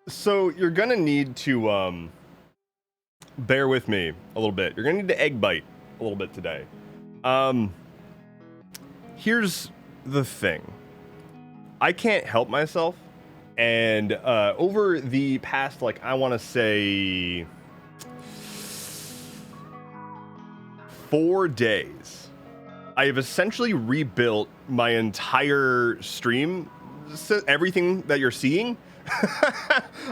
So you're gonna need to bear with me a little bit. You're gonna need to egg bite a little bit today. Um, Here's the thing. I can't help myself, and over the past, like, I want to say 4 days, I have essentially rebuilt my entire stream. Everything that you're seeing,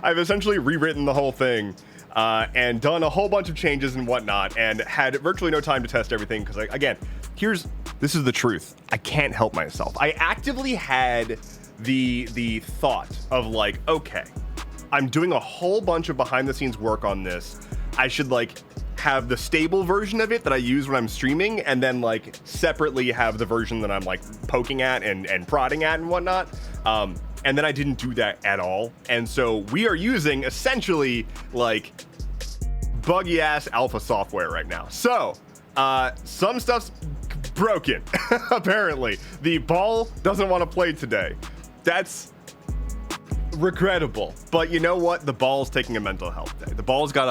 I've essentially rewritten the whole thing and done a whole bunch of changes and whatnot, and had virtually no time to test everything because, again, this is the truth. I can't help myself. I actively had the thought of, like, okay, I'm doing a whole bunch of behind the scenes work on this. I should, like, have the stable version of it that I use when I'm streaming, and then, like, separately have the version that I'm, like, poking at and prodding at and whatnot. And then I didn't do that at all. And so we are using essentially, like, buggy ass alpha software right now. So some stuff's broken. Apparently the ball doesn't want to play today. That's regrettable, but you know what? The ball's taking a mental health day. The ball's got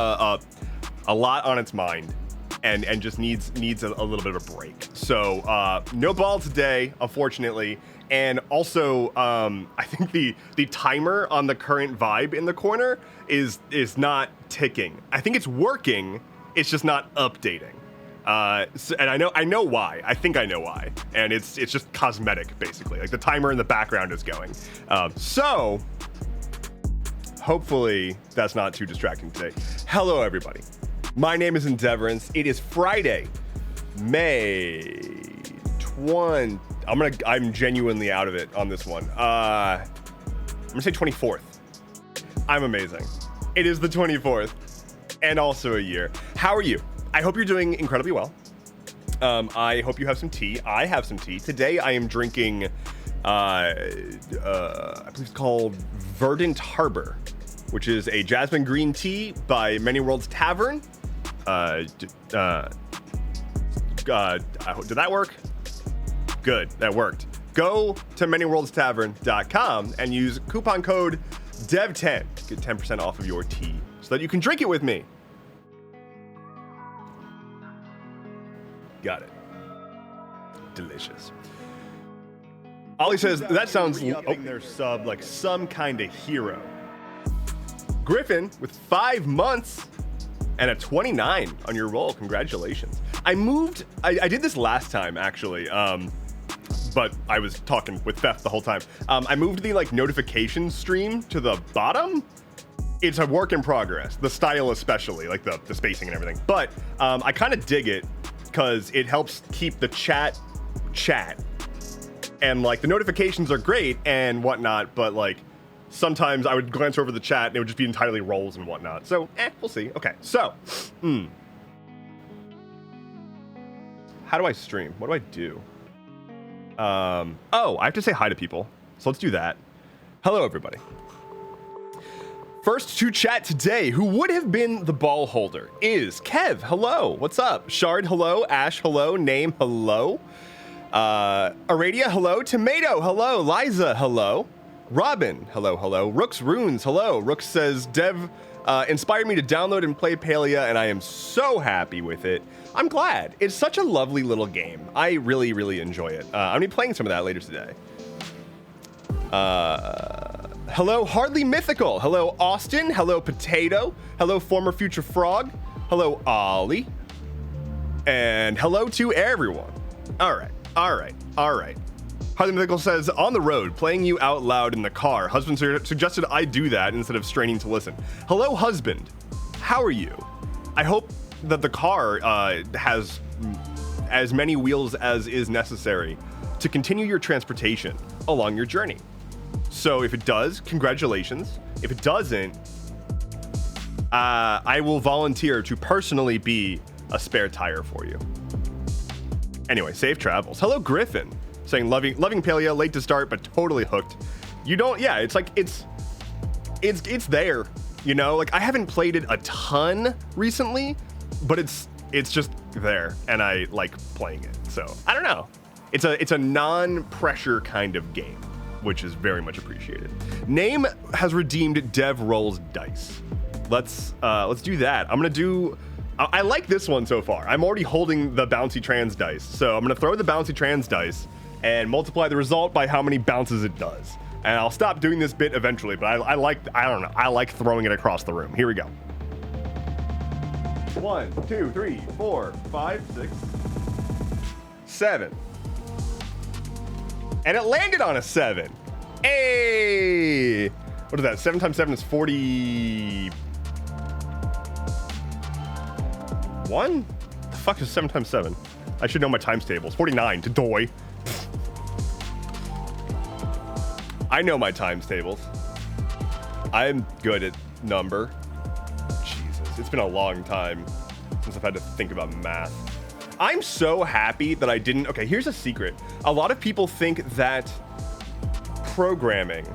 a lot on its mind and just needs a little bit of a break. So no ball today, unfortunately. And also, I think the timer on the current vibe in the corner is not ticking. I think it's working. It's just not updating. And I know why. I think I know why. And it's just cosmetic, basically. Like, the timer in the background is going. So hopefully that's not too distracting today. Hello, everybody. My name is Endeavorance. It is Friday, May 20. I'm genuinely out of it on this one. I'm gonna say 24th. I'm amazing. It is the 24th, and also a year. How are you? I hope you're doing incredibly well. I hope you have some tea. I have some tea. Today I am drinking, I believe it's called Verdant Harbor, which is a jasmine green tea by Many Worlds Tavern. Did that work? Good, that worked. Go to manyworldstavern.com and use coupon code DEV10. Get 10% off of your tea so that you can drink it with me. Got it. Delicious. Ollie says, that sounds their sub like some kind of hero. Griffin with 5 months and a 29 on your roll. Congratulations. I did this last time, actually. But I was talking with Beth the whole time. I moved the, like, notification stream to the bottom. It's a work in progress. The style especially, like the spacing and everything. But I kind of dig it because it helps keep the chat. And, like, the notifications are great and whatnot, but, like, sometimes I would glance over the chat and it would just be entirely rolls and whatnot. So, we'll see. Okay, so. How do I stream? What do I do? Oh, I have to say hi to people. So let's do that. Hello, everybody. First to chat today, who would have been the ball holder, is Kev. Hello. What's up? Shard, hello. Ash, hello. Name, hello. Aradia, hello. Tomato, hello. Liza, hello. Robin, hello, hello. Rooks Runes, hello. Rooks says, Dev inspired me to download and play Palia, and I am so happy with it. I'm glad. It's such a lovely little game. I really, really enjoy it. I'm gonna be playing some of that later today. Hello, Hardly Mythical. Hello, Austin. Hello, Potato. Hello, Former Future Frog. Hello, Ollie. And hello to everyone. All right. Hardly Mythical says, on the road, playing you out loud in the car. Husband suggested I do that instead of straining to listen. Hello, husband. How are you? I hope that the car has as many wheels as is necessary to continue your transportation along your journey. So if it does, congratulations. If it doesn't, I will volunteer to personally be a spare tire for you. Anyway, safe travels. Hello, Griffin, saying loving Palia, late to start, but totally hooked. You don't, yeah, it's like, it's there, you know? Like, I haven't played it a ton recently, but it's just there, and I like playing it. So I don't know. It's a non-pressure kind of game. which is very much appreciated. Name has redeemed Dev rolls dice. Let's do that. I'm gonna do. I like this one so far. I'm already holding the bouncy trans dice, so I'm gonna throw the bouncy trans dice and multiply the result by how many bounces it does. And I'll stop doing this bit eventually, but I like throwing it across the room. Here we go. 1, 2, 3, 4, 5, 6, 7. And it landed on a 7. Hey! What is that? 7 times 7 is 41? The fuck is 7 times 7? I should know my times tables. 49 to doy. I know my times tables. I'm good at number. Jesus, it's been a long time since I've had to think about math. I'm so happy that I didn't. Okay, here's a secret. A lot of people think that programming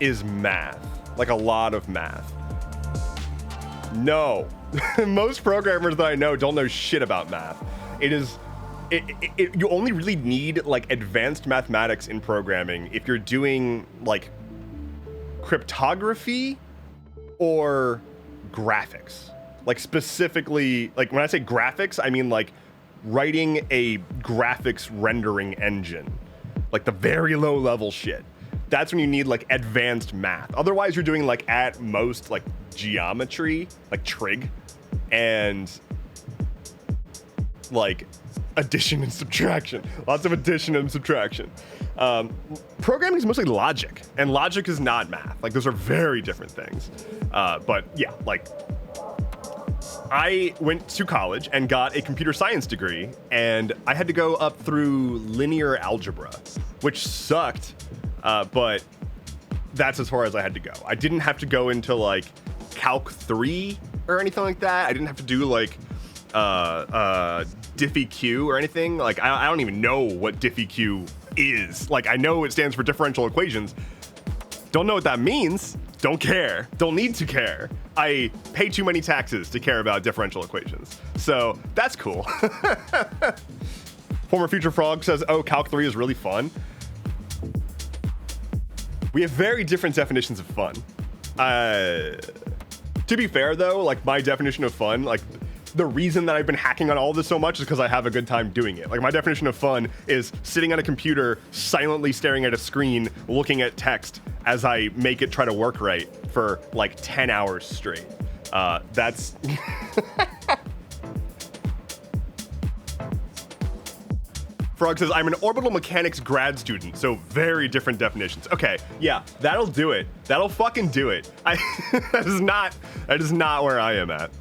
is math, like a lot of math. No, most programmers that I know don't know shit about math. You only really need like advanced mathematics in programming if you're doing like cryptography or graphics. Like specifically, like when I say graphics, I mean like writing a graphics rendering engine, like the very low level shit. That's when you need like advanced math. Otherwise, you're doing like at most like geometry, like trig, and like addition and subtraction. Lots of addition and subtraction. Programming is mostly logic, and logic is not math. Like those are very different things. But yeah, like I went to college and got a computer science degree, and I had to go up through linear algebra, which sucked, but that's as far as I had to go. I didn't have to go into like Calc 3 or anything like that. I didn't have to do like diffie-q or anything. Like I don't even know what diffie-q is. Like I know it stands for differential equations. Don't know what that means. Don't care. Don't need to care. I pay too many taxes to care about differential equations. So that's cool. Former Future Frog says, oh, Calc 3 is really fun. We have very different definitions of fun. To be fair though, like my definition of fun, like the reason that I've been hacking on all of this so much is because I have a good time doing it. Like my definition of fun is sitting on a computer, silently staring at a screen, looking at text as I make it try to work right for like 10 hours straight. That's... Frog says, I'm an orbital mechanics grad student, so very different definitions. Okay, yeah, that'll do it. That'll fucking do it. That is not where I am at.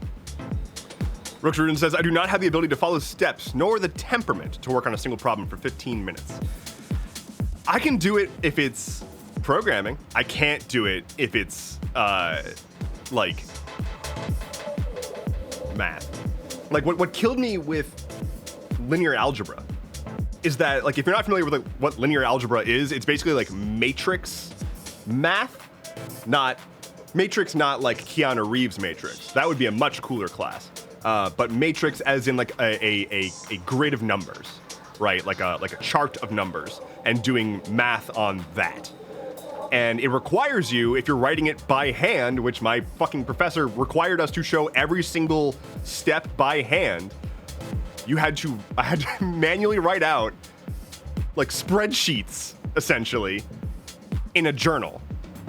Rooks Rudin says, I do not have the ability to follow steps, nor the temperament to work on a single problem for 15 minutes. I can do it if it's programming. I can't do it if it's, like, math. Like, what killed me with linear algebra is that, like, if you're not familiar with like, what linear algebra is, it's basically like matrix math, not like Keanu Reeves matrix. That would be a much cooler class. But matrix as in like a grid of numbers, right? Like a chart of numbers, and doing math on that. And it requires you, if you're writing it by hand, which my fucking professor required us to show every single step by hand, I had to manually write out like spreadsheets, essentially, in a journal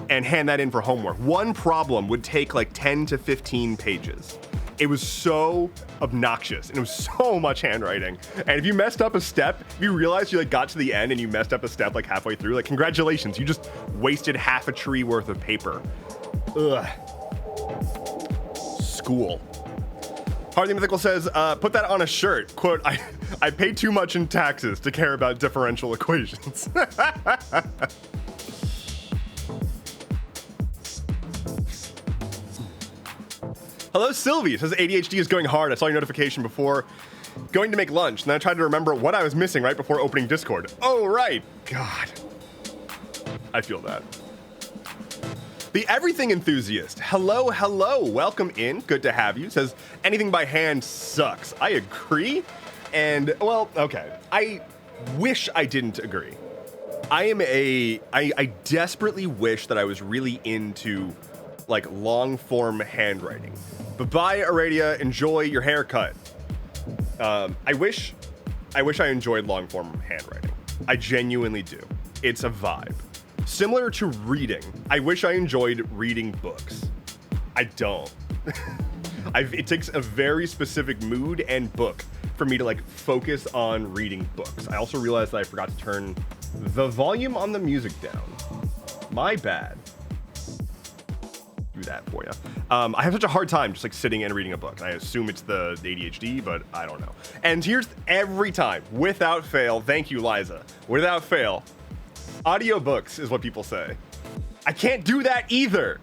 and hand that in for homework. One problem would take like 10 to 15 pages. It was so obnoxious, and it was so much handwriting. And if you messed up a step, if you realized you like got to the end and you messed up a step like halfway through, like congratulations, you just wasted half a tree worth of paper. Ugh. School. Harley Mythical says, put that on a shirt. Quote, I pay too much in taxes to care about differential equations. Hello, Sylvie. It says ADHD is going hard. I saw your notification before going to make lunch, and then I tried to remember what I was missing right before opening Discord. Oh, right. God. I feel that. The Everything Enthusiast. Hello, hello. Welcome in. Good to have you. Says, anything by hand sucks. I agree. And, well, okay. I wish I didn't agree. I desperately wish that I was really into like long form handwriting. But bye, Aradia, enjoy your haircut. I wish I enjoyed long form handwriting. I genuinely do. It's a vibe. Similar to reading, I wish I enjoyed reading books. I don't. It takes a very specific mood and book for me to like focus on reading books. I also realized that I forgot to turn the volume on the music down. My bad. Do that for you. I have such a hard time just like sitting and reading a book. I assume it's the ADHD, but I don't know. And here's every time, without fail, thank you, Liza. Without fail, audiobooks is what people say. I can't do that either.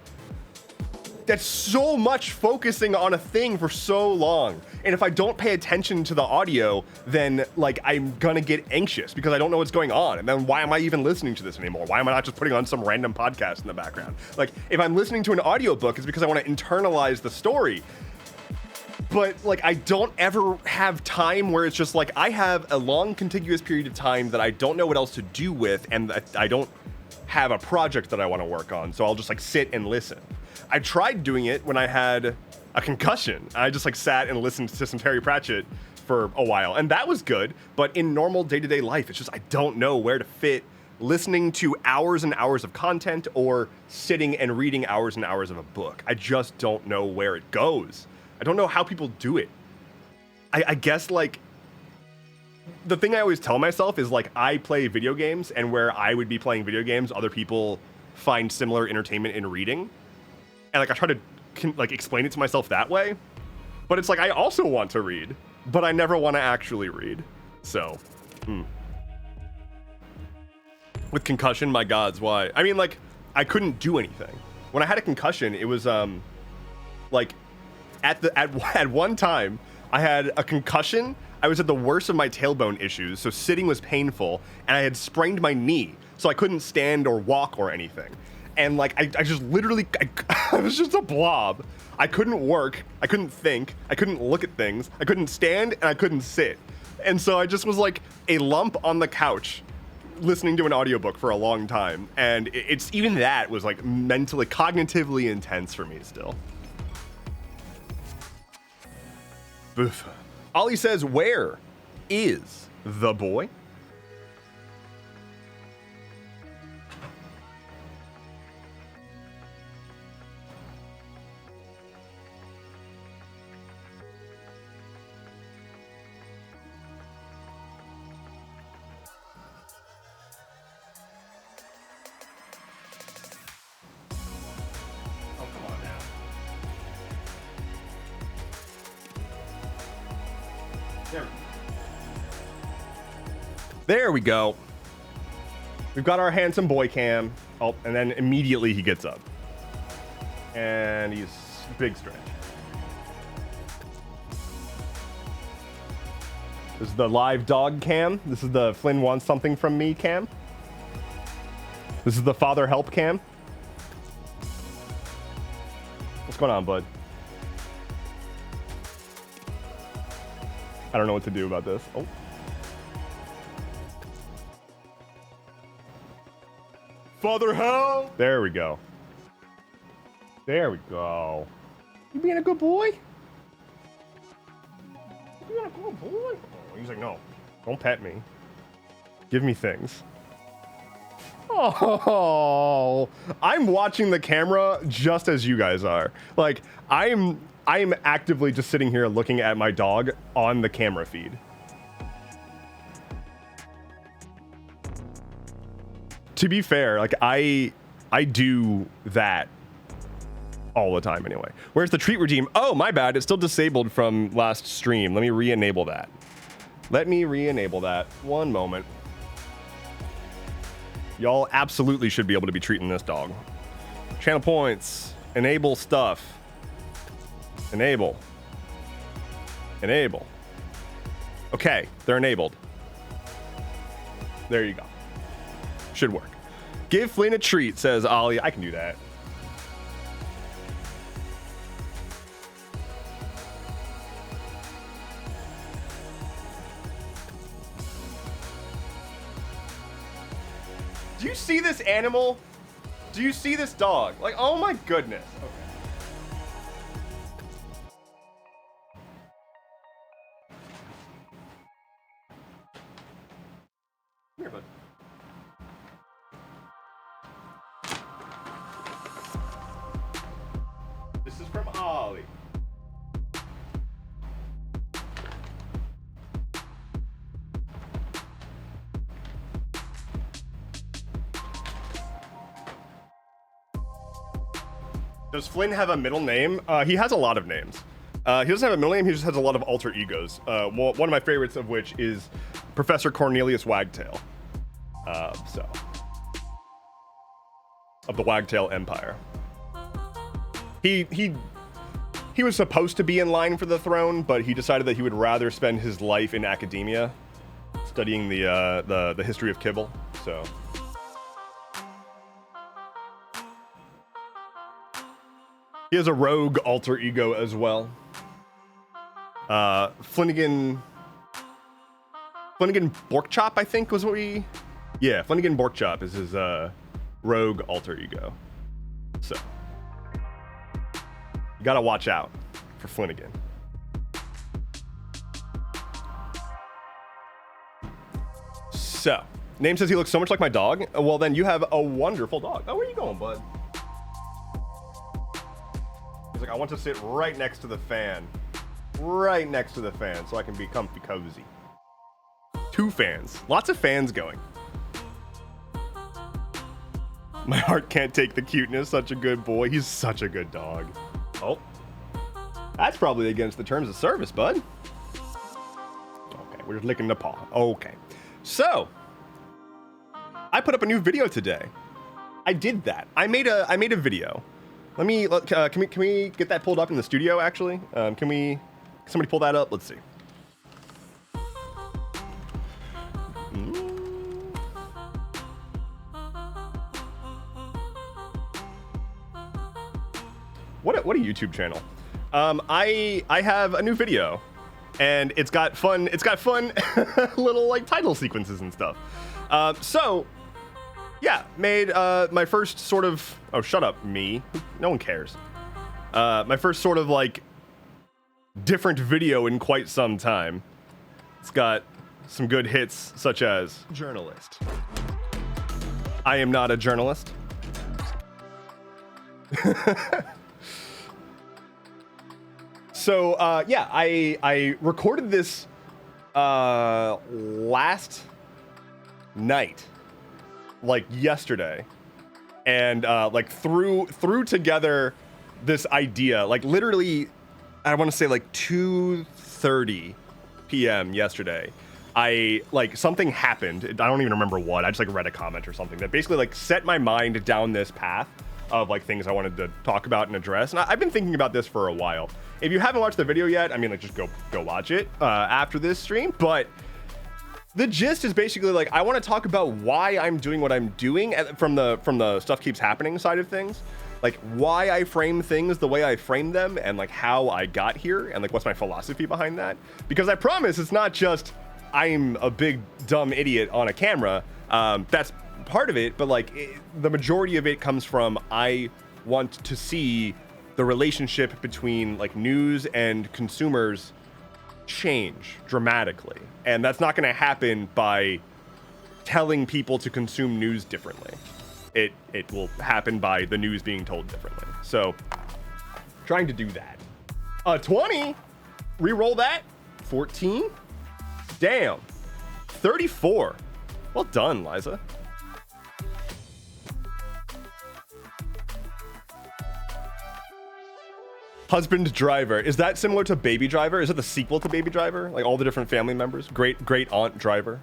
That's so much focusing on a thing for so long. And if I don't pay attention to the audio, then like I'm gonna get anxious because I don't know what's going on. And then why am I even listening to this anymore? Why am I not just putting on some random podcast in the background? Like if I'm listening to an audiobook, it's because I want to internalize the story. But like I don't ever have time where it's just like I have a long contiguous period of time that I don't know what else to do with, and I don't have a project that I want to work on. So I'll just like sit and listen. I tried doing it when I had a concussion. I just like sat and listened to some Terry Pratchett for a while, and that was good. But in normal day-to-day life, it's just I don't know where to fit listening to hours and hours of content or sitting and reading hours and hours of a book. I just don't know where it goes. I don't know how people do it. I guess like the thing I always tell myself is like I play video games, and where I would be playing video games, other people find similar entertainment in reading. And like I try to like explain it to myself that way, but it's like I also want to read, but I never want to actually read. So, with concussion, my gods, why? I mean, like I couldn't do anything when I had a concussion. It was like at one time I had a concussion. I was at the worst of my tailbone issues, so sitting was painful, and I had sprained my knee, so I couldn't stand or walk or anything. And like, I just literally, I was just a blob. I couldn't work, I couldn't think, I couldn't look at things, I couldn't stand, and I couldn't sit. And so I just was like a lump on the couch listening to an audiobook for a long time. And it's even that was like mentally, cognitively intense for me still. Boof. Ollie says, where is the boy? There we go. We've got our handsome boy cam. Oh, and then immediately he gets up. And he's big stretch. This is the live dog cam. This is the Flynn wants something from me cam. This is the father help cam. What's going on, bud? I don't know what to do about this. Oh. Father help! There we go. There we go. You being a good boy? You being a good boy? Oh, he's like, no, don't pet me. Give me things. Oh, I'm watching the camera just as you guys are. Like, I am actively just sitting here looking at my dog on the camera feed. To be fair, like I do that all the time anyway. Where's the treat regime? Oh, my bad. It's still disabled from last stream. Let me re-enable that. Let me re-enable that. One moment. Y'all absolutely should be able to be treating this dog. Channel points. Enable stuff. Enable. Enable. Okay, they're enabled. There you go. Should work. Give Flynn a treat, says Ollie. I can do that. Do you see this animal? Do you see this dog? Like, oh my goodness. Okay. Here, bud. This is from Ollie. Does Flynn have a middle name? He has a lot of names. He doesn't have a middle name, he just has a lot of alter egos. One of my favorites of which is Professor Cornelius Wagtail. Of the Wagtail Empire. He was supposed to be in line for the throne, but he decided that he would rather spend his life in academia, studying the history of Kibble. So. He has a rogue alter ego as well. Flanagan Borkchop, I think, was what we... Yeah, Flanagan Borkchop is his rogue alter ego. So, you gotta watch out for Flanagan. So, name says he looks so much like my dog. Well, then you have a wonderful dog. Oh, where are you going, bud? He's like, I want to sit right next to the fan. Right next to the fan so I can be comfy cozy. 2 fans. Lots of fans going. My heart can't take the cuteness. Such a good boy. He's such a good dog. Oh. That's probably against the terms of service, bud. Okay, we're just licking the paw. Okay. So, I put up a new video today. I did that. I made a video. Let me, can we get that pulled up in the studio, actually? Can somebody pull that up? Let's see. What a YouTube channel. I have a new video, and it's got fun little like title sequences and stuff. So yeah, made my first sort of, oh shut up me, no one cares. My first sort of like different video in quite some time. It's got some good hits such as journalist. I am not a journalist. So yeah, I recorded this last night, like yesterday, and like threw together this idea, like literally, I want to say like 2:30 p.m. yesterday. Like something happened. I don't even remember what. I just like read a comment or something that basically like set my mind down this path of like things I wanted to talk about and address. And I've been thinking about this for a while. If you haven't watched the video yet, I mean, like just go watch it after this stream. But the gist is basically like I want to talk about why I'm doing what I'm doing from the stuff keeps happening side of things, like why I frame things the way I frame them, and like how I got here, and like what's my philosophy behind that. Because I promise it's not just I'm a big dumb idiot on a camera. That's part of it, but like the majority of it comes from I want to see the relationship between like news and consumers change dramatically, and that's not going to happen by telling people to consume news differently. It will happen by the news being told differently. So trying to do that. 20, re-roll that. 14, damn, 34. Well done, Liza. Husband Driver. Is that similar to Baby Driver? Is it the sequel to Baby Driver? Like all the different family members? Great Aunt Driver.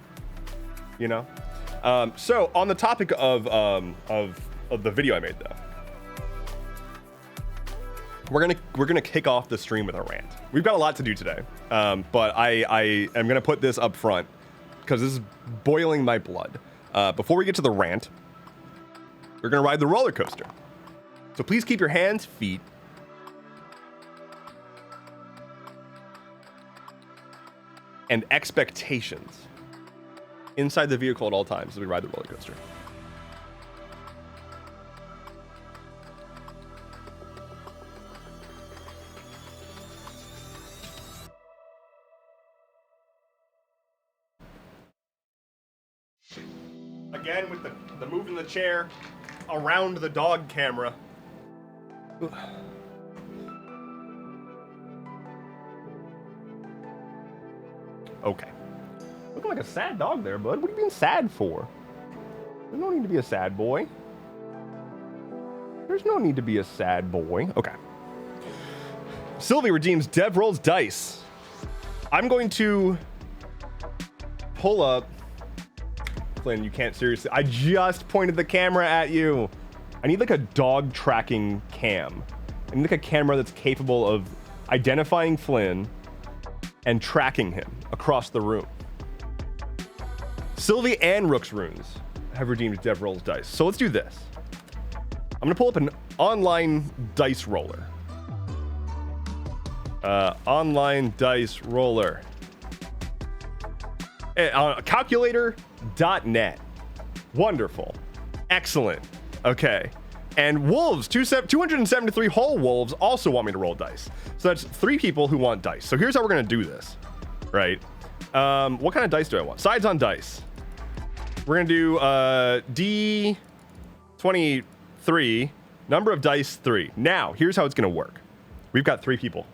You know? So on the topic of the video I made though, we're gonna kick off the stream with a rant. We've got a lot to do today, but I am gonna put this up front because this is boiling my blood. Before we get to the rant, we're gonna ride the roller coaster. So please keep your hands, feet, and expectations inside the vehicle at all times as we ride the roller coaster. Again, with the moving the chair around the dog camera. Okay. Looking like a sad dog there, bud. What are you being sad for? There's no need to be a sad boy. There's no need to be a sad boy. Okay. Sylvie redeems Dev rolls dice. I'm going to pull up. Flynn, you can't seriously. I just pointed the camera at you. I need like a dog tracking cam. I need like a camera that's capable of identifying Flynn and tracking him across the room. Sylvie and Rook's runes have redeemed Dev rolls dice. So let's do this. I'm gonna pull up an online dice roller. Online dice roller. Calculator.net. Wonderful. Excellent. Okay. And wolves, 273 whole wolves also want me to roll dice. So that's 3 people who want dice. So here's how we're going to do this, right? What kind of dice do I want? Sides on dice. We're going to do D23, number of dice 3. Now, here's how it's going to work. We've got 3 people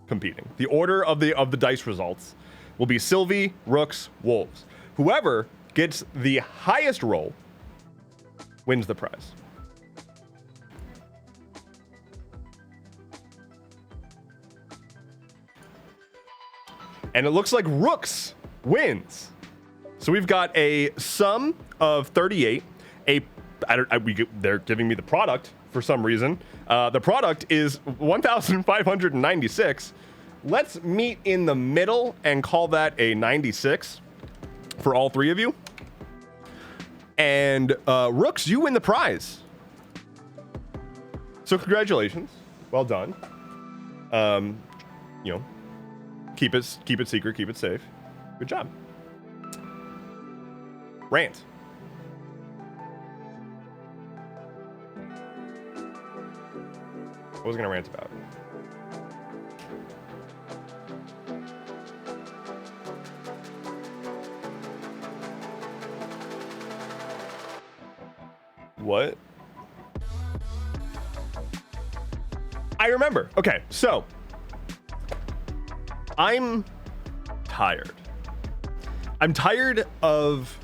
competing. The order of the dice results will be Sylvie, Rooks, wolves. Whoever gets the highest roll wins the prize. And it looks like Rooks wins. So we've got a sum of 38. They're giving me the product for some reason. The product is 1,596. Let's meet in the middle and call that a 96 for all 3 of you. And Rooks, you win the prize. So congratulations. Well done. You know, keep it secret, keep it safe. Good job. Rant. What was I gonna rant about? What? I remember. Okay, so I'm tired. I'm tired of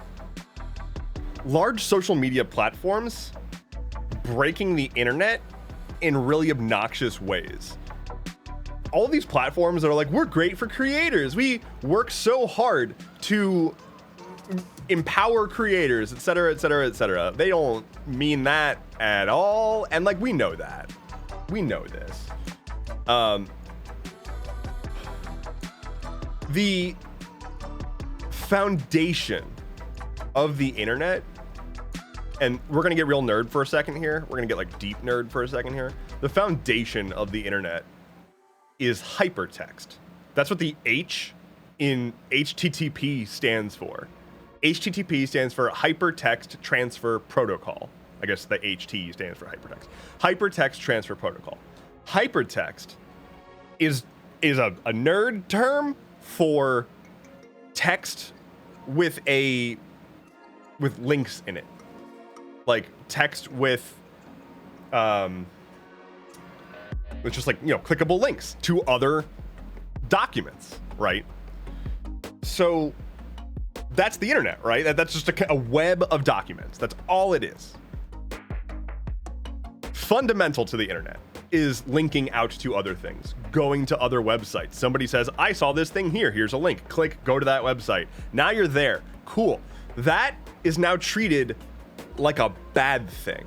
large social media platforms breaking the internet in really obnoxious ways. All these platforms that are like, we're great for creators. We work so hard to empower creators, etc., etc., etc. They don't mean that at all. And like, we know that. We know this. The foundation of the internet, and we're gonna get real nerd for a second here. We're gonna get like deep nerd for a second here. The foundation of the internet is hypertext. That's what the H in HTTP stands for. HTTP stands for Hypertext Transfer Protocol. I guess the HT stands for hypertext. Hypertext Transfer Protocol. Hypertext is a nerd term for text with links in it. Like text with just like, you know, clickable links to other documents, right? So that's the internet, right? That's just a web of documents. That's all it is. Fundamental to the internet is linking out to other things, going to other websites. Somebody says, I saw this thing here. Here's a link. Click, go to that website. Now you're there. Cool. That is now treated like a bad thing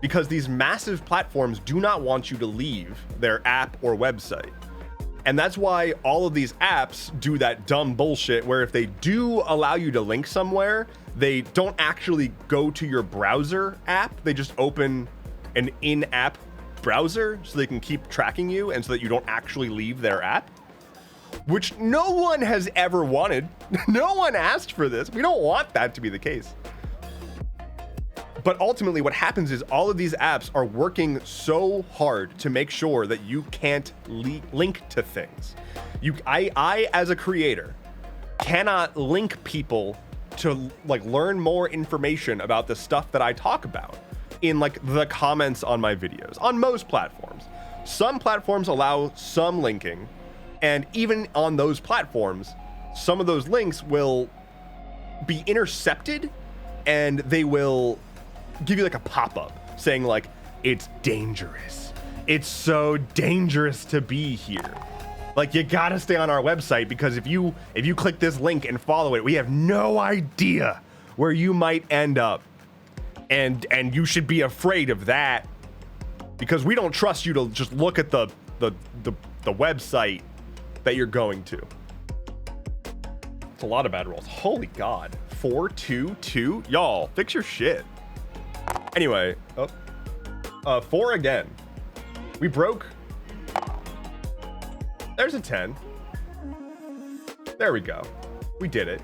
because these massive platforms do not want you to leave their app or website. And that's why all of these apps do that dumb bullshit where if they do allow you to link somewhere, they don't actually go to your browser app. They just open an in-app browser so they can keep tracking you and so that you don't actually leave their app, which no one has ever wanted. No one asked for this. We don't want that to be the case. But ultimately what happens is all of these apps are working so hard to make sure that you can't link to things. I as a creator cannot link people to like learn more information about the stuff that I talk about in like the comments on my videos on most platforms. Some platforms allow some linking, and even on those platforms, some of those links will be intercepted and they will give you like a pop-up saying like, it's dangerous. It's so dangerous to be here. Like, you gotta stay on our website because if you click this link and follow it, we have no idea where you might end up. And you should be afraid of that because we don't trust you to just look at the website that you're going to. It's a lot of bad rolls. Holy God. 4-2-2. Y'all, fix your shit. Anyway, 4 again. We broke. There's a 10. There we go. We did it.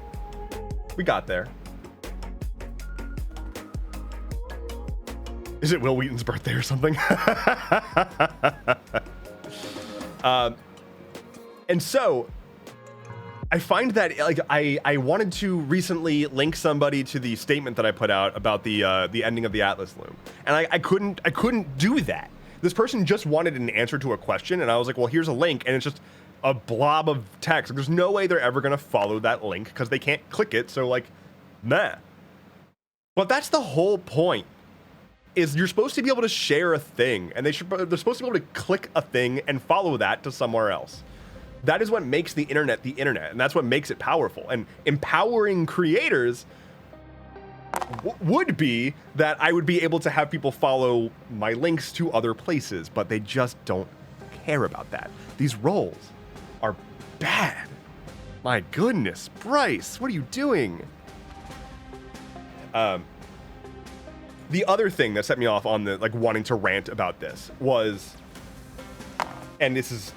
We got there. Is it Will Wheaton's birthday or something? And so I find that like I wanted to recently link somebody to the statement that I put out about the ending of the Atlas Loom, and I couldn't do that. This person just wanted an answer to a question, and I was like, well, here's a link, and it's just a blob of text. Like, there's no way they're ever gonna follow that link because they can't click it. So like, nah. But that's the whole point. Is you're supposed to be able to share a thing, and they're supposed to be able to click a thing and follow that to somewhere else. That is what makes the internet, and that's what makes it powerful. And empowering creators would be that I would be able to have people follow my links to other places, but they just don't care about that. These roles are bad. My goodness, Bryce, what are you doing? The other thing that set me off on the like wanting to rant about this was, and it's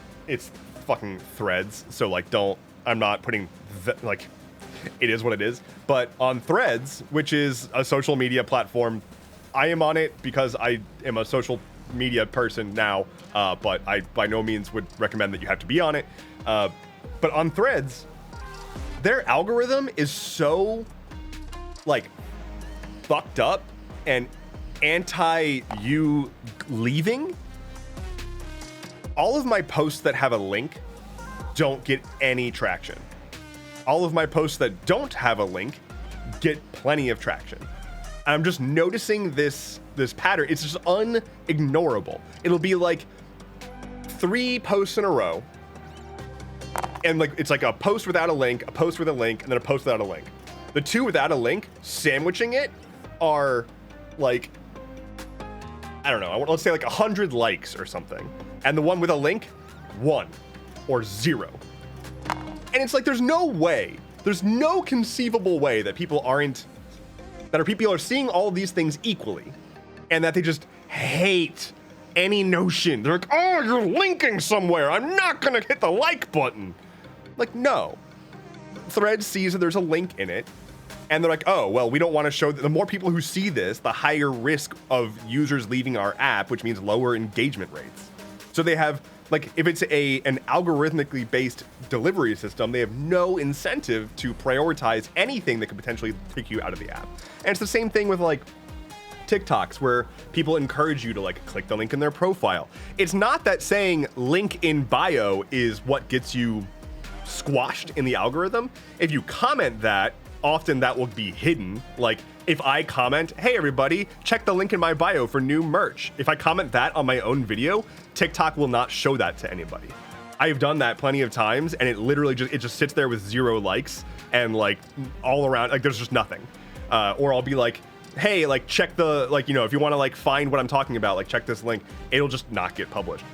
fucking Threads, so like I'm not putting like, it is what it is, but on Threads, which is a social media platform, I am on it because I am a social media person now, but I by no means would recommend that you have to be on it. But on Threads, their algorithm is so like fucked up and anti you leaving. All of my posts that have a link don't get any traction. All of my posts that don't have a link get plenty of traction. I'm just noticing this pattern. It's just unignorable. It'll be like 3 posts in a row, and like it's like a post without a link, a post with a link, and then a post without a link. The 2 without a link, sandwiching it, are like, I don't know, let's say like 100 likes or something. And the one with a link, 1 or 0. And it's like, there's no conceivable way that people are seeing all of these things equally, and that they just hate any notion. They're like, oh, you're linking somewhere, I'm not gonna hit the like button. Like, no. Threads sees that there's a link in it, and they're like, oh, well, we don't want to show that. The more people who see this, the higher risk of users leaving our app, which means lower engagement rates. So they have, like, if it's an algorithmically based delivery system, they have no incentive to prioritize anything that could potentially take you out of the app. And it's the same thing with like TikToks, where people encourage you to like click the link in their profile. It's not that saying link in bio is what gets you squashed in the algorithm. If you comment that, often that will be hidden. Like if I comment, hey everybody, check the link in my bio for new merch. If I comment that on my own video, TikTok will not show that to anybody. I've done that plenty of times, and it literally just sits there with 0 likes, and like all around, like there's just nothing. Or I'll be like, hey, like check the, like, you know, if you want to like find what I'm talking about, like check this link, it'll just not get published.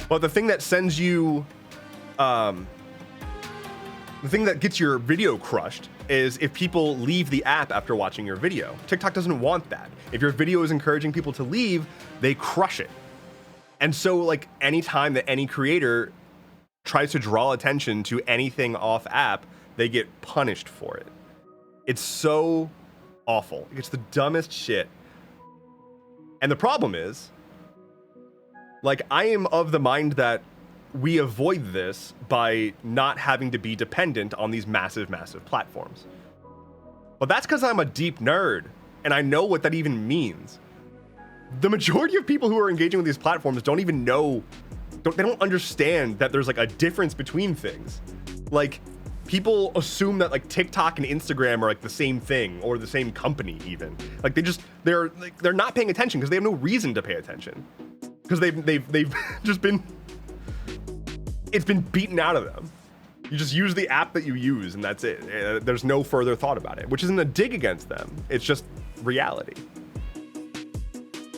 But the thing that sends you, the thing that gets your video crushed is if people leave the app after watching your video. TikTok doesn't want that. If your video is encouraging people to leave, they crush it. And so like anytime that any creator tries to draw attention to anything off app, they get punished for it. It's so awful. It's the dumbest shit. And the problem is, like, I am of the mind that we avoid this by not having to be dependent on these massive, massive platforms. But that's because I'm a deep nerd and I know what that even means. The majority of people who are engaging with these platforms don't even know, they don't understand that there's like a difference between things. Like, people assume that like TikTok and Instagram are like the same thing or the same company even. Like they're not paying attention because they have no reason to pay attention. Because they've just been, it's been beaten out of them. You just use the app that you use and that's it. There's no further thought about it, which isn't a dig against them. It's just reality.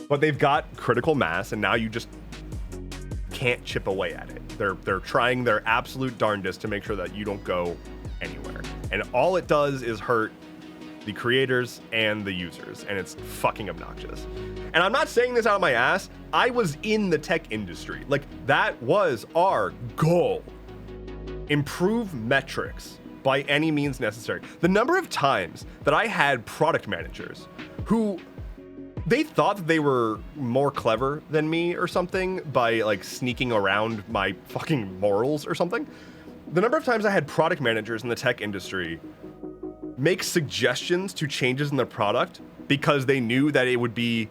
But they've got critical mass and now you just can't chip away at it. They're trying their absolute darndest to make sure that you don't go anywhere. And all it does is hurt the creators and the users, and it's fucking obnoxious. And I'm not saying this out of my ass. I was in the tech industry. Like, that was our goal. Improve metrics by any means necessary. The number of times that I had product managers who they thought that they were more clever than me or something by like sneaking around my fucking morals or something. The number of times I had product managers in the tech industry make suggestions to changes in the product because they knew that it would be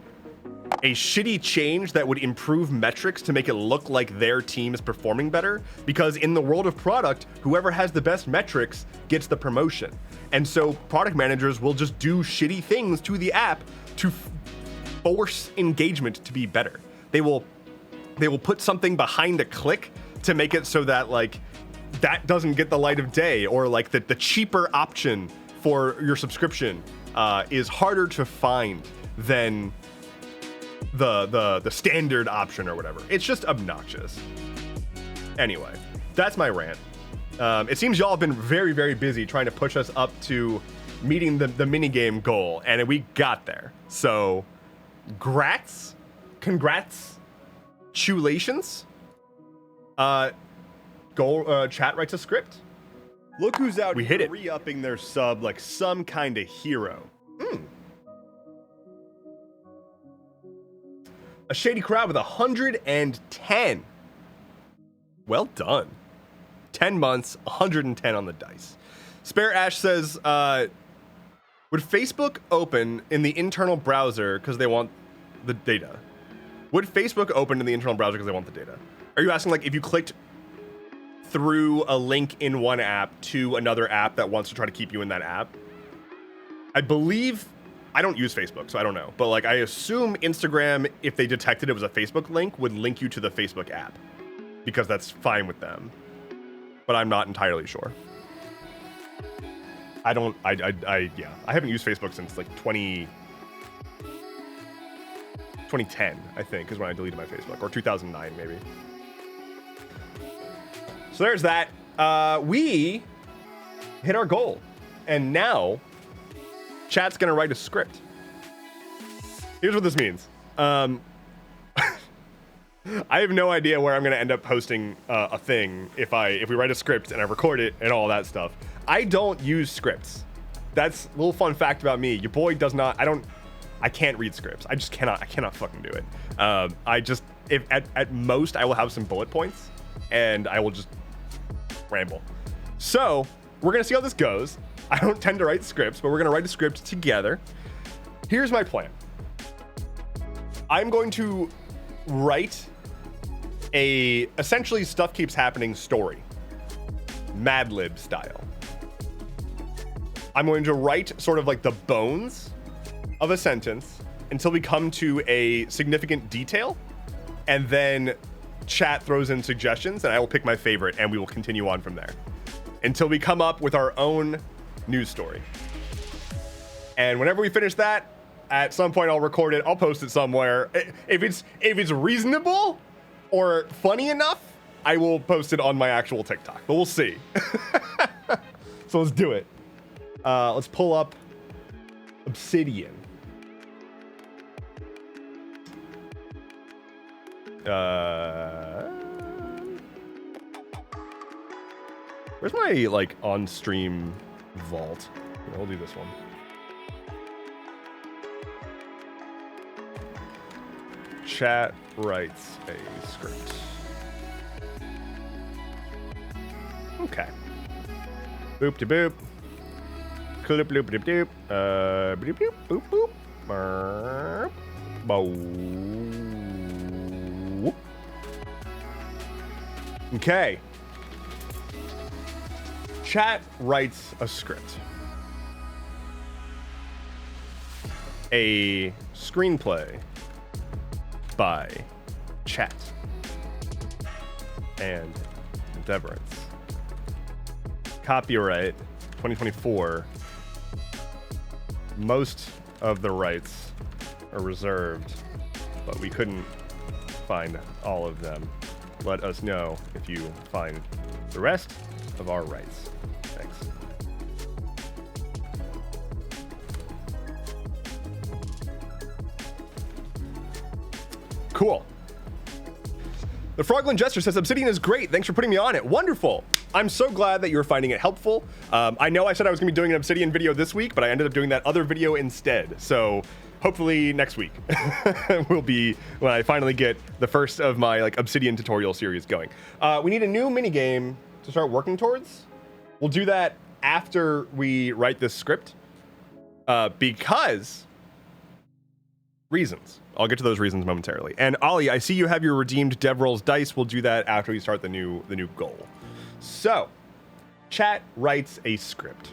a shitty change that would improve metrics to make it look like their team is performing better, because in the world of product, whoever has the best metrics gets the promotion. And so product managers will just do shitty things to the app to force engagement to be better. They will put something behind a click to make it so that like that doesn't get the light of day, or like the cheaper option for your subscription is harder to find than the standard option or whatever. It's just obnoxious. Anyway, that's my rant. It seems y'all have been very, very busy trying to push us up to meeting the minigame goal, and we got there. So, congrats, chulations. Chat writes a script. Look who's out. We hit it. Re-upping their sub like some kind of hero. A shady crowd with 110. Well done. 10 months, 110 on the dice. Spare Ash says, would Facebook open in the internal browser because they want the data? Would Facebook open in the internal browser because they want the data? Are you asking like if you clicked through a link in one app to another app that wants to try to keep you in that app? I believe, I don't use Facebook, so I don't know. But like, I assume Instagram, if they detected it was a Facebook link, would link you to the Facebook app because that's fine with them. But I'm not entirely sure. I haven't used Facebook since like 2010, I think, is when I deleted my Facebook, or 2009 maybe. So there's that. We hit our goal, and now chat's gonna write a script. Here's what this means. I have no idea where I'm gonna end up posting a thing if we write a script and I record it and all that stuff. I don't use scripts. That's a little fun fact about me. Your boy does not. I can't read scripts. I cannot fucking do it. If at most I will have some bullet points and I will just ramble. So we're gonna see how this goes. I don't tend to write scripts, but we're gonna write a script together. Here's my plan. I'm going to write a essentially stuff keeps happening story, Mad Lib style. I'm going to write sort of like the bones of a sentence until we come to a significant detail, and then chat throws in suggestions and I will pick my favorite and we will continue on from there until we come up with our own news story. And whenever we finish that, at some point I'll record it, I'll post it somewhere. If it's reasonable or funny enough, I will post it on my actual TikTok, but we'll see. So let's do it. Let's pull up Obsidian. Where's my like on-stream vault? Yeah, we'll do this one. Chat writes a script. Okay. Boop de boop. Bloop, bloop, bloop, bloop. Bloop, bloop, boop, boop. Boop. Okay. Chat writes a script. A screenplay by Chat and Endeavorance. Copyright 2024. Most of the rights are reserved, but we couldn't find all of them. Let us know if you find the rest of our rights. Thanks. Cool. The Frogland Jester says Obsidian is great. Thanks for putting me on it. Wonderful. I'm so glad that you're finding it helpful. I know I said I was going to be doing an Obsidian video this week, but I ended up doing that other video instead. So hopefully next week will be when I finally get the first of my like Obsidian tutorial series going. We need a new mini game to start working towards. We'll do that after we write this script because reasons. I'll get to those reasons momentarily. And Ollie, I see you have your redeemed DevRolls dice. We'll do that after we start the new goal. So, Chat writes a script.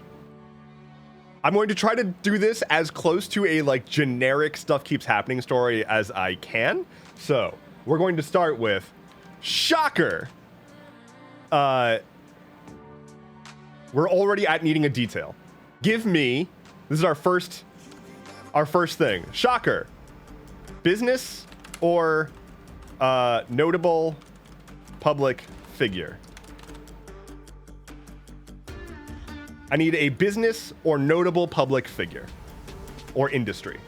I'm going to try to do this as close to a like generic stuff keeps happening story as I can. So, we're going to start with shocker. We're already at needing a detail. Give me, this is our first thing. Shocker. Business or notable public figure? I need a business or notable public figure. Or industry.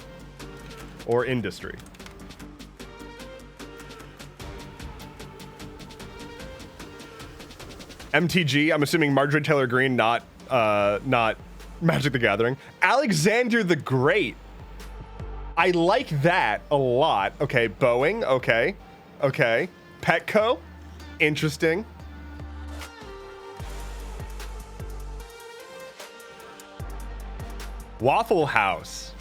Or industry. MTG, I'm assuming Marjorie Taylor Greene, not Magic the Gathering. Alexander the Great. I like that a lot. Okay, Boeing. Okay. Okay. Petco. Interesting. Waffle House.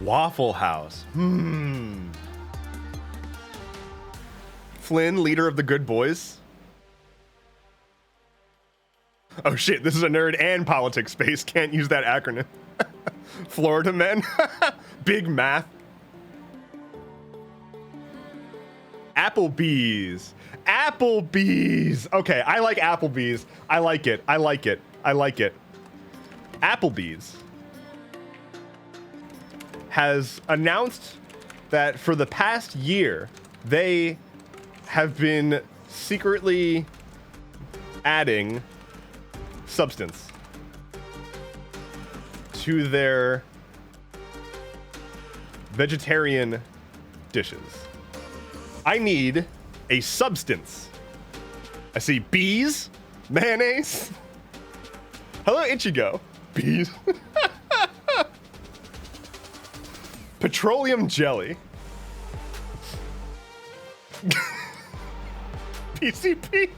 Waffle House. Flynn, leader of the Good Boys. Oh shit, this is a nerd and politics space. Can't use that acronym. Florida men. Big math. Applebee's. Applebee's. Okay, I like Applebee's. I like it. I like it. I like it. Applebee's has announced that for the past year, they have been secretly adding substance to their vegetarian dishes. I need a substance. I see bees, mayonnaise. Hello, Ichigo. Bees. Petroleum jelly. PCP.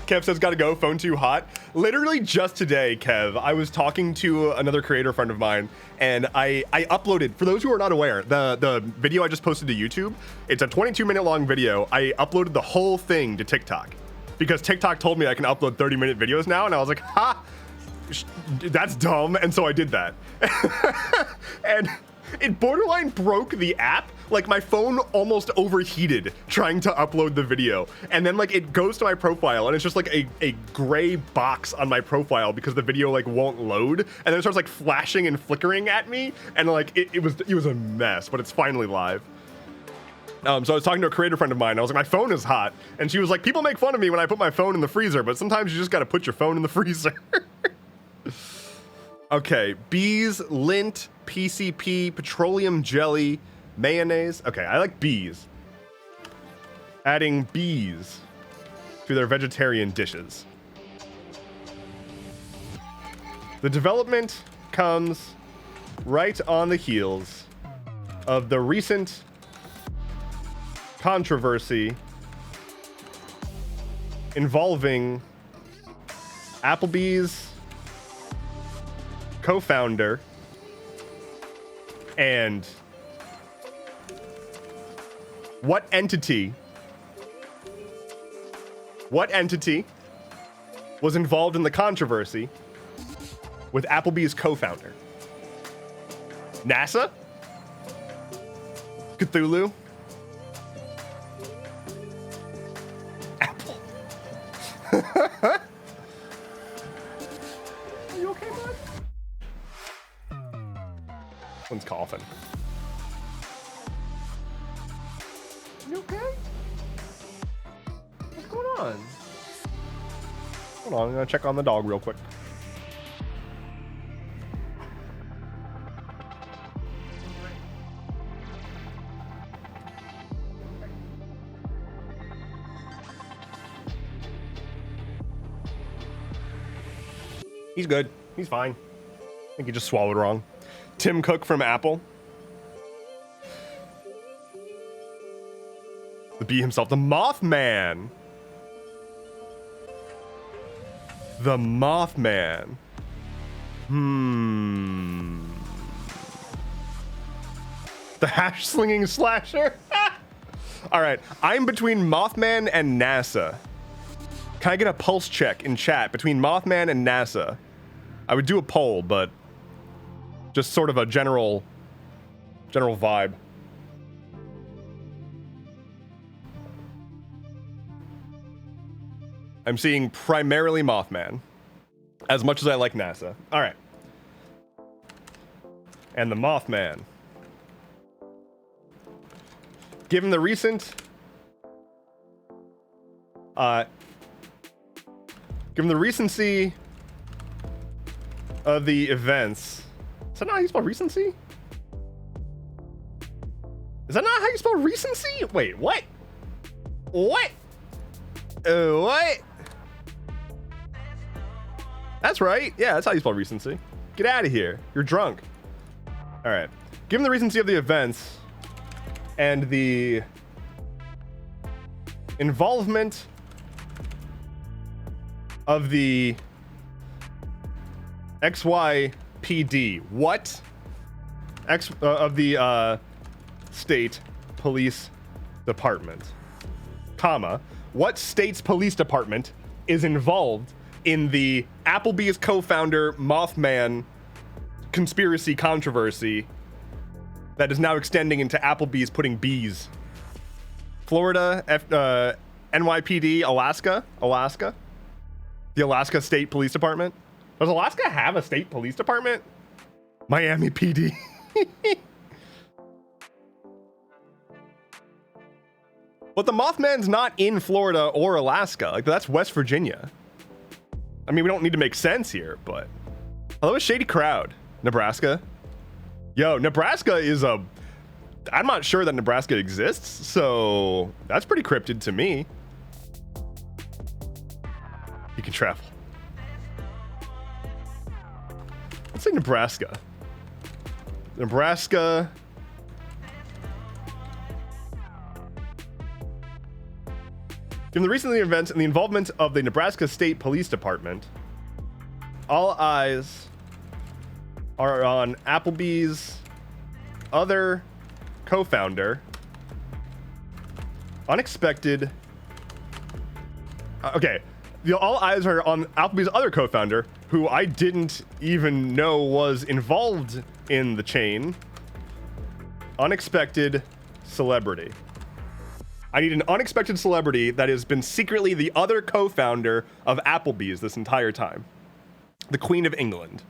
Kev says, gotta go, phone too hot. Literally just today, Kev, I was talking to another creator friend of mine, and I uploaded, for those who are not aware, the video I just posted to YouTube, it's a 22-minute long video. I uploaded the whole thing to TikTok, because TikTok told me I can upload 30-minute videos now, and I was like, ha, that's dumb, and so I did that. And it borderline broke the app. Like, my phone almost overheated trying to upload the video. And then, like, it goes to my profile, and it's just, like, a gray box on my profile because the video, like, won't load. And then it starts, like, flashing and flickering at me. And, like, it was a mess, but it's finally live. So I was talking to a creator friend of mine. I was like, my phone is hot. And she was like, people make fun of me when I put my phone in the freezer, but sometimes you just got to put your phone in the freezer. Okay, bees, lint, PCP, petroleum jelly, mayonnaise. Okay, I like bees. Adding bees to their vegetarian dishes. The development comes right on the heels of the recent controversy involving Applebee's co-founder and what entity was involved in the controversy with Applebee's co-founder? NASA? Cthulhu? Apple? Are you okay, bud? One's coughing. You okay? What's going on? Hold on, I'm gonna check on the dog real quick. He's good. He's fine. I think he just swallowed wrong. Tim Cook from Apple. The bee himself. The Mothman. The Mothman. The hash slinging slasher. All right. I'm between Mothman and NASA. Can I get a pulse check in chat between Mothman and NASA? I would do a poll, but just sort of a general vibe. I'm seeing primarily Mothman, as much as I like NASA. All right. And the Mothman. Given the recency of the events. Is that not how you spell recency? Is that not how you spell recency? Wait, what? What? What? That's right. Yeah, that's how you spell recency. Get out of here. You're drunk. All right. Given the recency of the events and the involvement of the XYPD, what? Of the state police department, comma, what state's police department is involved in the Applebee's co-founder Mothman conspiracy controversy that is now extending into Applebee's putting bees? Florida, NYPD, Alaska, the Alaska State Police Department. Does Alaska have a state police department? Miami PD. But the Mothman's not in Florida or Alaska. Like, that's West Virginia. I mean, we don't need to make sense here, but... Hello, a shady crowd. Nebraska. Yo, Nebraska is a... I'm not sure that Nebraska exists, so that's pretty cryptid to me. You can travel. Let's say Nebraska. Nebraska. Given the recent events and the involvement of the Nebraska State Police Department, all eyes are on Applebee's other co-founder, unexpected. All eyes are on Applebee's other co-founder, who I didn't even know was involved in the chain. Unexpected celebrity. I need an unexpected celebrity that has been secretly the other co-founder of Applebee's this entire time. The Queen of England.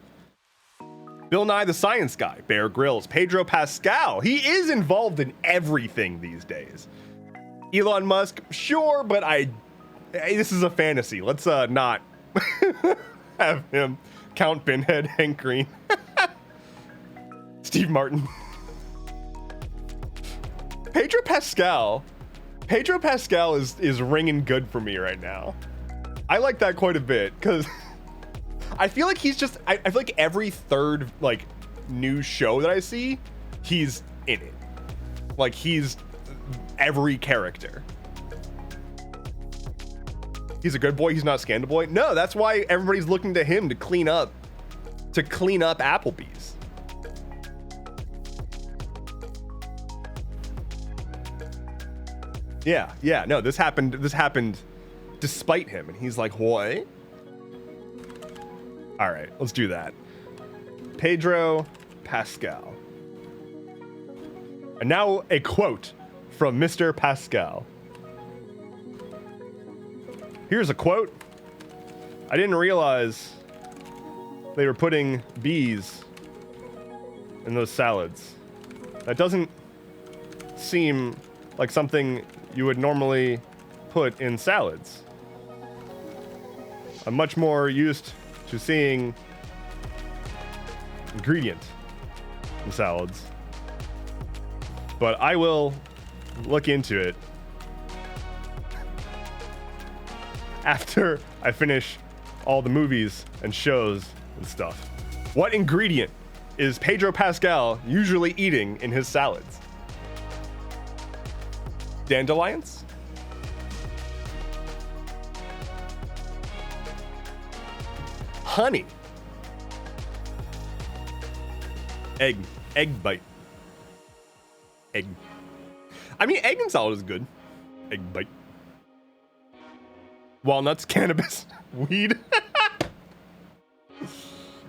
Bill Nye the Science Guy. Bear Grylls. Pedro Pascal. He is involved in everything these days. Elon Musk, sure, but this is a fantasy. Let's not have him. Count Pinhead, Hank Green. Steve Martin. Pedro Pascal is ringing good for me right now. I like that quite a bit because I feel like he's just, I feel like every third like new show that I see, he's in it. Like he's every character. He's a good boy. He's not scandal boy. No, that's why everybody's looking to him to clean up Applebee's. Yeah. No, this happened despite him, and he's like, what? All right, let's do that. Pedro Pascal. And now a quote from Mr. Pascal. Here's a quote. I didn't realize they were putting bees in those salads. That doesn't seem like something you would normally put in salads. I'm much more used to seeing ingredient in salads. But I will look into it after I finish all the movies and shows and stuff. What ingredient is Pedro Pascal usually eating in his salads? Dandelions? Honey? Egg bite. Egg. I mean, egg and salad is good. Egg bite. Walnuts, cannabis, weed,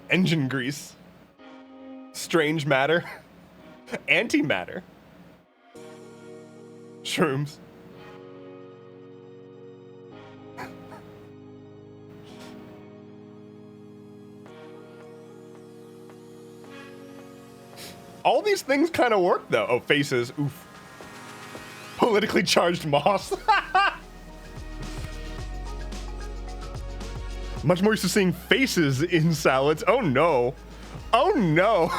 engine grease, strange matter, antimatter, shrooms. All these things kind of work though. Oh, faces, oof. Politically charged moss. Much more used to seeing faces in salads. Oh no. Oh no.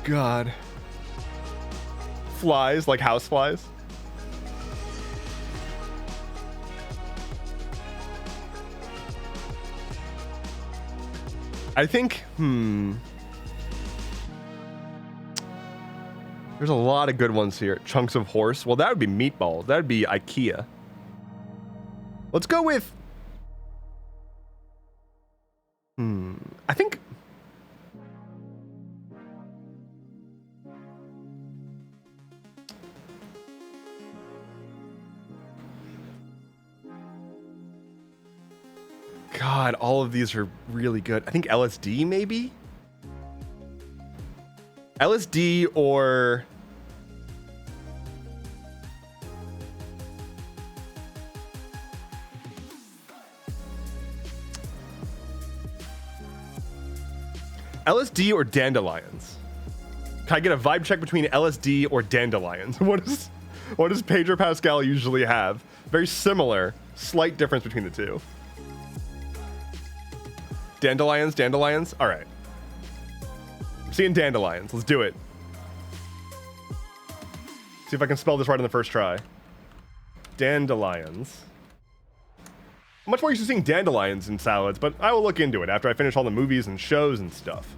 God. Flies, like house flies. I think, there's a lot of good ones here. Chunks of horse. Well, that would be meatballs. That would be IKEA. Let's go with, I think, God, all of these are really good. I think LSD, maybe? LSD or... LSD or dandelions? Can I get a vibe check between LSD or dandelions? What does Pedro Pascal usually have? Very similar, slight difference between the two. Dandelions? All right. I'm seeing dandelions. Let's do it. See if I can spell this right on the first try. Dandelions. I'm much more used to seeing dandelions in salads, but I will look into it after I finish all the movies and shows and stuff.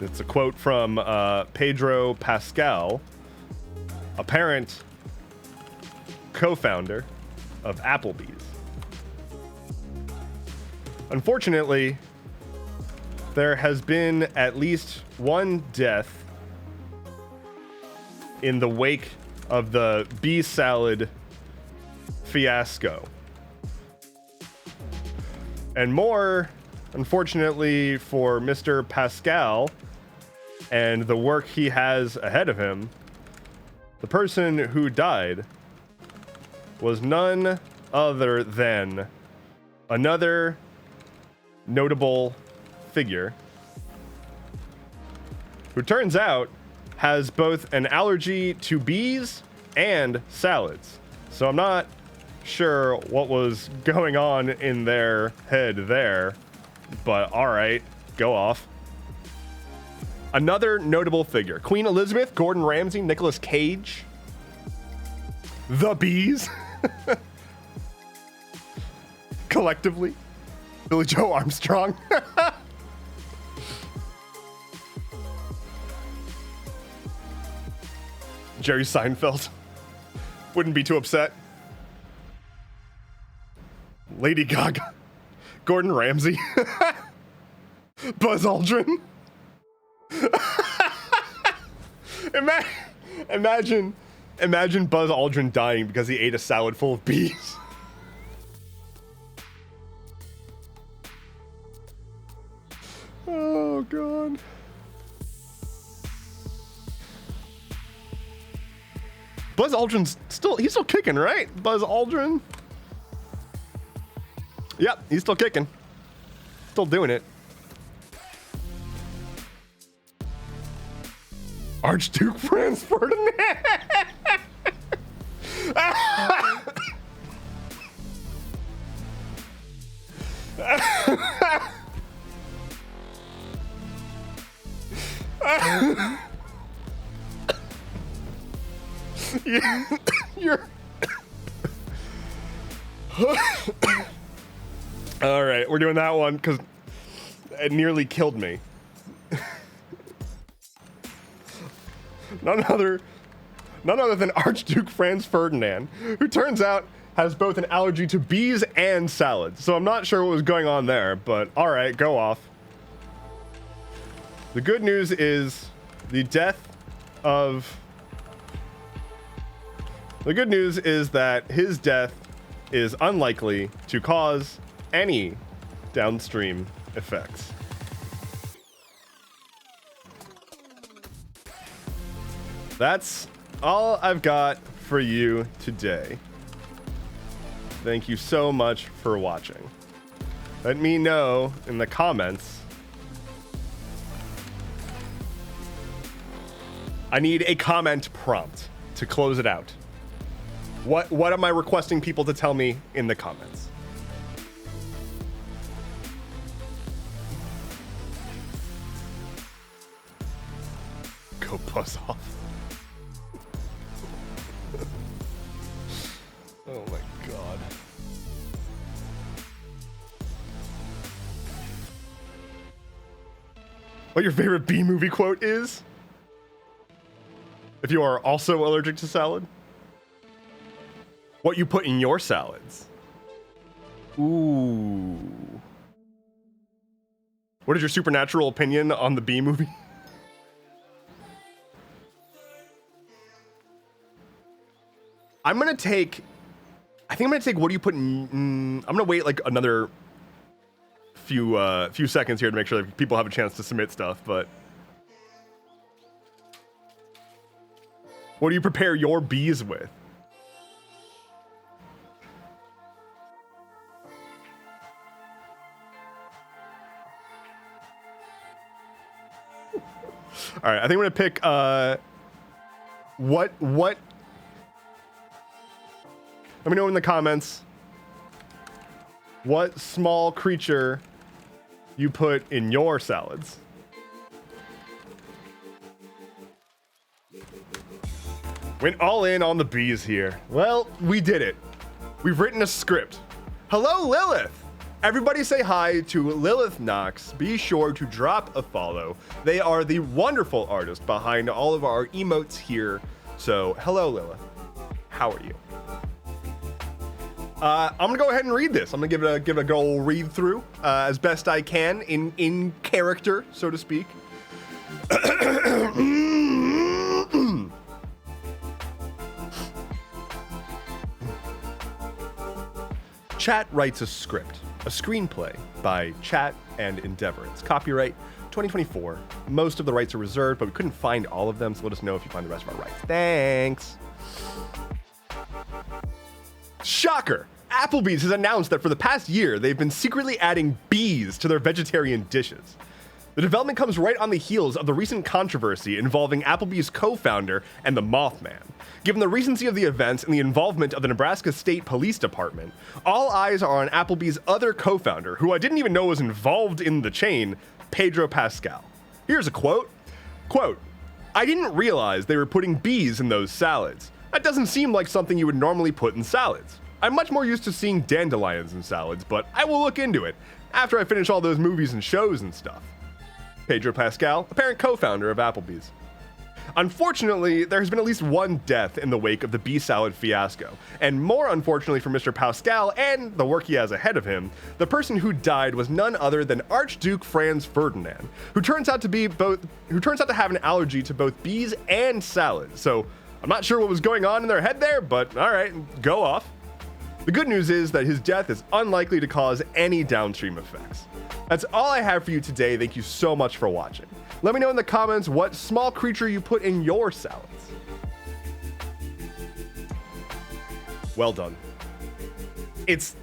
It's a quote from Pedro Pascal, apparent co-founder of Applebee's. Unfortunately, there has been at least one death in the wake of the bee salad fiasco. And more, unfortunately, for Mr. Pascal and the work he has ahead of him, the person who died was none other than another notable figure who turns out has both an allergy to bees and salads. So I'm not sure what was going on in their head there, but all right, go off. Another notable figure: Queen Elizabeth, Gordon Ramsay, Nicolas Cage, the bees, collectively. Billy Joe Armstrong. Jerry Seinfeld. Wouldn't be too upset. Lady Gaga. Gordon Ramsay. Buzz Aldrin. Imagine Buzz Aldrin dying because he ate a salad full of bees. Oh god. Buzz Aldrin's he's still kicking, right? Buzz Aldrin. Yep, he's still kicking. Still doing it. Archduke Franz Ferdinand. You're all right, we're doing that one because it nearly killed me. None other than Archduke Franz Ferdinand, who turns out has both an allergy to bees and salads. So I'm not sure what was going on there, but all right, go off. The good news is the good news is that his death is unlikely to cause any downstream effects. That's all I've got for you today. Thank you so much for watching. Let me know in the comments. I need a comment prompt to close it out. What am I requesting people to tell me in the comments? Go buzz off. Oh my god. What your favorite B-movie quote is? If you are also allergic to salad? What you put in your salads? Ooh. What is your supernatural opinion on the B-movie? I think I'm gonna take what do you put in, I'm gonna wait like another few seconds here to make sure that people have a chance to submit stuff, but what do you prepare your bees with? All right, I think I'm gonna pick what let me know in the comments what small creature you put in your salads. Went all in on the bees here. Well, we did it. We've written a script. Hello, Lilith. Everybody say hi to Lilith Knox. Be sure to drop a follow. They are the wonderful artist behind all of our emotes here. So, hello, Lilith. How are you? I'm gonna go ahead and read this. I'm gonna give it a good old read through as best I can in character, so to speak. Chat writes a script, a screenplay by Chat and Endeavorance. Copyright 2024. Most of the rights are reserved, but we couldn't find all of them, so let us know if you find the rest of our rights. Thanks. Shocker! Applebee's has announced that for the past year, they've been secretly adding bees to their vegetarian dishes. The development comes right on the heels of the recent controversy involving Applebee's co-founder and the Mothman. Given the recency of the events and the involvement of the Nebraska State Police Department, all eyes are on Applebee's other co-founder, who I didn't even know was involved in the chain, Pedro Pascal. Here's a quote. Quote, "I didn't realize they were putting bees in those salads. That doesn't seem like something you would normally put in salads. I'm much more used to seeing dandelions in salads, but I will look into it. after I finish all those movies and shows and stuff. Pedro Pascal, apparent co-founder of Applebee's. Unfortunately, there has been at least one death in the wake of the bee salad fiasco, and more unfortunately for Mr. Pascal and the work he has ahead of him, the person who died was none other than Archduke Franz Ferdinand, who turns out to have an allergy to both bees and salad. So I'm not sure what was going on in their head there, but all right, go off. The good news is that his death is unlikely to cause any downstream effects. That's all I have for you today. Thank you so much for watching. Let me know in the comments what small creature you put in your salads. Well done. It's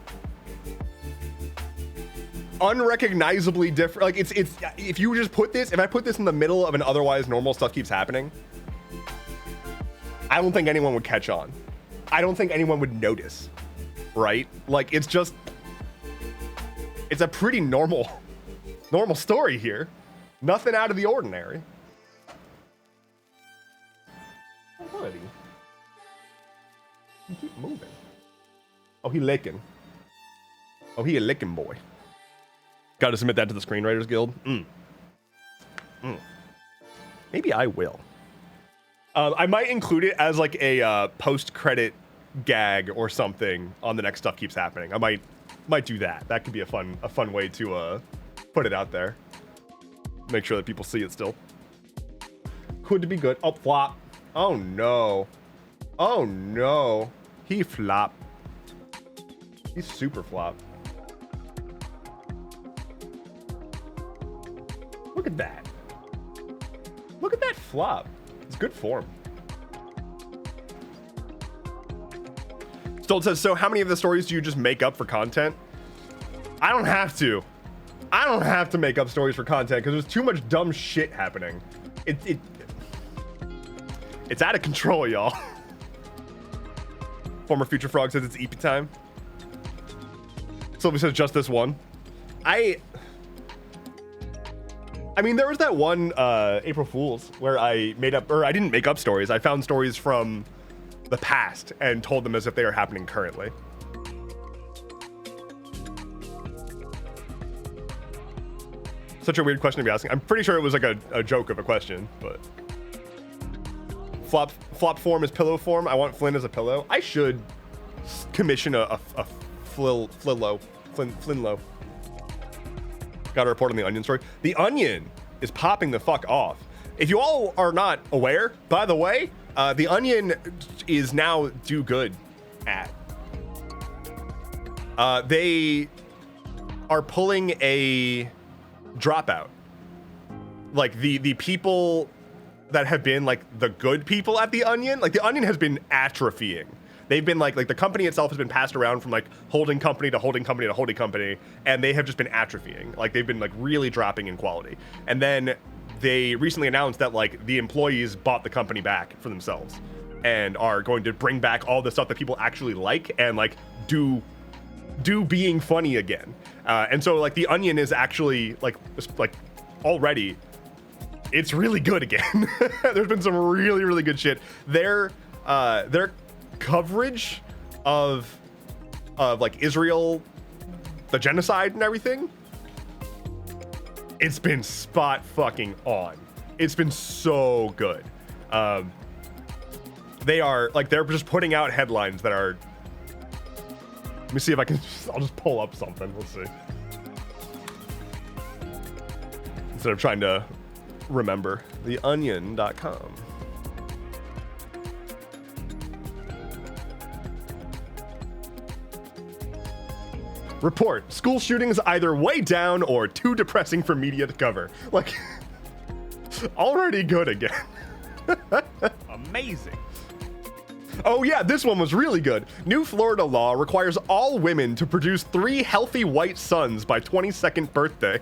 unrecognizably different. Like it's if you just put this, if I put this in the middle of an otherwise normal stuff keeps happening, I don't think anyone would catch on. I don't think anyone would notice, right? Like it's a pretty normal story here. Nothing out of the ordinary. Oh, buddy. You keep moving. Oh, he licking. Oh, he a licking boy. Got to submit that to the Screenwriters Guild. Maybe I will. I might include it as like a post-credit gag or something on the next Stuff Keeps Happening. I might do that. That could be a fun way to put it out there. Make sure that people see it still. Could be good. Oh, flop. Oh no. Oh no. He flop. He's super flop. Look at that. Look at that flop. It's good form. Stolt says, so how many of the stories do you just make up for content? I don't have to. I don't have to make up stories for content because there's too much dumb shit happening. It's out of control, y'all. Former Future Frog says it's EP time. Sylvie says just this one. I mean, there was that one April Fool's where I made up, or I didn't make up stories. I found stories from the past and told them as if they are happening currently. Such a weird question to be asking. I'm pretty sure it was like a joke of a question, but flop form is pillow form. I want Flynn as a pillow. I should commission a Flinlow. Got a report on the Onion story. The Onion is popping the fuck off. If you all are not aware, by the way, the Onion is now do good at. They are pulling a dropout. Like the people that have been like the good people at the Onion, like the Onion has been atrophying. They've been like the company itself has been passed around from like holding company to holding company to holding company, and they have just been atrophying. Like they've been like really dropping in quality. And then they recently announced that like the employees bought the company back for themselves and are going to bring back all the stuff that people actually like and like do being funny again. And so like the Onion is actually like already, it's really good again. There's been some really good shit. Their coverage of like Israel, the genocide and everything, it's been spot fucking on. It's been so good. They are like, they're just putting out headlines that are, let me see if I can, I'll just pull up something. Let's see. Instead of trying to remember, theonion.com. Report, school shootings either way down or too depressing for media to cover. Like, already good again. Amazing. Oh yeah, this one was really good. New Florida law requires all women to produce 3 healthy white sons by 22nd birthday.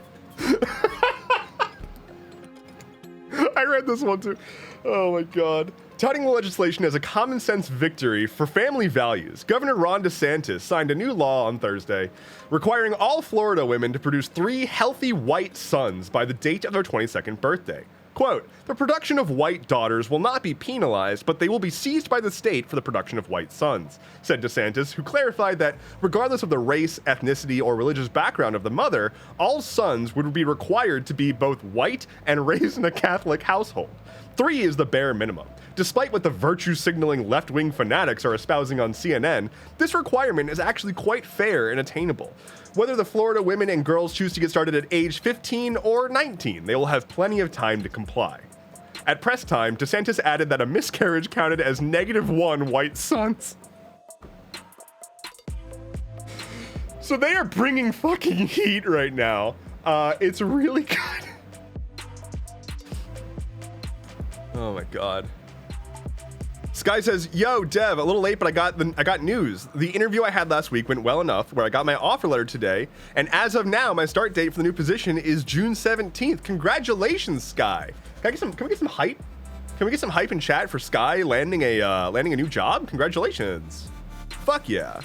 I read this one too. Oh my God. Touting the legislation as a common sense victory for family values, Governor Ron DeSantis signed a new law on Thursday requiring all Florida women to produce 3 healthy white sons by the date of their 22nd birthday. Quote, the production of white daughters will not be penalized, but they will be seized by the state for the production of white sons, said DeSantis, who clarified that regardless of the race, ethnicity, or religious background of the mother, all sons would be required to be both white and raised in a Catholic household. 3 is the bare minimum. Despite what the virtue-signaling left-wing fanatics are espousing on CNN, this requirement is actually quite fair and attainable. Whether the Florida women and girls choose to get started at age 15 or 19, they will have plenty of time to comply. At press time, DeSantis added that a miscarriage counted as -1 white sons. So they are bringing fucking heat right now. It's really good. Oh my god. Sky says, yo, Dev, a little late, but I got news. The interview I had last week went well enough where I got my offer letter today, and as of now, my start date for the new position is June 17th. Congratulations, Sky. Can we get some hype? Can we get some hype in chat for Sky landing a new job? Congratulations. Fuck yeah.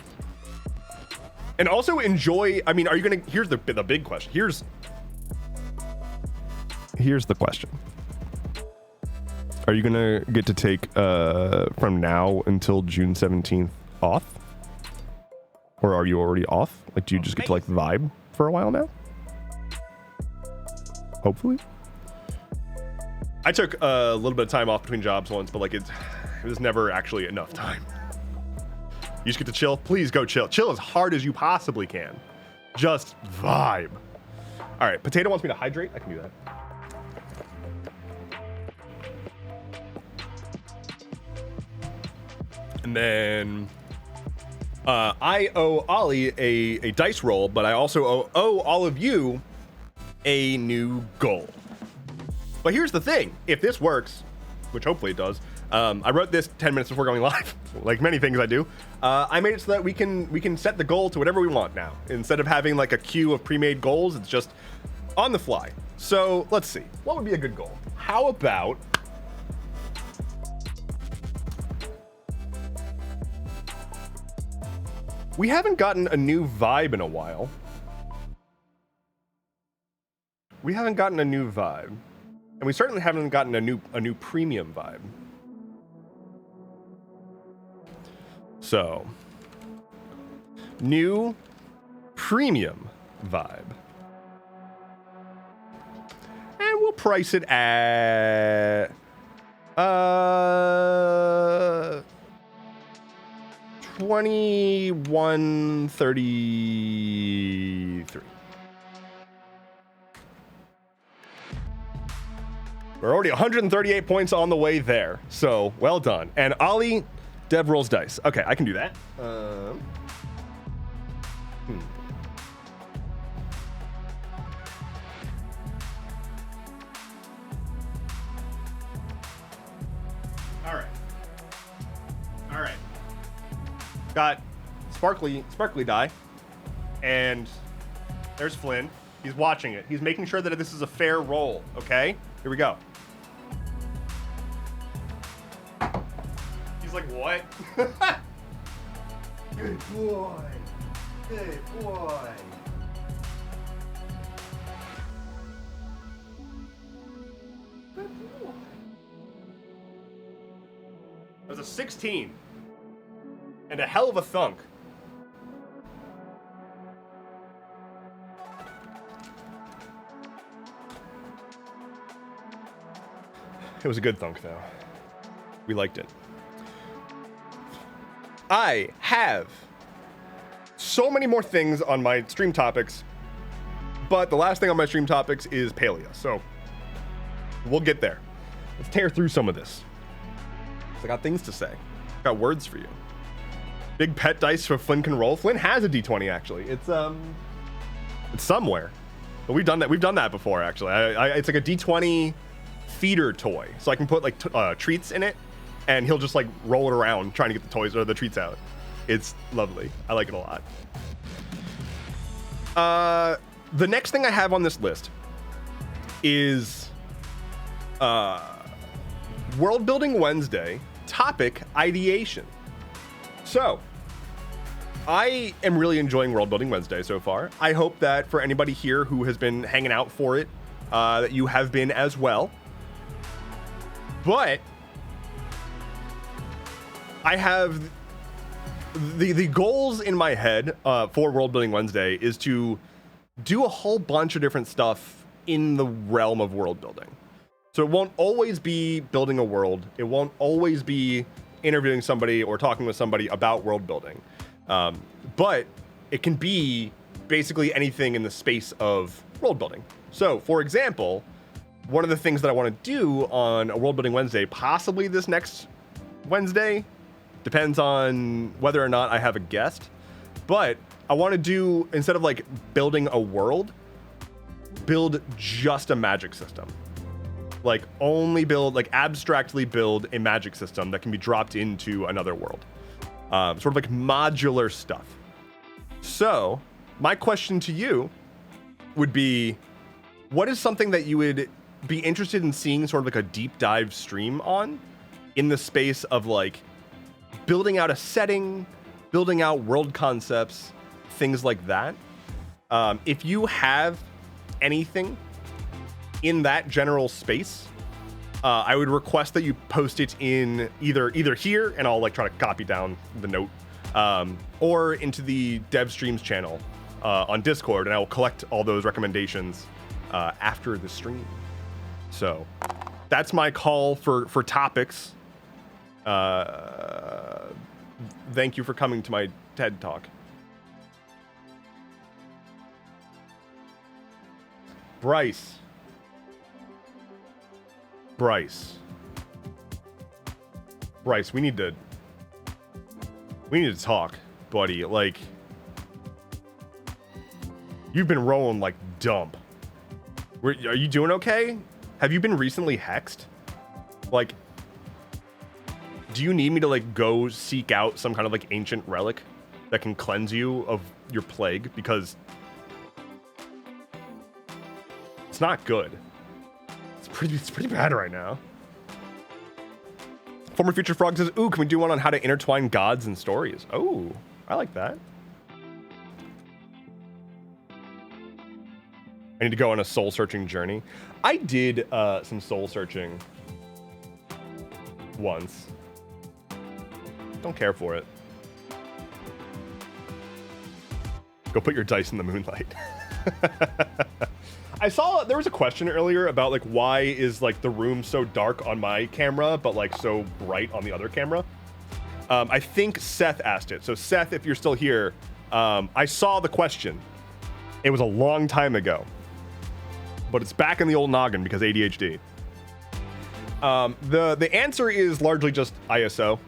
And also enjoy, I mean, are you gonna, here's the big question. Here's the question. Are you gonna get to take from now until June 17th off? Or are you already off? Like, do you just get to like vibe for a while now? Hopefully. I took a little bit of time off between jobs once, but like it was never actually enough time. You just get to chill. Please go chill. Chill as hard as you possibly can. Just vibe. All right, Potato wants me to hydrate. I can do that. And then I owe Ollie a dice roll, but I also owe all of you a new goal. But here's the thing. If this works, which hopefully it does, I wrote this 10 minutes before going live, like many things I do. I made it so that we can set the goal to whatever we want now. Instead of having like a queue of pre-made goals, it's just on the fly. So let's see. What would be a good goal? How about... We haven't gotten a new vibe in a while. We haven't gotten a new vibe. And we certainly haven't gotten a new premium vibe. So, new premium vibe. And we'll price it at 2133. We're already 138 points on the way there, so well done. And Ollie, Dev rolls dice. Okay, I can do that. All right. Got sparkly die, and there's Flynn. He's watching it. He's making sure that this is a fair roll. Okay, here we go. He's like, what? Good boy. Good boy. Good boy. That was a 16. And a hell of a thunk. It was a good thunk, though. We liked it. I have so many more things on my stream topics, but the last thing on my stream topics is Palea, so we'll get there. Let's tear through some of this. I got things to say. Got words for you. Big pet dice for Flynn can roll. Flynn has a D20 actually. It's somewhere, but we've done that before actually. It's like a D20 feeder toy, so I can put like treats in it, and he'll just like roll it around trying to get the toys or the treats out. It's lovely. I like it a lot. The next thing I have on this list is World Building Wednesday topic ideation. So, I am really enjoying World Building Wednesday so far. I hope that for anybody here who has been hanging out for it, that you have been as well. But I have the goals in my head for World Building Wednesday is to do a whole bunch of different stuff in the realm of world building. So it won't always be building a world. It won't always be interviewing somebody or talking with somebody about world building. But it can be basically anything in the space of world building. So, for example, one of the things that I want to do on a World Building Wednesday, possibly this next Wednesday, depends on whether or not I have a guest, but I want to do, instead of like building a world, build just a magic system. Like only build, like abstractly build a magic system that can be dropped into another world. Sort of like modular stuff. So my question to you would be, what is something that you would be interested in seeing sort of like a deep dive stream on in the space of like building out a setting, building out world concepts, things like that? If you have anything in that general space, I would request that you post it in either here, and I'll like try to copy down the note, or into the Dev Streams channel on Discord, and I will collect all those recommendations after the stream. So that's my call for topics. Thank you for coming to my TED Talk. Bryce, we need to talk, buddy. Like, you've been rolling like dump. Are you doing okay? Have you been recently hexed? Like, do you need me to like go seek out some kind of like ancient relic that can cleanse you of your plague? Because it's not good. It's pretty bad right now. Former Future Frog says, ooh, can we do one on how to intertwine gods and stories? Oh, I like that. I need to go on a soul-searching journey. I did some soul-searching once. Don't care for it. Go put your dice in the moonlight. I saw there was a question earlier about like why is like the room so dark on my camera but like so bright on the other camera. I think Seth asked it. So Seth, if you're still here, I saw the question. It was a long time ago, but it's back in the old noggin because ADHD. The answer is largely just ISO.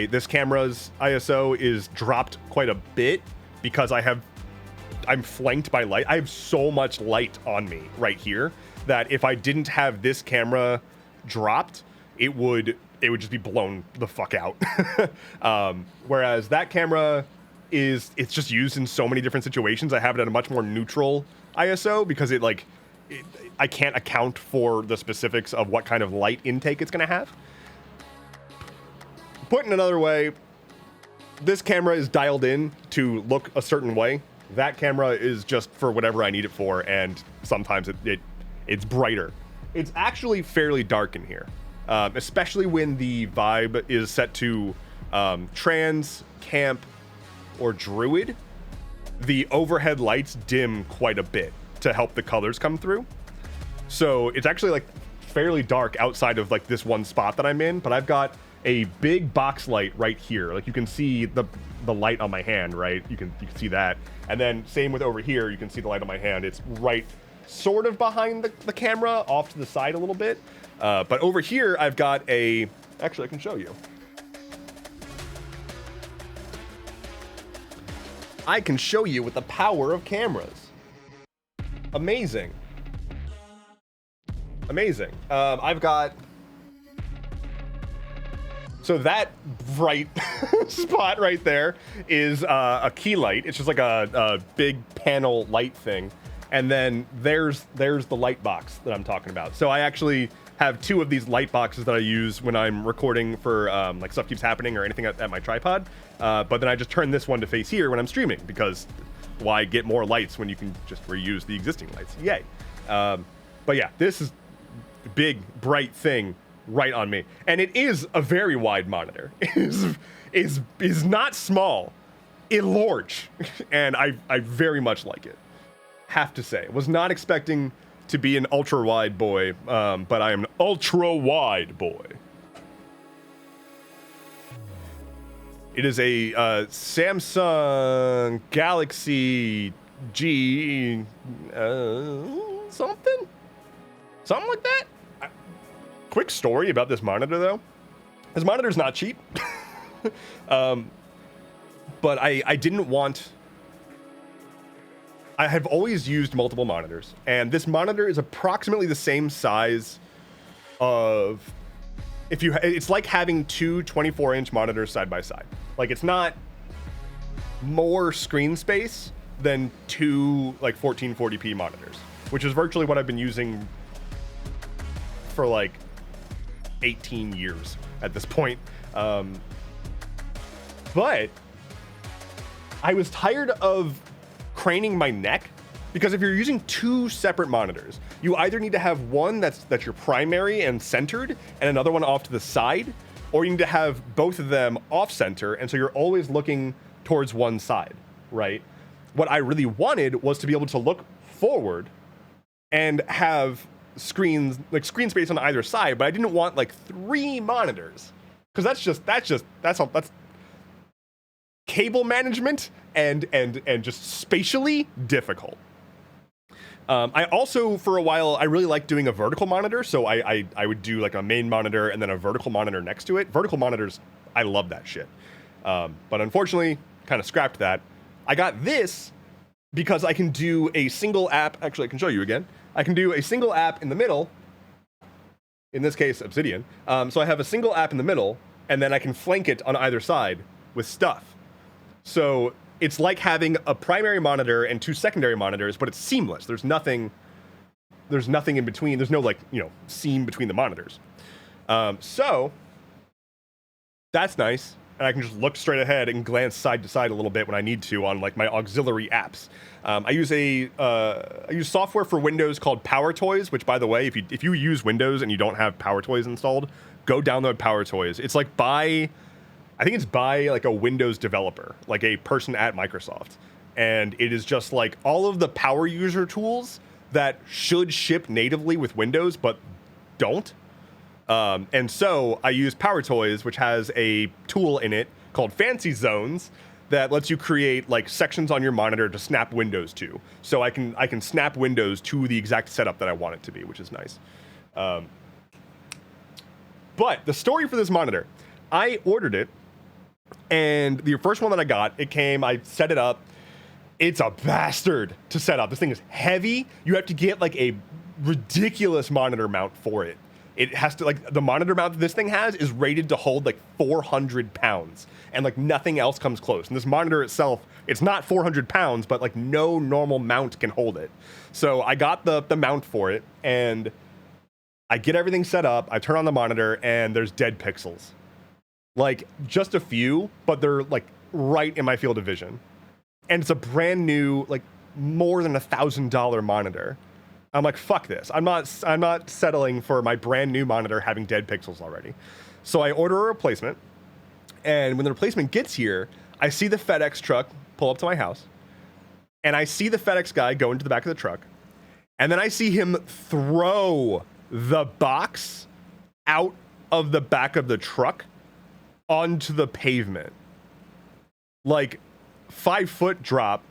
This camera's ISO is dropped quite a bit because I'm flanked by light. I have so much light on me right here that if I didn't have this camera dropped, it would just be blown the fuck out. Whereas that camera it's just used in so many different situations. I have it at a much more neutral ISO because I can't account for the specifics of what kind of light intake it's going to have. Put in another way, this camera is dialed in to look a certain way. That camera is just for whatever I need it for, and sometimes it's brighter. It's actually fairly dark in here, especially when the vibe is set to trans, camp, or druid. The overhead lights dim quite a bit to help the colors come through. So it's actually like fairly dark outside of like this one spot that I'm in, but I've got a big box light right here. Like you can see the light on my hand, right? You can see that. And then same with over here, you can see the light on my hand. It's right sort of behind the camera, off to the side a little bit. But over here, I've got actually I can show you. I can show you with the power of cameras. Amazing. Amazing. I've got, so that bright spot right there is a key light. It's just like a big panel light thing. And then there's the light box that I'm talking about. So I actually have two of these light boxes that I use when I'm recording for like Stuff Keeps Happening or anything at my tripod. But then I just turn this one to face here when I'm streaming, because why get more lights when you can just reuse the existing lights? Yay. But yeah, this is a big, bright thing right on me. And it is a very wide monitor. It is not small. It's large. And I very much like it. Have to say. Was not expecting to be an ultra wide boy, but I am an ultra wide boy. It is a Samsung Galaxy G something like that. Quick story about this monitor though. This monitor is not cheap, but I didn't want. I have always used multiple monitors, and this monitor is approximately the same size of. It's like having two 24-inch monitors side by side. Like, it's not more screen space than two like 1440p monitors, which is virtually what I've been using for like 18 years at this point. But I was tired of craning my neck, because if you're using two separate monitors, you either need to have one that's your primary and centered and another one off to the side, or you need to have both of them off center, and so you're always looking towards one side, right? What I really wanted was to be able to look forward and have screen space on either side, but I didn't want like three monitors, because that's cable management and just spatially difficult. I also, for a while, I really liked doing a vertical monitor, so I would do like a main monitor and then a vertical monitor next to it. Vertical monitors, I love that shit. But unfortunately, kind of scrapped that. I got this because I can do a single app. Actually, I can show you again. I can do a single app in the middle, in this case, Obsidian. So I have a single app in the middle, and then I can flank it on either side with stuff. So it's like having a primary monitor and two secondary monitors, but it's seamless. There's nothing in between. There's no like, seam between the monitors. So that's nice. And I can just look straight ahead and glance side to side a little bit when I need to on like my auxiliary apps. I use software for Windows called PowerToys, which, by the way, if you use Windows and you don't have PowerToys installed, go download PowerToys. It's like by like a Windows developer, like a person at Microsoft. And it is just like all of the power user tools that should ship natively with Windows, but don't. And so I use PowerToys, which has a tool in it called Fancy Zones that lets you create like sections on your monitor to snap windows to. So I can snap windows to the exact setup that I want it to be, which is nice. But the story for this monitor, I ordered it, and the first one that I got, it came, I set it up. It's a bastard to set up. This thing is heavy. You have to get like a ridiculous monitor mount for it. It has to, like, the monitor mount that this thing has is rated to hold like 400 pounds, and like nothing else comes close. And this monitor itself, it's not 400 pounds, but like no normal mount can hold it. So I got the mount for it, and I get everything set up. I turn on the monitor, and there's dead pixels. Like, just a few, but they're like right in my field of vision. And it's a brand new, like, more than $1,000 monitor. I'm like, fuck this. I'm not settling for my brand new monitor having dead pixels already. So I order a replacement, and when the replacement gets here, I see the FedEx truck pull up to my house, and I see the FedEx guy go into the back of the truck, and then I see him throw the box out of the back of the truck onto the pavement. Like, 5-foot drop,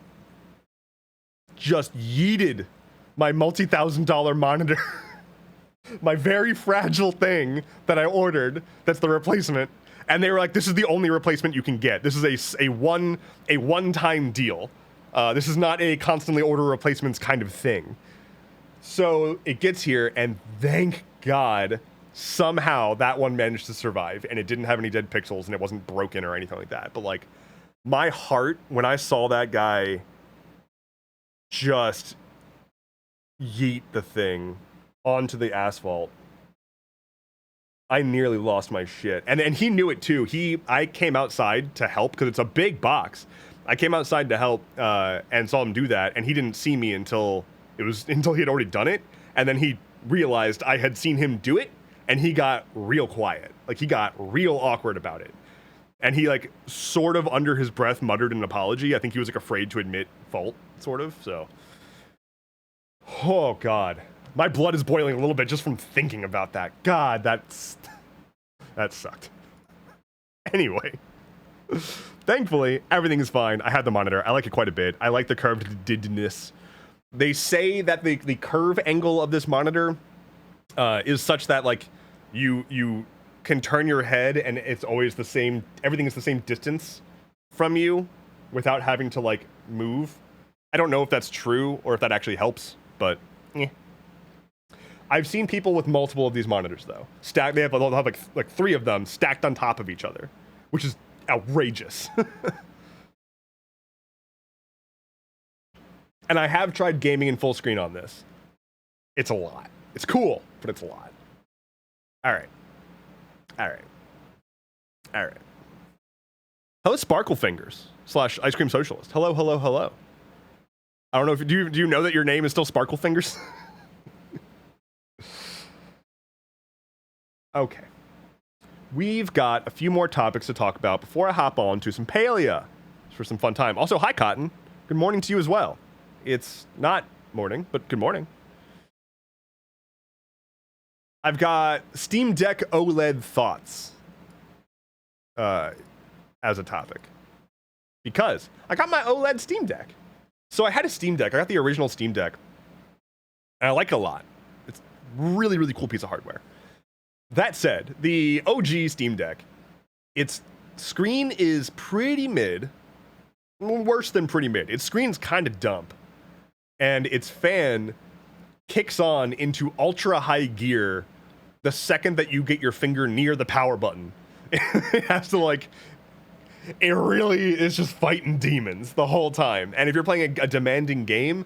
just yeeted my multi-$1,000 monitor, my very fragile thing that I ordered, that's the replacement, and they were like, this is the only replacement you can get. This is a one-time deal. This is not a constantly order replacements kind of thing. So it gets here, and thank God, somehow that one managed to survive, and it didn't have any dead pixels, and it wasn't broken or anything like that. But like, my heart, when I saw that guy just yeet the thing onto the asphalt, I nearly lost my shit. And he knew it too. I came outside to help because it's a big box. I came outside to help and saw him do that, and he didn't see me until he had already done it. And then he realized I had seen him do it, and he got real quiet. Like, he got real awkward about it. And he, like, sort of under his breath muttered an apology. I think he was, like, afraid to admit fault, sort of, so. Oh, God. My blood is boiling a little bit just from thinking about that. God, that sucked. Anyway. Thankfully, everything is fine. I have the monitor. I like it quite a bit. I like the curvedness. They say that the curve angle of this monitor is such that, like, you can turn your head and it's always the same, everything is the same distance from you without having to, like, move. I don't know if that's true or if that actually helps, but I've seen people with multiple of these monitors, though. They'll have like 3 of them stacked on top of each other, which is outrageous. And I have tried gaming in full screen on this. It's a lot. It's cool, but it's a lot. All right. Hello, Sparkle Fingers / Ice Cream Socialist. Hello. I don't know if do you know that your name is still Sparkle Fingers? Okay. We've got a few more topics to talk about before I hop on to some Palia for some fun time. Also, hi, Cotton. Good morning to you as well. It's not morning, but good morning. I've got Steam Deck OLED thoughts as a topic. Because I got my OLED Steam Deck. So I had a Steam Deck. I got the original Steam Deck. And I like it a lot. It's really, really cool piece of hardware. That said, the OG Steam Deck, its screen is pretty mid. Worse than pretty mid. Its screen's kind of dumb. And its fan kicks on into ultra high gear the second that you get your finger near the power button. It has to, like, it really is just fighting demons the whole time. And if you're playing a demanding game,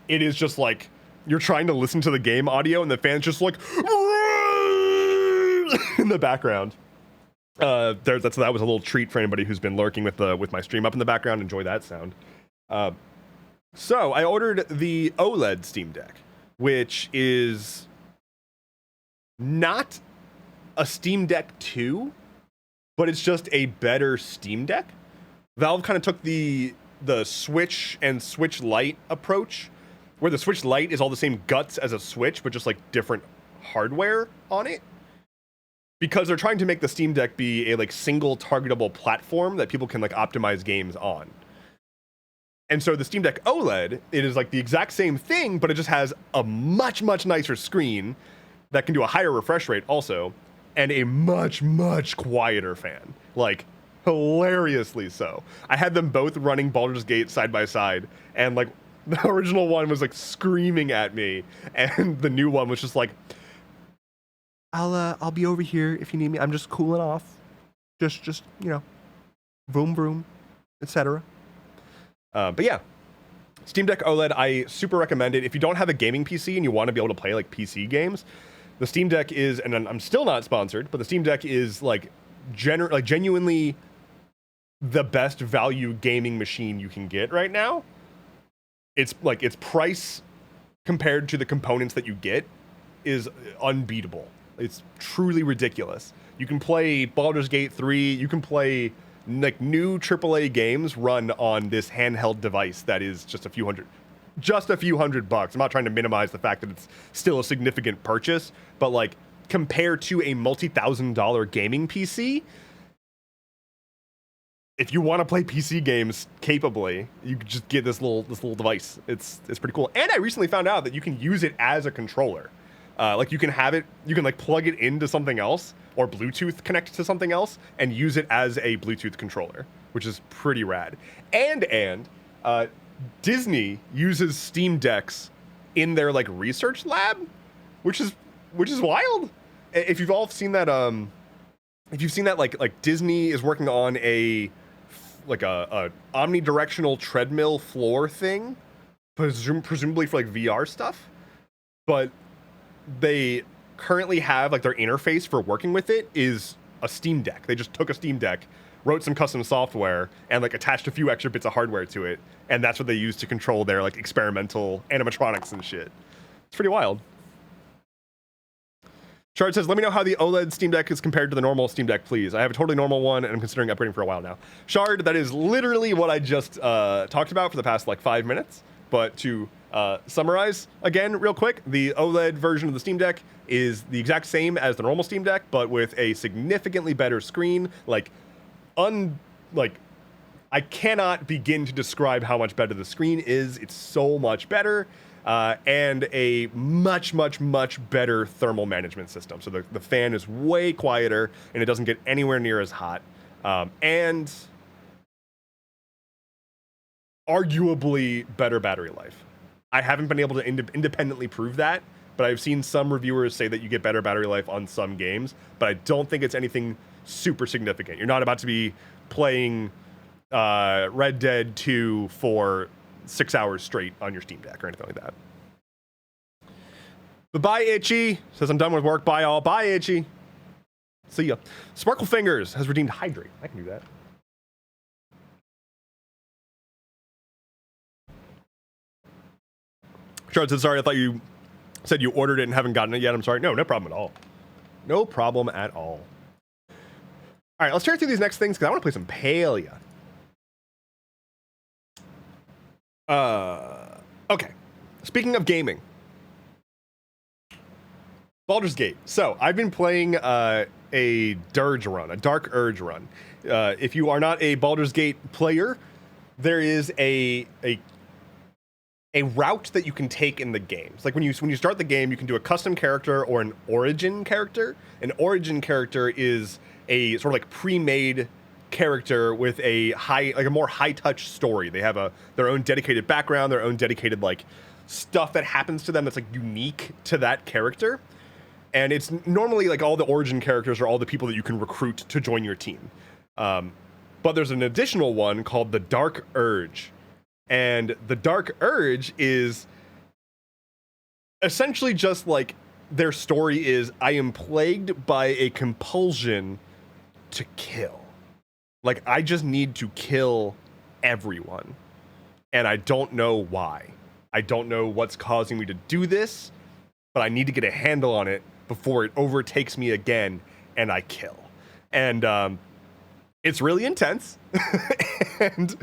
it is just like you're trying to listen to the game audio and the fan's just like in the background. That was a little treat for anybody who's been lurking with my stream up in the background. Enjoy that sound. So I ordered the OLED Steam Deck, which is not a Steam Deck 2, but it's just a better Steam Deck. Valve kind of took the Switch and Switch Lite approach, where the Switch Lite is all the same guts as a Switch, but just like different hardware on it. Because they're trying to make the Steam Deck be a like single targetable platform that people can like optimize games on. And so the Steam Deck OLED, it is like the exact same thing, but it just has a much, much nicer screen that can do a higher refresh rate also, and a much, much quieter fan. Like, hilariously so. I had them both running Baldur's Gate side by side, and like, the original one was like screaming at me, and the new one was just like, I'll be over here if you need me. I'm just cooling off. Just, you know, vroom vroom, etc. But yeah, Steam Deck OLED, I super recommend it. If you don't have a gaming PC and you want to be able to play like PC games, the Steam Deck is, and I'm still not sponsored, but the Steam Deck is like genuinely the best value gaming machine you can get right now. It's like its price compared to the components that you get is unbeatable. It's truly ridiculous. You can play Baldur's Gate 3, you can play like new AAA games run on this handheld device that is just a few hundred bucks. I'm not trying to minimize the fact that it's still a significant purchase, but like compared to a multi-$1,000 gaming PC, if you want to play PC games capably, you can just get this little device. It's pretty cool. And I recently found out that you can use it as a controller. Like you can like plug it into something else or Bluetooth connect to something else and use it as a Bluetooth controller, which is pretty rad. And Disney uses Steam Decks in their like research lab, which is wild. If you've all seen that, if you've seen that, like Disney is working on a omnidirectional treadmill floor thing, presumably for like VR stuff, but they currently have like their interface for working with it is a Steam Deck. They just took a Steam Deck, wrote some custom software, and like attached a few extra bits of hardware to it, and that's what they use to control their like experimental animatronics and shit. It's pretty wild. Shard says, let me know how the OLED Steam Deck is compared to the normal Steam Deck, please. I have a totally normal one, and I'm considering upgrading for a while now. Shard, that is literally what I just talked about for the past, like, 5 minutes. But to summarize, again, real quick, the OLED version of the Steam Deck is the exact same as the normal Steam Deck, but with a significantly better screen. I cannot begin to describe how much better the screen is. It's so much better. And a much, much, much better thermal management system. So the fan is way quieter, and it doesn't get anywhere near as hot. And arguably better battery life. I haven't been able to independently prove that, but I've seen some reviewers say that you get better battery life on some games, but I don't think it's anything super significant. You're not about to be playing Red Dead 2 for 6 hours straight on your Steam Deck or anything like that. But bye, Itchy. Says I'm done with work. Bye, all. Bye, Itchy. See ya. Sparkle Fingers has redeemed Hydrate. I can do that. Shard said, sorry, I thought you said you ordered it and haven't gotten it yet. I'm sorry. No problem at all. No problem at all. All right, let's tear through these next things because I want to play some Palia. Okay. Speaking of gaming. Baldur's Gate. So, I've been playing a Dirge run, a Dark Urge run. If you are not a Baldur's Gate player, there is a route that you can take in the games. Like when you start the game, you can do a custom character or an origin character. An origin character is a sort of like pre-made character with a more high-touch story. They have their own dedicated background, their own dedicated like stuff that happens to them that's like unique to that character. And it's normally like all the origin characters are all the people that you can recruit to join your team. But there's an additional one called the Dark Urge. And the Dark Urge is essentially just like their story is, I am plagued by a compulsion to kill. Like, I just need to kill everyone. And I don't know why. I don't know what's causing me to do this, but I need to get a handle on it before it overtakes me again and I kill. And it's really intense. And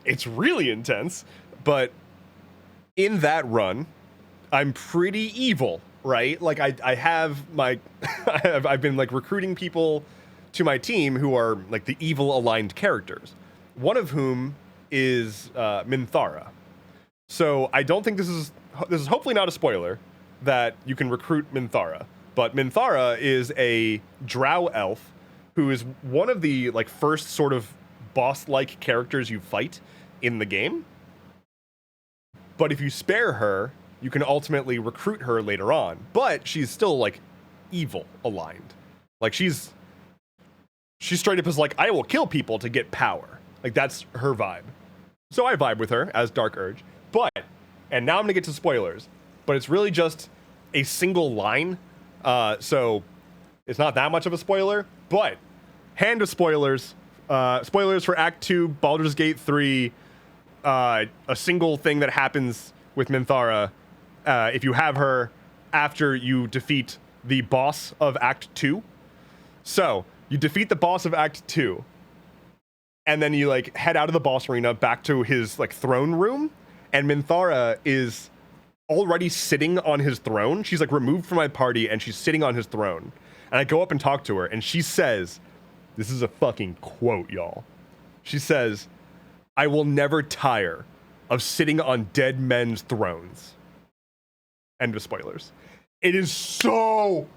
it's really intense. But in that run, I'm pretty evil, right? Like I have my I've been like recruiting people to my team who are like the evil aligned characters. One of whom is Minthara. So I don't think this is hopefully not a spoiler that you can recruit Minthara. But Minthara is a drow elf who is one of the like first sort of boss-like characters you fight in the game. But if you spare her, you can ultimately recruit her later on. But she's still like evil aligned. Like she's straight up is like, I will kill people to get power. Like that's her vibe. So I vibe with her as Dark Urge. But, and now I'm gonna get to spoilers, but it's really just a single line. So it's not that much of a spoiler, but hand of spoilers. Spoilers for Act 2, Baldur's Gate 3, a single thing that happens with Minthara if you have her after you defeat the boss of Act 2. So, you defeat the boss of Act 2, and then you like head out of the boss arena back to his like throne room, and Minthara is already sitting on his throne. She's like removed from my party, and she's sitting on his throne. And I go up and talk to her, and she says, this is a fucking quote, y'all. She says, I will never tire of sitting on dead men's thrones. End of spoilers. It is so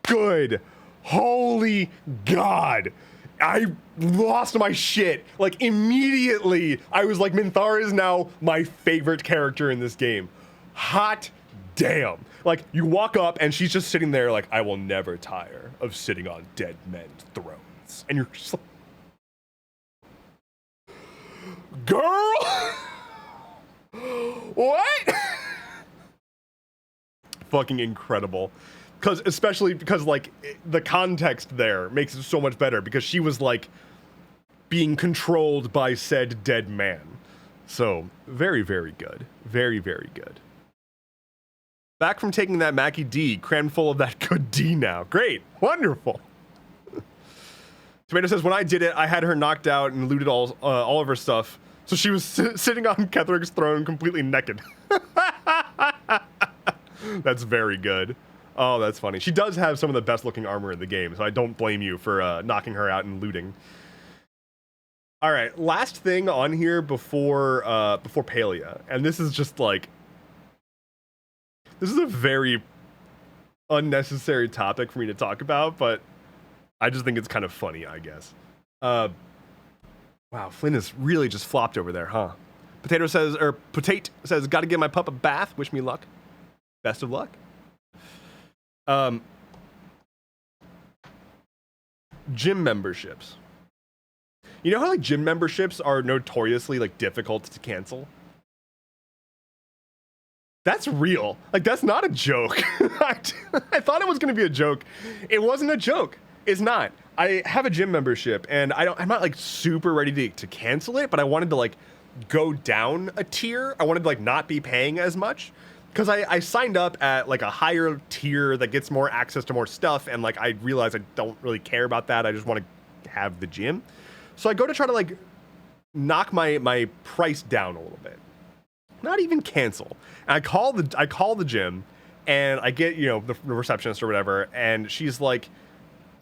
good. Holy God. I lost my shit. Like, immediately, I was like, Minthara is now my favorite character in this game. Hot damn. Like, you walk up, and she's just sitting there like, I will never tire of sitting on dead men's thrones. And you're just like, girl? What? Fucking incredible. Especially because, like, the context there makes it so much better because she was, like, being controlled by said dead man. So, very, very good. Very, very good. Back from taking that Mackie D, crammed full of that good D now. Great. Wonderful. Tomato says, when I did it, I had her knocked out and looted all of her stuff. So she was sitting on Ketheric's throne completely naked. That's very good. Oh, that's funny. She does have some of the best looking armor in the game, so I don't blame you for knocking her out and looting. All right, last thing on here before Palia, and this is just like, this is a very unnecessary topic for me to talk about, but I just think it's kind of funny, I guess. Wow, Flynn is really just flopped over there, huh? Potato says, gotta give my pup a bath. Wish me luck. Best of luck. Gym memberships. You know how like gym memberships are notoriously like difficult to cancel? That's real. Like, that's not a joke. I thought it was gonna be a joke. It wasn't a joke. It's not. I have a gym membership and I'm not like super ready to cancel it, but I wanted to like go down a tier. I wanted to like not be paying as much because I signed up at like a higher tier that gets more access to more stuff, and like I realized I don't really care about that. I just want to have the gym. So I go to try to like knock my price down a little bit. Not even cancel. And I call the gym and I get, you know, the receptionist or whatever, and she's like,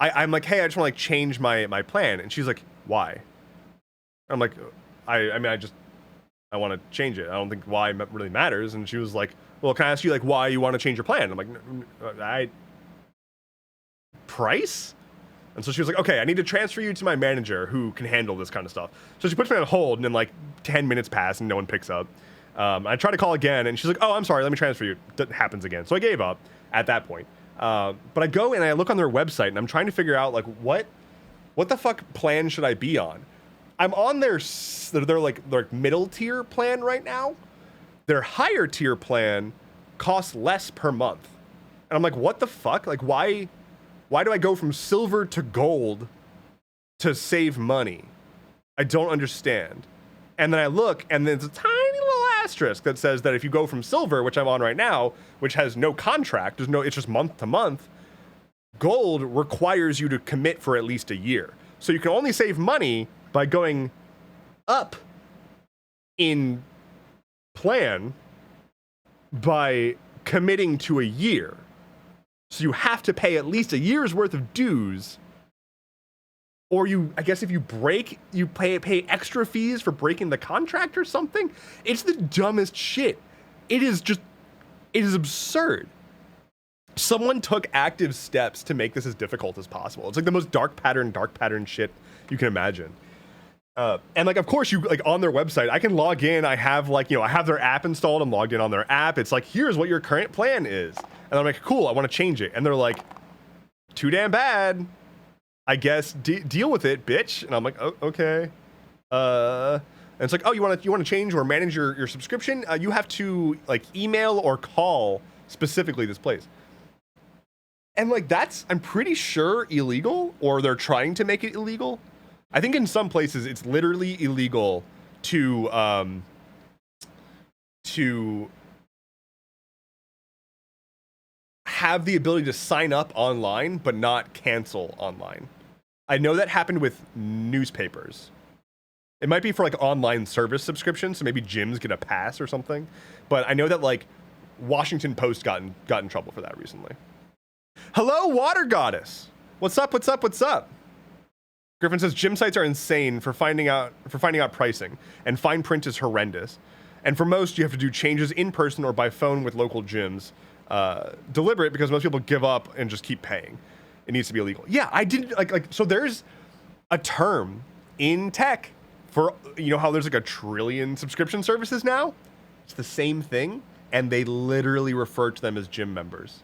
I'm like, hey, I just want to like change my plan. And she's like, why? I'm like, I want to change it. I don't think why really matters. And she was like, well, can I ask you like why you want to change your plan? I'm like, price? And so she was like, okay, I need to transfer you to my manager who can handle this kind of stuff. So she puts me on hold, and then like 10 minutes pass and no one picks up. I try to call again, and she's like, oh, I'm sorry, let me transfer you. That happens again. So I gave up at that point. But I go and I look on their website, and I'm trying to figure out like what the fuck plan should I be on? I'm on their middle tier plan right now. Their higher tier plan costs less per month. And I'm like, what the fuck? Like, why do I go from silver to gold to save money? I don't understand. And then I look, and there's a tiny little asterisk that says that if you go from silver, which I'm on right now, which has no contract, it's just month to month, gold requires you to commit for at least a year. So you can only save money by going up in plan by committing to a year. So you have to pay at least a year's worth of dues, or I guess if you break, you pay extra fees for breaking the contract or something. It's the dumbest shit. It is absurd. Someone took active steps to make this as difficult as possible. It's like the most dark pattern shit you can imagine. And like, of course, you like on their website, I can log in. I have like, I have their app installed. I'm logged in on their app. It's like, here's what your current plan is. And I'm like, cool, I want to change it. And they're like, too damn bad. I guess deal with it, bitch. And I'm like, oh, okay. And it's like, oh, you want to change or manage your subscription? You have to like email or call specifically this place. And like, I'm pretty sure illegal, or they're trying to make it illegal. I think in some places it's literally illegal to have the ability to sign up online but not cancel online. I know that happened with newspapers. It might be for like online service subscriptions, so maybe gyms get a pass or something. But I know that like Washington Post got in trouble for that recently. Hello, Water Goddess. What's up? Griffin says gym sites are insane for finding out pricing, and fine print is horrendous. And for most, you have to do changes in person or by phone with local gyms. Deliberate because most people give up and just keep paying. It needs to be illegal. Yeah, I didn't so there's a term in tech for, how there's like 1 trillion subscription services now? It's the same thing, and they literally refer to them as gym members.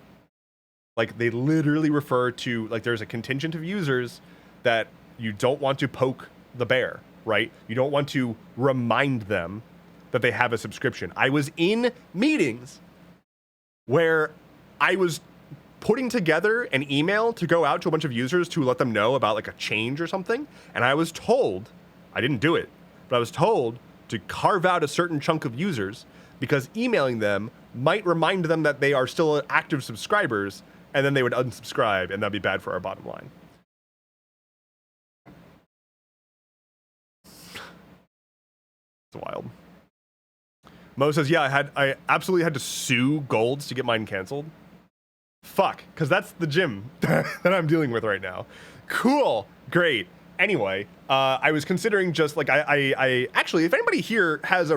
Like, they literally refer to, like, there's a contingent of users that you don't want to poke the bear, right? You don't want to remind them that they have a subscription. I was in meetings where I was putting together an email to go out to a bunch of users to let them know about like a change or something. And I was told, I didn't do it, but I was told to carve out a certain chunk of users because emailing them might remind them that they are still active subscribers, and then they would unsubscribe, and that'd be bad for our bottom line. It's wild. Mo says, yeah, I absolutely had to sue Golds to get mine canceled. Fuck, because that's the gym that I'm dealing with right now. Cool, great. Anyway, I was considering just like I actually, if anybody here has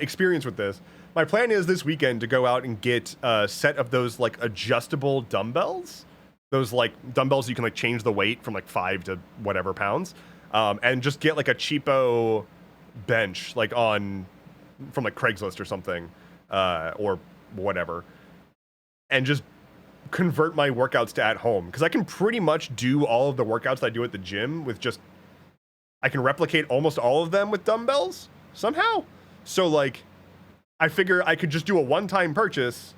experience with this, my plan is this weekend to go out and get a set of those like adjustable dumbbells, those like dumbbells you can like change the weight from like 5 to whatever pounds, and just get like a cheapo bench like from like Craigslist or something, or whatever, and just convert my workouts to at home, because I can pretty much do all of the workouts that I do at the gym with just, I can replicate almost all of them with dumbbells somehow. So like, I figure I could just do a one-time purchase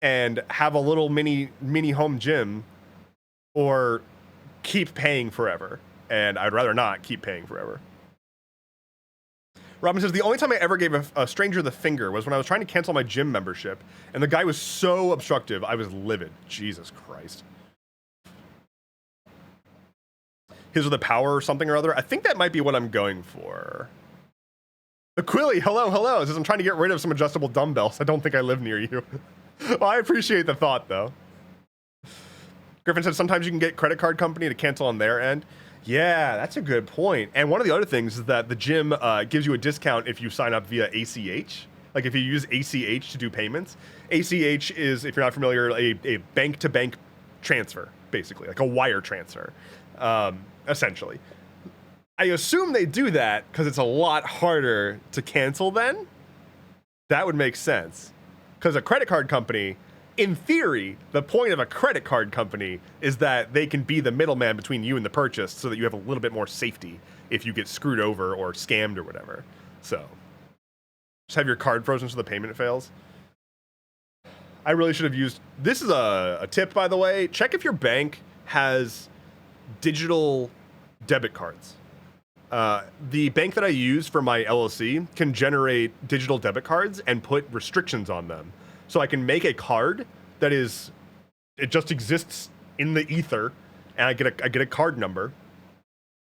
and have a little mini home gym, or keep paying forever. And I'd rather not keep paying forever. Robin says, the only time I ever gave a stranger the finger was when I was trying to cancel my gym membership, and the guy was so obstructive, I was livid. Jesus Christ. His with the power or something or other. I think that might be what I'm going for. Aquili, hello. It says, I'm trying to get rid of some adjustable dumbbells. I don't think I live near you. Well, I appreciate the thought, though. Griffin said, sometimes you can get credit card company to cancel on their end. Yeah, that's a good point. And one of the other things is that the gym gives you a discount if you sign up via ACH. Like if you use ACH to do payments. ACH is, if you're not familiar, a bank-to-bank transfer, basically, like a wire transfer, essentially. I assume they do that because it's a lot harder to cancel then. That would make sense. Because a credit card company, in theory, the point of a credit card company is that they can be the middleman between you and the purchase so that you have a little bit more safety if you get screwed over or scammed or whatever. So, just have your card frozen so the payment fails. I really should have used... This is a tip, by the way. Check if your bank has digital debit cards. The bank that I use for my LLC can generate digital debit cards and put restrictions on them. So I can make a card that is, it just exists in the ether, and I get a card number,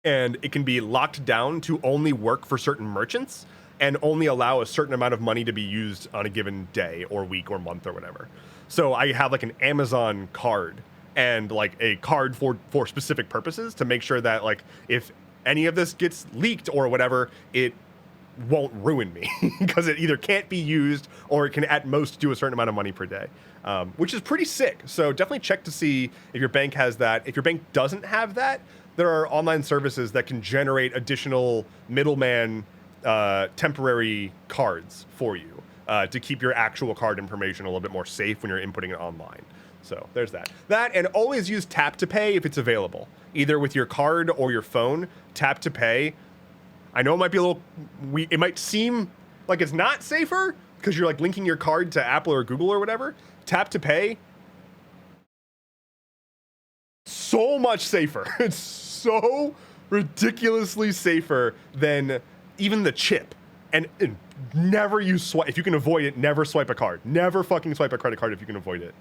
and it can be locked down to only work for certain merchants and only allow a certain amount of money to be used on a given day or week or month or whatever. So I have like an Amazon card and like a card for specific purposes to make sure that like if any of this gets leaked or whatever, it won't ruin me because it either can't be used or it can at most do a certain amount of money per day, which is pretty sick. So definitely check to see if your bank has that. If your bank doesn't have that, there are online services that can generate additional middleman temporary cards for you to keep your actual card information a little bit more safe when you're inputting it online. So there's that. That, and always use tap to pay if it's available, either with your card or your phone. Tap to pay. I know it might be a little, it might seem like it's not safer because you're like linking your card to Apple or Google or whatever. Tap to pay, so much safer. It's so ridiculously safer than even the chip. And never use swipe. If you can avoid it, never swipe a card. Never fucking swipe a credit card if you can avoid it.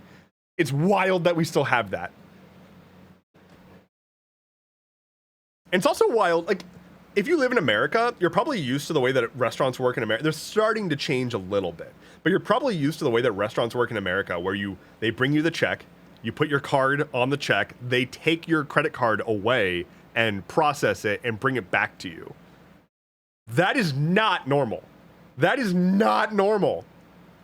It's wild that we still have that. And it's also wild, like, if you live in America, you're probably used to the way that restaurants work in America. They're starting to change a little bit, but you're probably used to the way that restaurants work in America, where they bring you the check, you put your card on the check, they take your credit card away and process it and bring it back to you. That is not normal. That is not normal.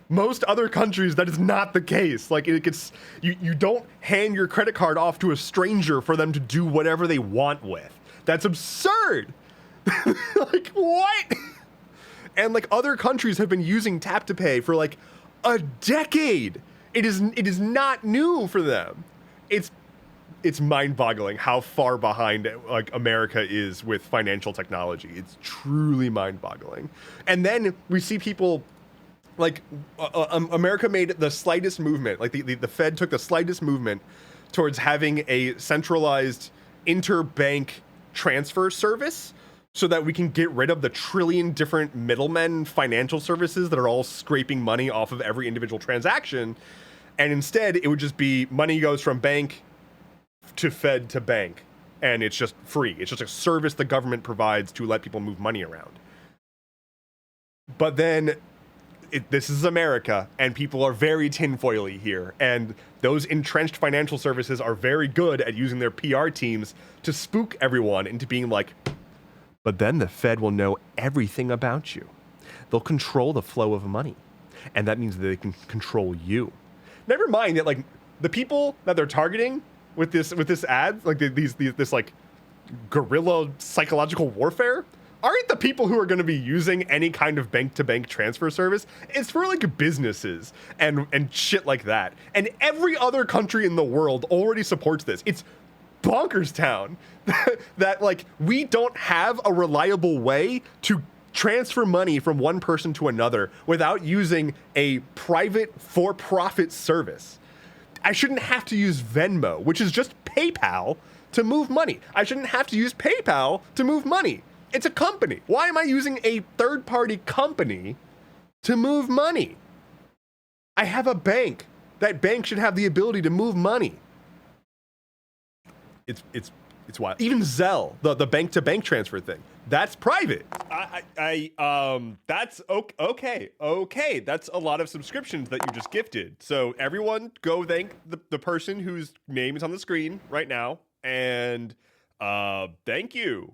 Most other countries, that is not the case. Like, it gets, you don't hand your credit card off to a stranger for them to do whatever they want with. That's absurd. Like, what? And like other countries have been using tap to pay for like a decade. It is not new for them. It's mind-boggling how far behind like America is with financial technology. It's truly mind-boggling. And then we see people like America made the slightest movement, like the Fed took the slightest movement towards having a centralized interbank transfer service so that we can get rid of the trillion different middlemen financial services that are all scraping money off of every individual transaction. And instead, it would just be money goes from bank to Fed to bank, and it's just free. It's just a service the government provides to let people move money around. But then, this is America, and people are very tinfoily here, and those entrenched financial services are very good at using their PR teams to spook everyone into being like, but then the Fed will know everything about you. They'll control the flow of money, and that means that they can control you. Never mind that, like, the people that they're targeting with this ad, like this like guerrilla psychological warfare, aren't the people who are going to be using any kind of bank-to-bank transfer service. It's for like businesses and shit like that. And every other country in the world already supports this. It's bonkers town that like we don't have a reliable way to transfer money from one person to another without using a private for-profit service. I shouldn't have to use Venmo, which is just PayPal, to move money. I shouldn't have to use PayPal to move money. It's a company. Why am I using a third-party company to move money? I have a bank. That bank should have the ability to move money. It's wild. Even Zelle, the bank-to-bank transfer thing, that's private. That's okay. Okay, that's a lot of subscriptions that you just gifted. So everyone, go thank the person whose name is on the screen right now, and thank you.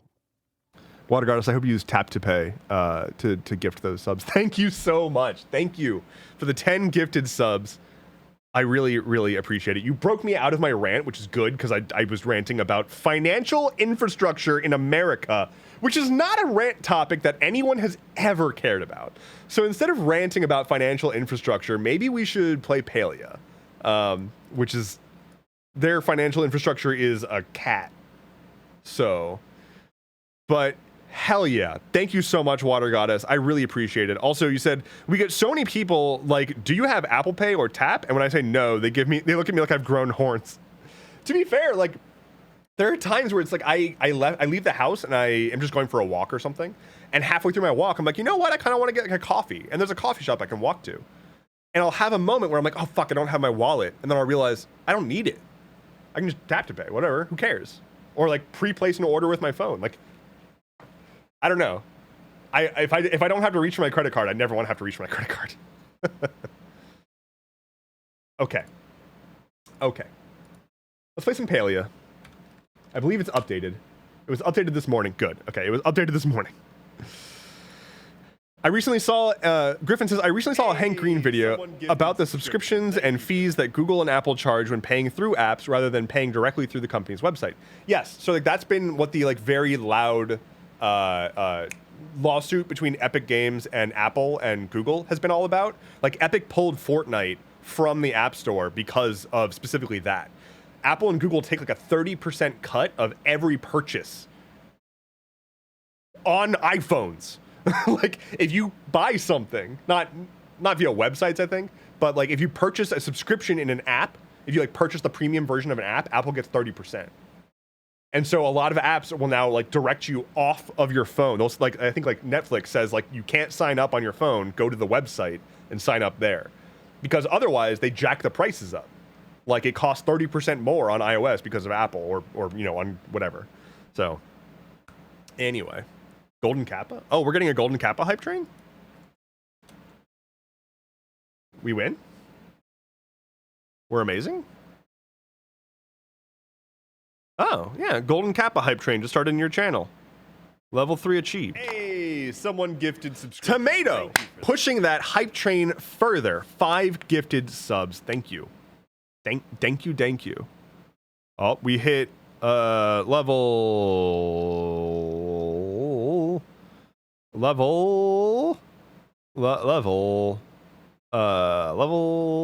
Water Goddess, I hope you use Tap to Pay to gift those subs. Thank you so much. Thank you for the 10 gifted subs. I really, really appreciate it. You broke me out of my rant, which is good, because I was ranting about financial infrastructure in America, which is not a rant topic that anyone has ever cared about. So instead of ranting about financial infrastructure, maybe we should play Palia, which is, their financial infrastructure is a cat. So, but hell yeah. Thank you so much, Water Goddess. I really appreciate it. Also, you said, we get so many people like, do you have Apple Pay or Tap? And when I say no, they look at me like I've grown horns. To be fair, like, there are times where it's like, I leave the house and I am just going for a walk or something. And halfway through my walk, I'm like, you know what? I kind of want to get like a coffee. And there's a coffee shop I can walk to. And I'll have a moment where I'm like, oh fuck, I don't have my wallet. And then I'll realize I don't need it. I can just tap to pay, whatever, who cares? Or like pre-place an order with my phone. Like, I don't know. If I don't have to reach for my credit card, I never want to have to reach for my credit card. Okay. Let's play some Palia. I believe it's updated. It was updated this morning. Good. Okay, it was updated this morning. I recently saw, Griffin says, I recently saw a Hank Green video about the subscriptions and fees that Google and Apple charge when paying through apps rather than paying directly through the company's website. Yes, so like that's been what the like very loud lawsuit between Epic Games and Apple and Google has been all about. Like Epic pulled Fortnite from the App Store because of specifically that. Apple and Google take like a 30% cut of every purchase on iPhones. Like if you buy something, not via websites, I think, but like if you purchase a subscription in an app, if you like purchase the premium version of an app, Apple gets 30%. And so a lot of apps will now like direct you off of your phone. Those like, I think like Netflix says like you can't sign up on your phone, go to the website and sign up there. Because otherwise they jack the prices up. Like it costs 30% more on iOS because of Apple or you know, on whatever. So anyway, Golden Kappa. Oh, we're getting a Golden Kappa hype train? We win? We're amazing? Oh, yeah, Golden Kappa hype train just started in your channel. Level 3 achieved. Hey, someone gifted subscription. Tomato, pushing that hype train further. 5 gifted subs. Thank you. Thank you. Oh, we hit level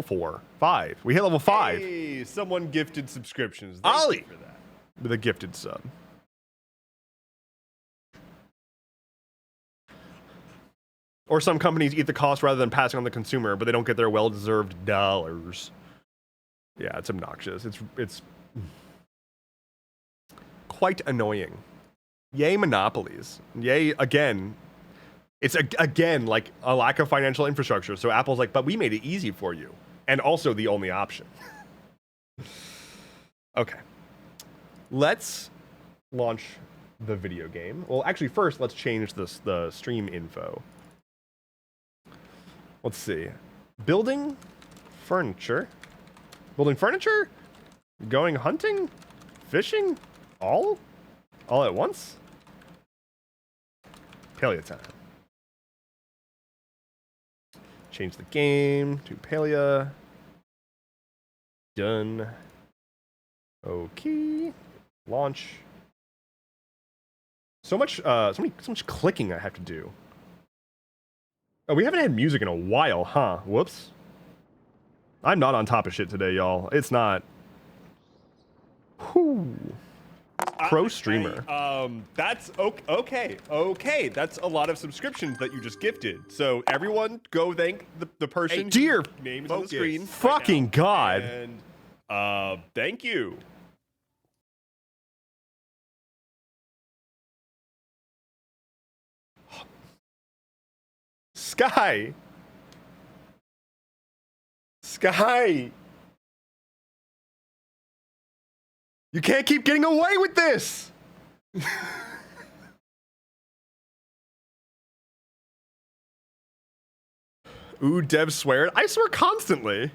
4. 5. We hit level 5. Hey, someone gifted subscriptions. Thank Ollie for that. With a gifted sub. Or some companies eat the cost rather than passing on the consumer, but they don't get their well-deserved dollars. Yeah, it's obnoxious. It's quite annoying. Yay monopolies. Yay again. It's again like a lack of financial infrastructure. So Apple's like, but we made it easy for you, and also the only option. Okay, let's launch the video game. Well, actually, first let's change the stream info. Let's see. Building furniture. Building furniture? Going hunting? Fishing? All at once? Paleo time. Change the game to Paleo. Done. Okay. Launch. So much clicking I have to do. Oh, we haven't had music in a while, huh? Whoops. I'm not on top of shit today, y'all. It's not. Whew. Pro streamer. That's okay. Okay, that's a lot of subscriptions that you just gifted. So everyone, go thank the person. Hey, dear name is on the screen. Fucking right God. And thank you. Sky. Sky. You can't keep getting away with this. Ooh, Dev swear. I swear constantly.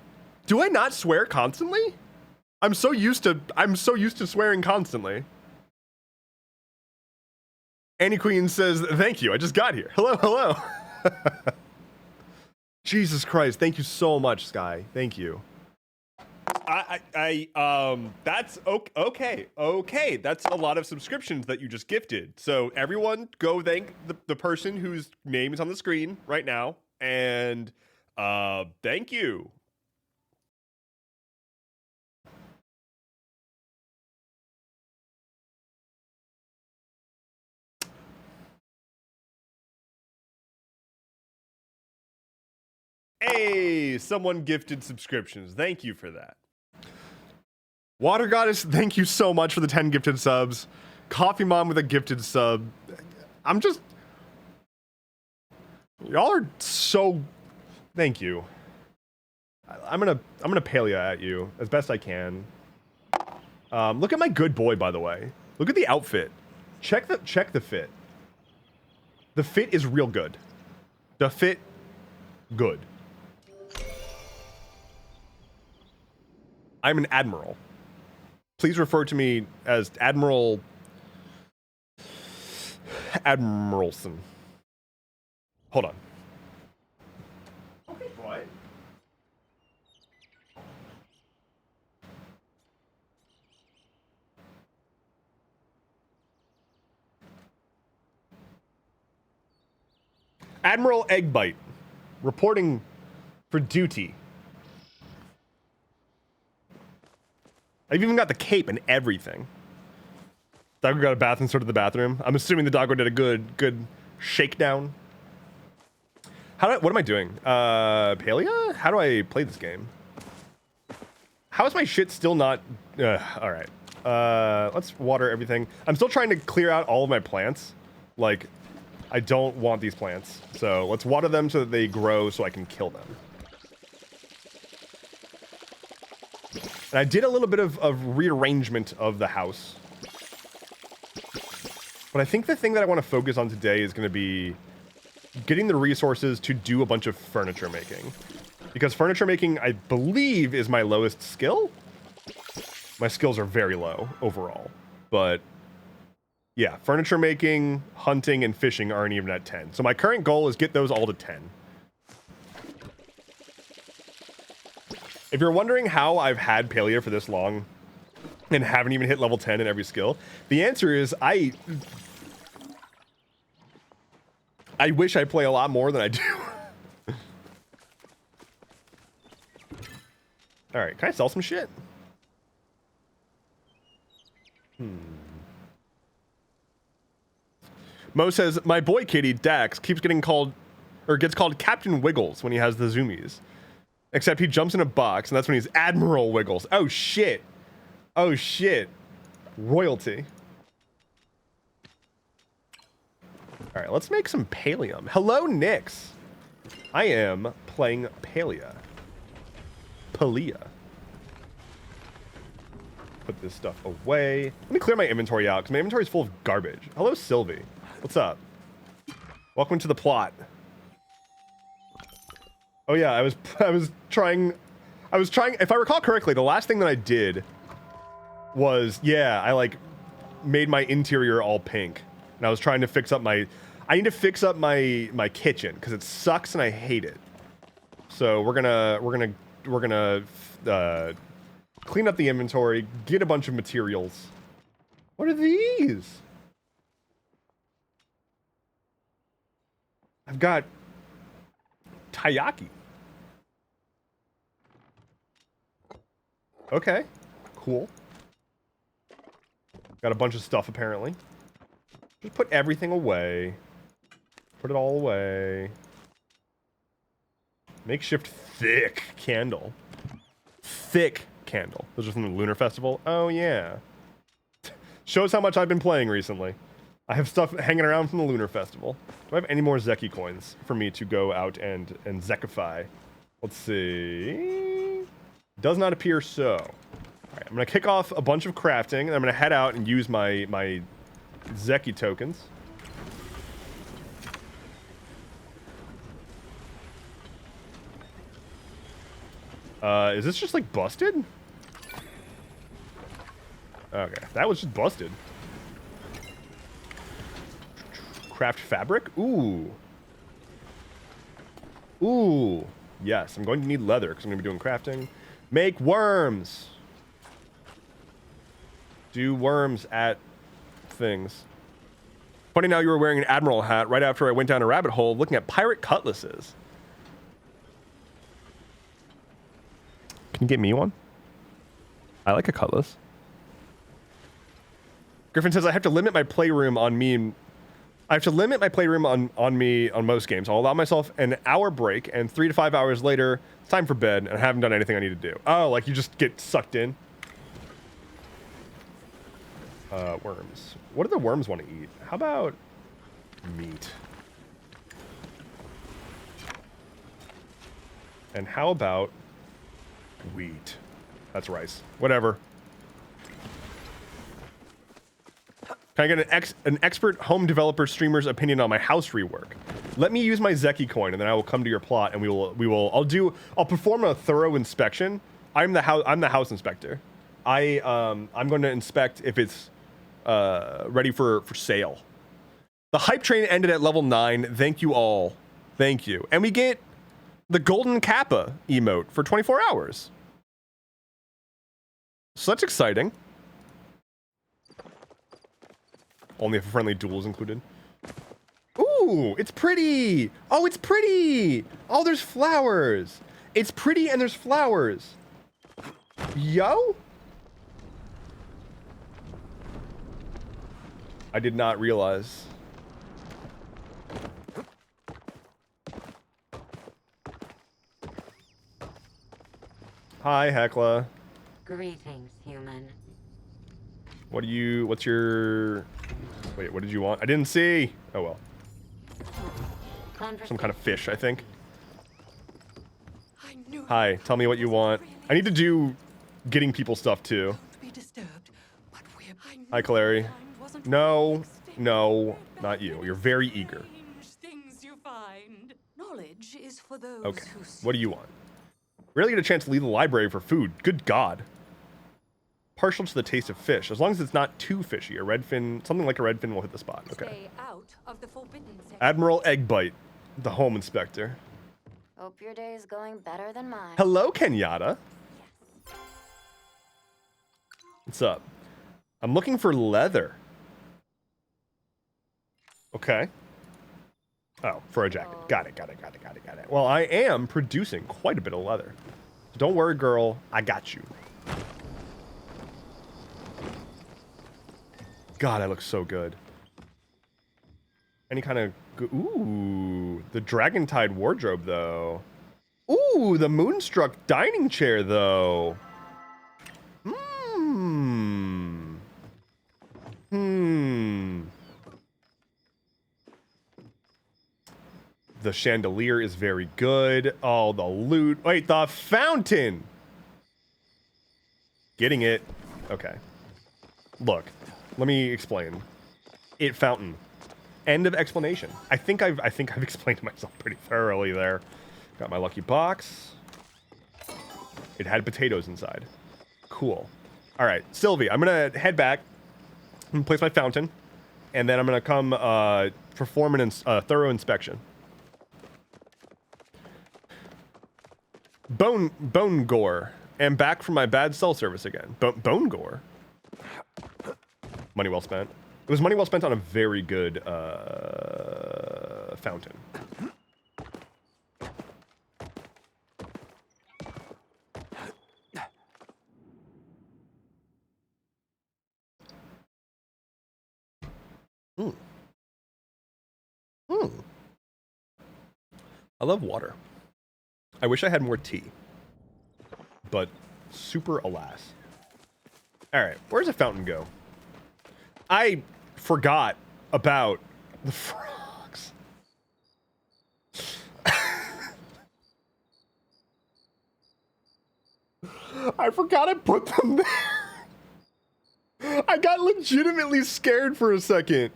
Do I not swear constantly? I'm so used to swearing constantly. Annie Queen says, thank you. I just got here. Hello, hello. Jesus Christ. Thank you so much, Sky. Thank you. That's okay. Okay, that's a lot of subscriptions that you just gifted. So everyone, go thank the person whose name is on the screen right now. And thank you. Hey, someone gifted subscriptions. Thank you for that. Water Goddess, thank you so much for the 10 gifted subs. Coffee Mom with a gifted sub. Y'all are so... Thank you. I'm gonna paleo at you as best I can. Look at my good boy, by the way. Look at the outfit. Check the fit. The fit is real good. The fit, good. I'm an admiral. Please refer to me as Admiralson. Hold on. Okay, boy. Admiral Eggbite, reporting for duty. I've even got the cape and everything. Doggo got a bath and sorted the bathroom. I'm assuming the doggo did a good shakedown. What am I doing? Paleo? How do I play this game? How is my shit still not... all right. Let's water everything. I'm still trying to clear out all of my plants. Like, I don't want these plants. So let's water them so that they grow so I can kill them. And I did a little bit of rearrangement of the house. But I think the thing that I want to focus on today is going to be getting the resources to do a bunch of furniture making. Because furniture making, I believe, is my lowest skill. My skills are very low overall. But yeah, furniture making, hunting, and fishing aren't even at 10. So my current goal is get those all to 10. If you're wondering how I've had paleo for this long and haven't even hit level 10 in every skill, the answer is I wish I play a lot more than I do. All right, can I sell some shit? Mo says, my boy kitty, Dax, keeps getting called, or gets called Captain Wiggles when he has the zoomies. Except he jumps in a box, and that's when he's Admiral Wiggles. Oh, shit. Oh, shit. Royalty. All right, let's make some Pallium. Hello, Nyx. I am playing Palia. Put this stuff away. Let me clear my inventory out because my inventory is full of garbage. Hello, Sylvie. What's up? Welcome to the plot. Oh yeah, I was trying. If I recall correctly, the last thing that I did was, yeah, I like made my interior all pink, and I was trying to fix up my. I need to fix up my kitchen because it sucks and I hate it. So we're gonna clean up the inventory, get a bunch of materials. What are these? I've got taiyaki. Okay, cool. Got a bunch of stuff apparently. Just put everything away. Put it all away. Makeshift thick candle. Thick candle. Those are from the Lunar Festival. Oh yeah. Shows how much I've been playing recently. I have stuff hanging around from the Lunar Festival. Do I have any more Zeki coins for me to go out and Zekify? Let's see. Does not appear so. All right, I'm gonna kick off a bunch of crafting, and I'm gonna head out and use my Zeki tokens. Is this just like busted? Okay, that was just busted. Craft fabric? Ooh. Ooh. Yes, I'm going to need leather because I'm going to be doing crafting. Make worms. Do worms at things. Funny now you were wearing an admiral hat right after I went down a rabbit hole looking at pirate cutlasses. Can you get me one? I like a cutlass. Griffin says I have to limit my playroom on me. I have to limit my playroom on me on most games. I'll allow myself an hour break, and 3 to 5 hours later, it's time for bed, and I haven't done anything I need to do. Oh, like you just get sucked in? Worms. What do the worms want to eat? How about meat? And how about wheat? That's rice. Whatever. Can I get an expert home developer streamer's opinion on my house rework? Let me use my Zeki coin, and then I will come to your plot, and I'll perform a thorough inspection. I'm the house inspector. I'm going to inspect if it's ready for sale. The hype train ended at level 9. Thank you all. Thank you. And we get the golden kappa emote for 24 hours. So that's exciting. Only if a friendly duel is included. Ooh, it's pretty. Oh, it's pretty. Oh, there's flowers. It's pretty and there's flowers. Yo. I did not realize. Hi, Hecla. Greetings, human. What's your... Wait, what did you want? I didn't see. Oh, well. Some kind of fish, I think. Hi, tell me what you want. I need to do getting people stuff, too. Hi, Clary. No, not you. You're very eager. Okay, what do you want? Rarely get a chance to leave the library for food. Good God. Partial to the taste of fish, as long as it's not too fishy. A redfin, something like a redfin will hit the spot. Okay. Stay out of the forbidden section. Admiral Eggbite, the home inspector. Hope your day is going better than mine. Hello, Kenyatta. Yes. What's up? I'm looking for leather. Okay. Oh, for a jacket. Got it. Well, I am producing quite a bit of leather. So don't worry, girl. I got you. God, I look so good. Any kind of... Ooh, the Dragontide wardrobe, though. Ooh, the Moonstruck dining chair, though. The chandelier is very good. Oh, the loot. Wait, the fountain. Getting it. Okay. Look, let me explain. It fountain. End of explanation. I think I've explained myself pretty thoroughly there. Got my lucky box. It had potatoes inside. Cool. All right, Sylvie, I'm gonna head back and place my fountain, and then I'm gonna come perform a thorough inspection. Bone gore. Am back from my bad cell service again. Bone gore. Money well spent. It was money well spent on a very good fountain. I love water. I wish I had more tea. But super alas. Alright, where does a fountain go? I forgot about the frogs. I forgot I put them there. I got legitimately scared for a second.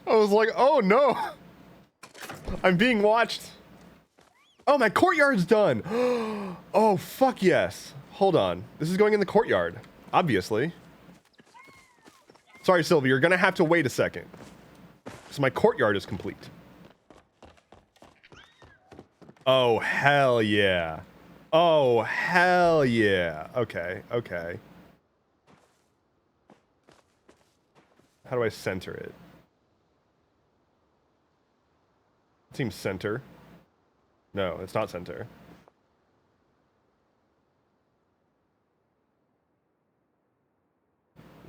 I was like, oh no. I'm being watched. Oh, my courtyard's done. Oh, fuck yes. Hold on. This is going in the courtyard, obviously. Sorry, Sylvie, you're gonna have to wait a second. So my courtyard is complete. Oh, hell yeah. Oh, hell yeah. Okay, okay. How do I center it? It seems center. No, it's not center.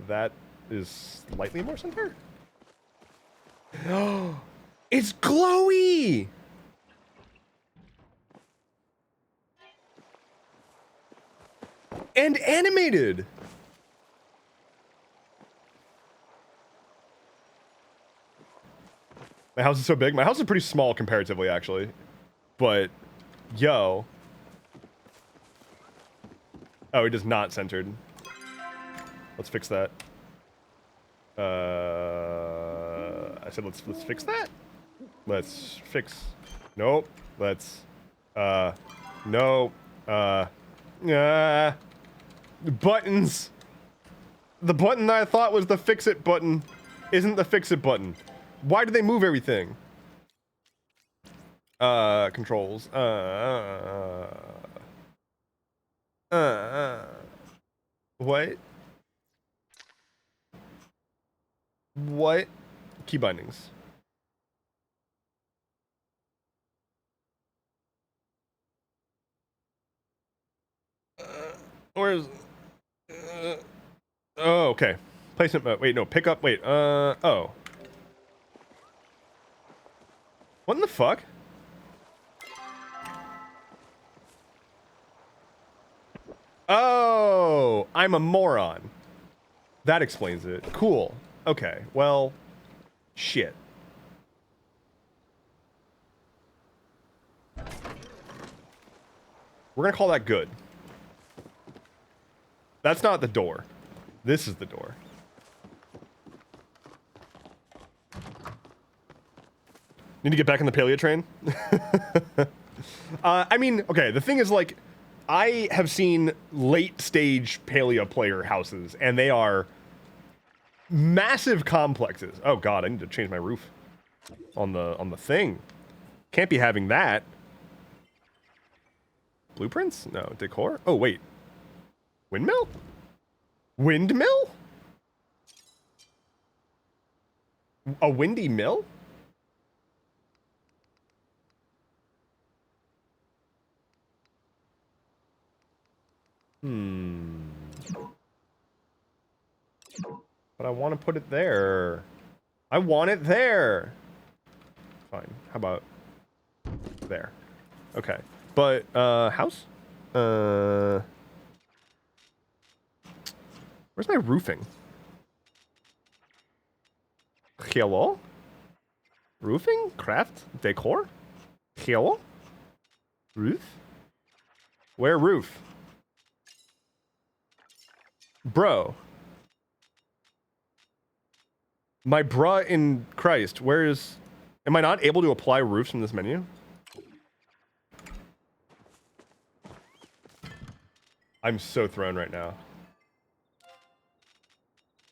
That is slightly more center. Oh, it's glowy! And animated! My house is so big. My house is pretty small comparatively, actually. But, yo. Oh, it is not centered. Let's fix that. I said let's fix that? Let's fix. Nope. Let's, no. Buttons. The button that I thought was the fix it button isn't the fix it button. Why do they move everything? Controls. What? What? Key bindings. Where's... oh, okay. Placement, wait, no, pick up, wait, oh. What in the fuck? Oh, I'm a moron. That explains it. Cool. Okay, well, shit. We're gonna call that good. That's not the door. This is the door. Need to get back on the paleo train? I mean, okay, the thing is, like, I have seen late stage paleo player houses, and they are massive complexes. Oh god, I need to change my roof on the thing. Can't be having that. Blueprints? No. Decor? Oh, wait. Windmill? Windmill? A windy mill? But I want to put it there. I want it there. Fine. How about there? Okay. But, house? Where's my roofing? Hello? Roofing? Craft? Decor? Hello? Roof? Where roof? Bro. My bruh in Christ, where is... Am I not able to apply roofs from this menu? I'm so thrown right now.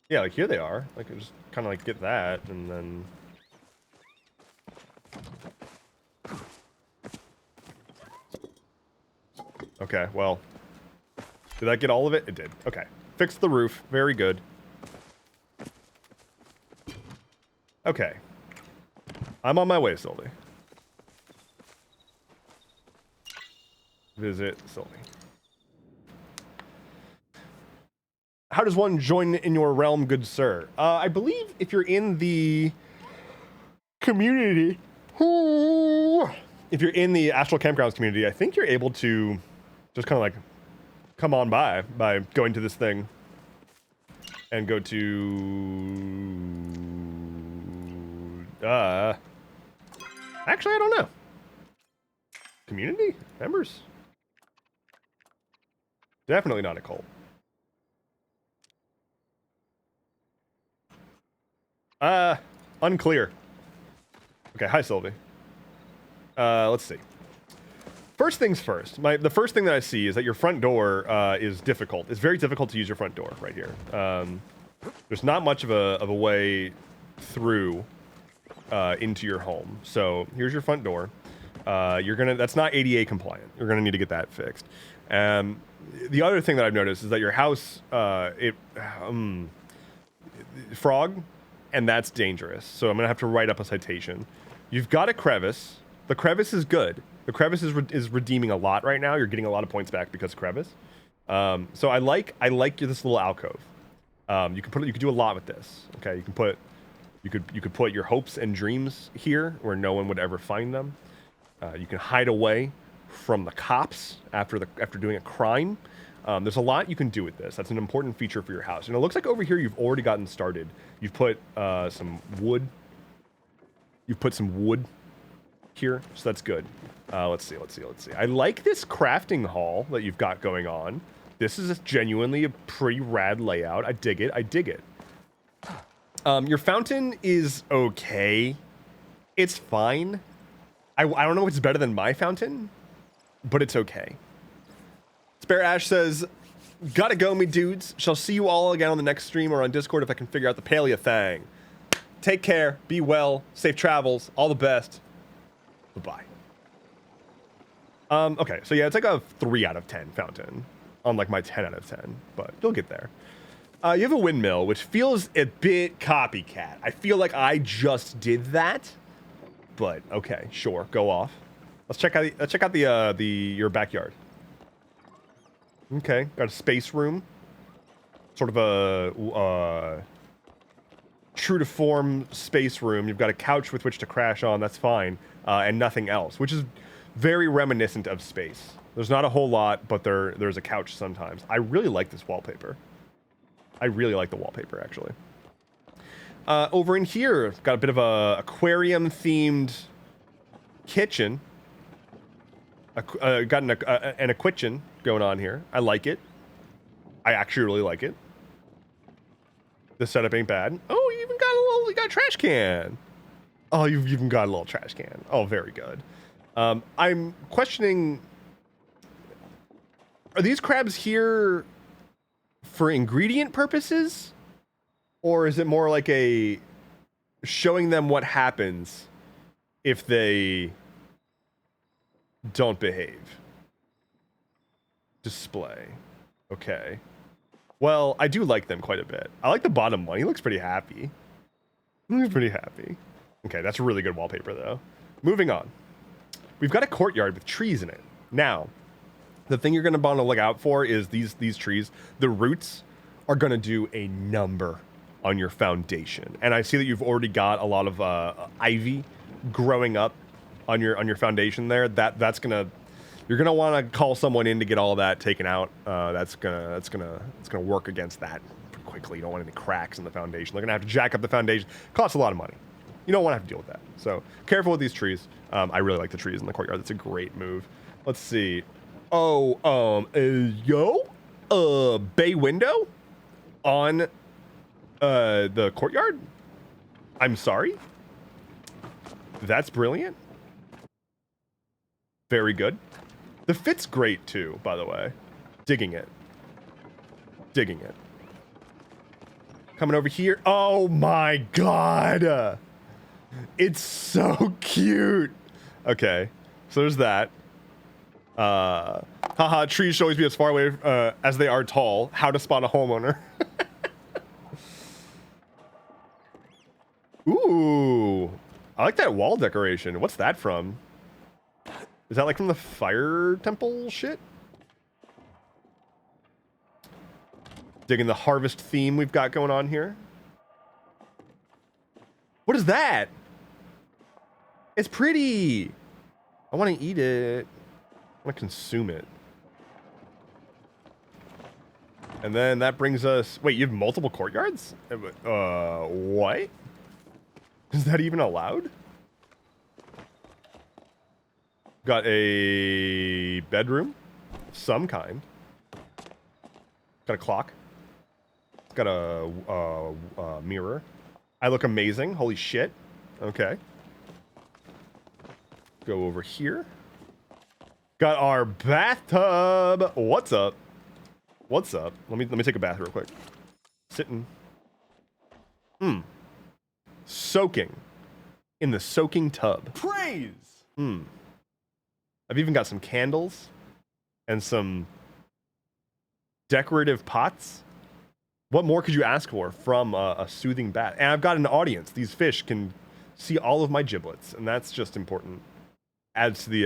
Yeah, like here they are. Like I just kind of like get that and then... Okay, well. Did that get all of it? It did. Okay. Fix the roof. Very good. Okay. I'm on my way, Sylvie. Visit Sylvie. How does one join in your realm, good sir? I believe if you're in the community, if you're in the Astral Campgrounds community, I think you're able to just kind of like come on by going to this thing and go to actually I don't know. Community members? Definitely not a cult. Unclear. Okay, hi Sylvie. Let's see. First things first. The first thing that I see is that your front door is difficult. It's very difficult to use your front door right here. There's not much of a way through into your home. So here's your front door. That's not ADA compliant. You're gonna need to get that fixed. The other thing that I've noticed is that your house, frog, and that's dangerous. So I'm gonna have to write up a citation. You've got a crevice. The crevice is good. The crevice is redeeming a lot right now. You're getting a lot of points back because of crevice. So I like this little alcove. You could do a lot with this. Okay, you could put your hopes and dreams here where no one would ever find them. You can hide away from the cops after doing a crime. There's a lot you can do with this. That's an important feature for your house. And it looks like over here you've already gotten started. You've put some wood. You've put some wood here, so that's good. Let's see. I like this crafting hall that you've got going on. This is genuinely a pretty rad layout. I dig it. Your fountain is okay. It's fine. I don't know if it's better than my fountain, but it's okay. Spare Ash says, gotta go, me dudes. Shall see you all again on the next stream or on Discord if I can figure out the paleo thing. Take care, be well, safe travels, all the best. Bye-bye. Okay, so yeah, it's like a 3 out of 10 fountain, unlike my 10 out of 10, but you'll get there. You have a windmill, which feels a bit copycat. I feel like I just did that, but okay, sure, go off. Let's check out your backyard. Okay, got a space room, sort of a true to form space room. You've got a couch with which to crash on. That's fine, and nothing else, which is very reminiscent of space. There's not a whole lot, but there's a couch sometimes. I really like this wallpaper. I really like the wallpaper, actually. Over in here, got a bit of a aquarium-themed kitchen. Got an kitchen going on here. I like it. I actually really like it. The setup ain't bad. Oh, you even got a trash can. Oh, you've even got a little trash can. Oh, very good. I'm questioning, are these crabs here for ingredient purposes? Or is it more like a showing them what happens if they don't behave? Display. Okay. Well, I do like them quite a bit. I like the bottom one. He looks pretty happy. Okay, that's really good wallpaper, though. Moving on. We've got a courtyard with trees in it. Now, the thing you're going to want to look out for is these trees. The roots are going to do a number on your foundation. And I see that you've already got a lot of ivy growing up on your foundation there. That's going to... You're gonna want to call someone in to get all that taken out. It's gonna work against that quickly. You don't want any cracks in the foundation. They're gonna have to jack up the foundation. Costs a lot of money. You don't want to have to deal with that. So careful with these trees. I really like the trees in the courtyard. That's a great move. Let's see. Oh, bay window on the courtyard. I'm sorry. That's brilliant. Very good. The fit's great too, by the way. Digging it. Digging it. Coming over here. Oh my god. It's so cute. Okay. So there's that. Haha, trees should always be as far away as they are tall. How to spot a homeowner. Ooh. I like that wall decoration. What's that from? Is that like from the fire temple shit? Digging the harvest theme we've got going on here. What is that? It's pretty. I want to eat it. I want to consume it. And then that brings us... Wait, you have multiple courtyards? What? Is that even allowed? Got a bedroom of some kind. Got a clock. Got a mirror. I look amazing. Holy shit. Okay. Go over here. Got our bathtub. What's up? What's up? Let me take a bath real quick. Sitting. Soaking. In the soaking tub. Praise! I've even got some candles and some decorative pots. What more could you ask for from a soothing bath? And I've got an audience. These fish can see all of my giblets, and that's just important. Adds to the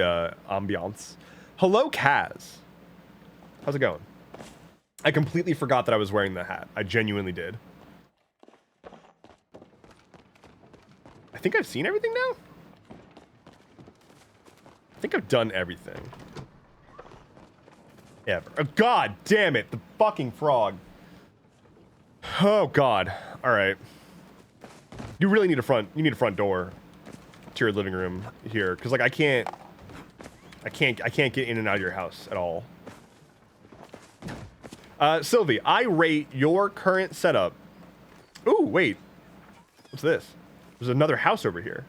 ambiance. Hello, Kaz. How's it going? I completely forgot that I was wearing the hat. I genuinely did. I think I've seen everything now? I think I've done everything. Ever. Oh, God damn it. The fucking frog. Oh, God. All right. You really need a front door to your living room here. Because, like, I can't get in and out of your house at all. Sylvie, I rate your current setup. Ooh, wait. What's this? There's another house over here.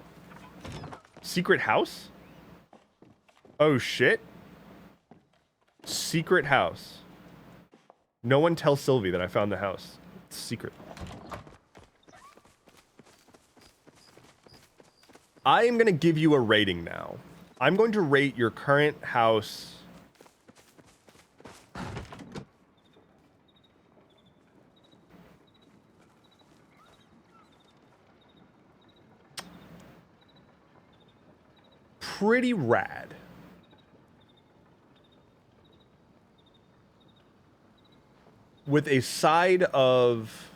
Secret house? Oh, shit. Secret house. No one tell Sylvie that I found the house. It's secret. I am going to give you a rating now. I'm going to rate your current house... pretty rad. With a side of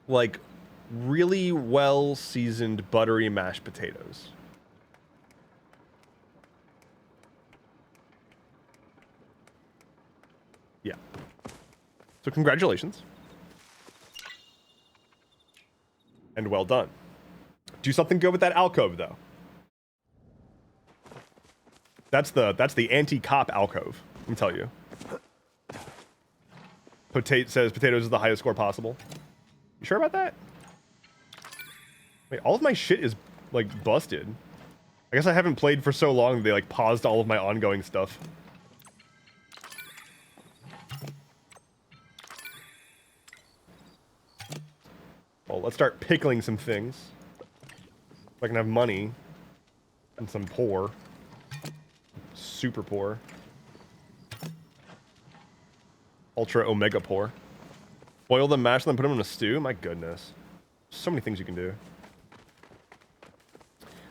like really well seasoned buttery mashed potatoes. Yeah. So congratulations. And well done. Do something good with that alcove, though. That's the anti-cop alcove, let me tell you. Says potatoes is the highest score possible. You sure about that? Wait, all of my shit is, like, busted. I guess I haven't played for so long that they, like, paused all of my ongoing stuff. Well, let's start pickling some things. If I can have money. And some poor. Super poor. Ultra omega poor. Boil them, mash them, put them in a stew? My goodness. So many things you can do.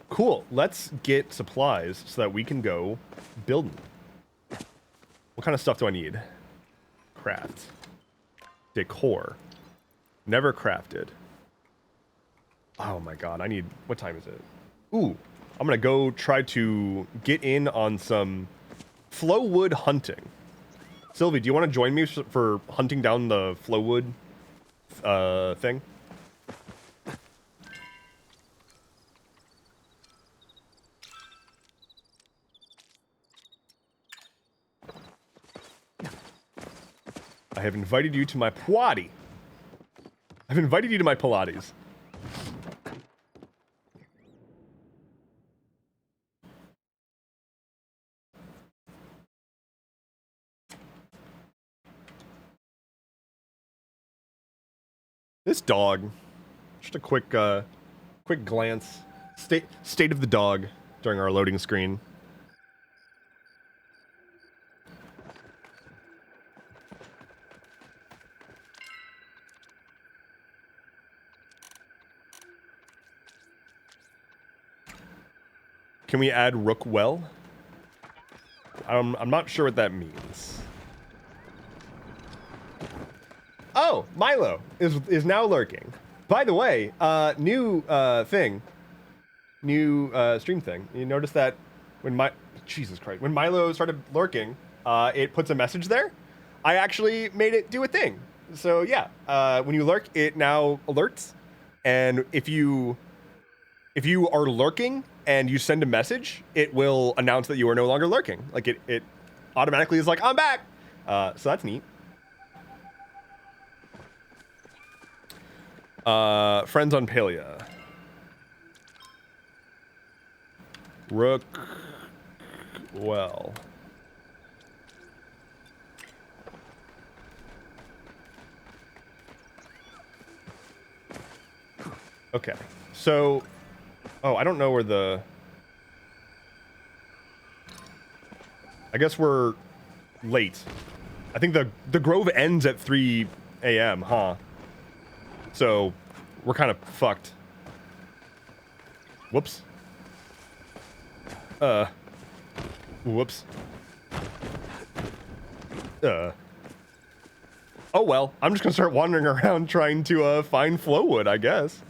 Cool. Let's get supplies so that we can go building. What kind of stuff do I need? Craft. Decor. Never crafted. Oh my god, I need... What time is it? Ooh, I'm gonna go try to get in on some Flowwood hunting. Sylvie, do you want to join me for hunting down the Flowwood thing? I have invited you to my Pilates. I've invited you to my Pilates. This dog. Just a quick glance. State of the dog during our loading screen. Can we add Rookwell? I'm not sure what that means. Oh, Milo is now lurking. By the way, new thing, new stream thing. You notice that when Jesus Christ, when Milo started lurking, it puts a message there. I actually made it do a thing. So yeah, when you lurk, it now alerts, and if you are lurking and you send a message, it will announce that you are no longer lurking. Like it automatically is like, I'm back. So that's neat. Friends on Palia. Rook. Well. Okay. So, oh, I don't know where the... I guess we're late. I think the Grove ends at 3 a.m., huh? So, we're kind of fucked. Whoops. Whoops. Oh well, I'm just gonna start wandering around trying to find Flowwood, I guess.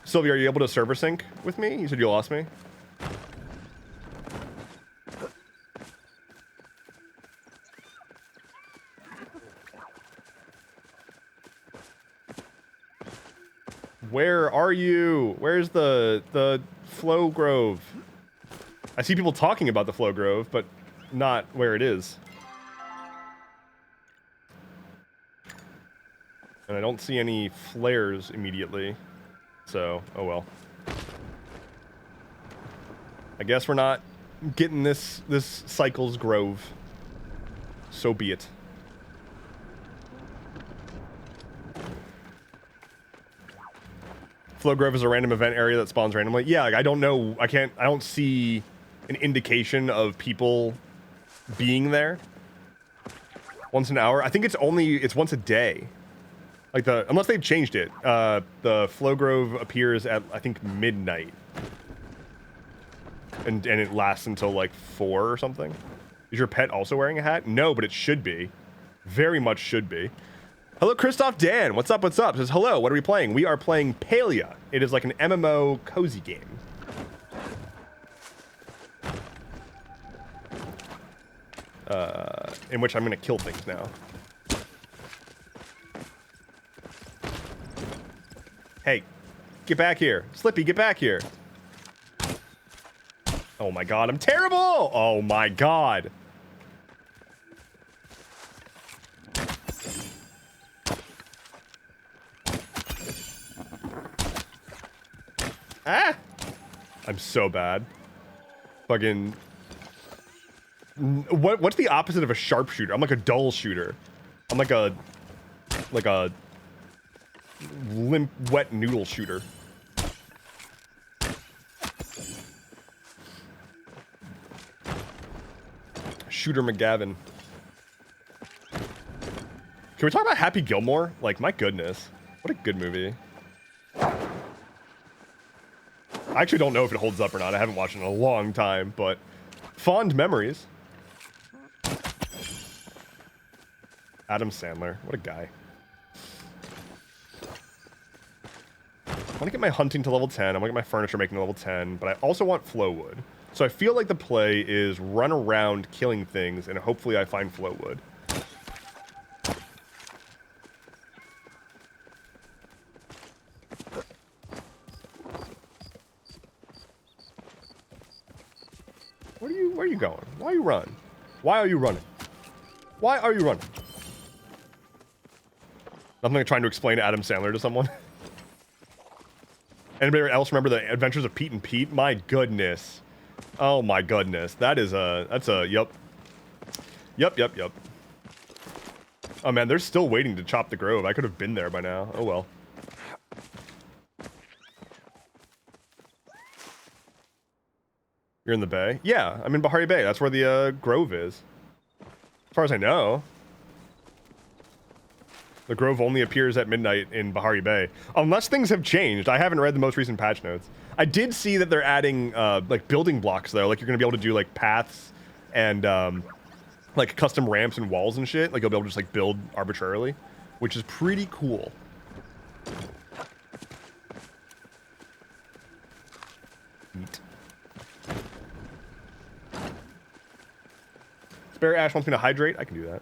Sylvia, are you able to server sync with me? You said you lost me. Where are you? Where's the Flow Grove? I see people talking about the Flow Grove, but not where it is. And I don't see any flares immediately. So, oh well. I guess we're not getting this Cycles Grove. So be it. Flow Grove is a random event area that spawns randomly. Yeah, like, I don't know. I don't see an indication of people being there. Once an hour. I think it's once a day. Like unless they've changed it. The Flow Grove appears at, I think, midnight. And it lasts until like 4 or something. Is your pet also wearing a hat? No, but it should be. Very much should be. Hello, Christoph Dan. What's up? What's up? Says, hello, what are we playing? We are playing Palia. It is like an MMO cozy game. In which I'm going to kill things now. Hey, get back here. Slippy, get back here. Oh my god, I'm terrible! Oh my god. Ah! I'm so bad. Fucking... What's the opposite of a sharpshooter? I'm like a dull shooter. I'm like a limp, wet noodle shooter. Shooter McGavin. Can we talk about Happy Gilmore? Like, my goodness. What a good movie. I actually don't know if it holds up or not. I haven't watched it in a long time, but fond memories. Adam Sandler. What a guy. I want to get my hunting to level 10. I want to get my furniture making to level 10, but I also want Flowwood. So I feel like the play is run around killing things, and hopefully I find Flowwood. Where are you going? Why are you running? Why are you running? Why are you running? Nothing like trying to explain Adam Sandler to someone. Anybody else remember the Adventures of Pete and Pete? My goodness. Oh my goodness. That's a, yep. Yep. Oh man, they're still waiting to chop the grove. I could have been there by now. Oh well. You're in the bay? Yeah, I'm in Bahari Bay. That's where the grove is. As far as I know. The grove only appears at midnight in Bahari Bay. Unless things have changed. I haven't read the most recent patch notes. I did see that they're adding like building blocks though. Like you're gonna be able to do like paths and like custom ramps and walls and shit. Like you'll be able to just like build arbitrarily, which is pretty cool. Neat. Spare Ash wants me to hydrate. I can do that.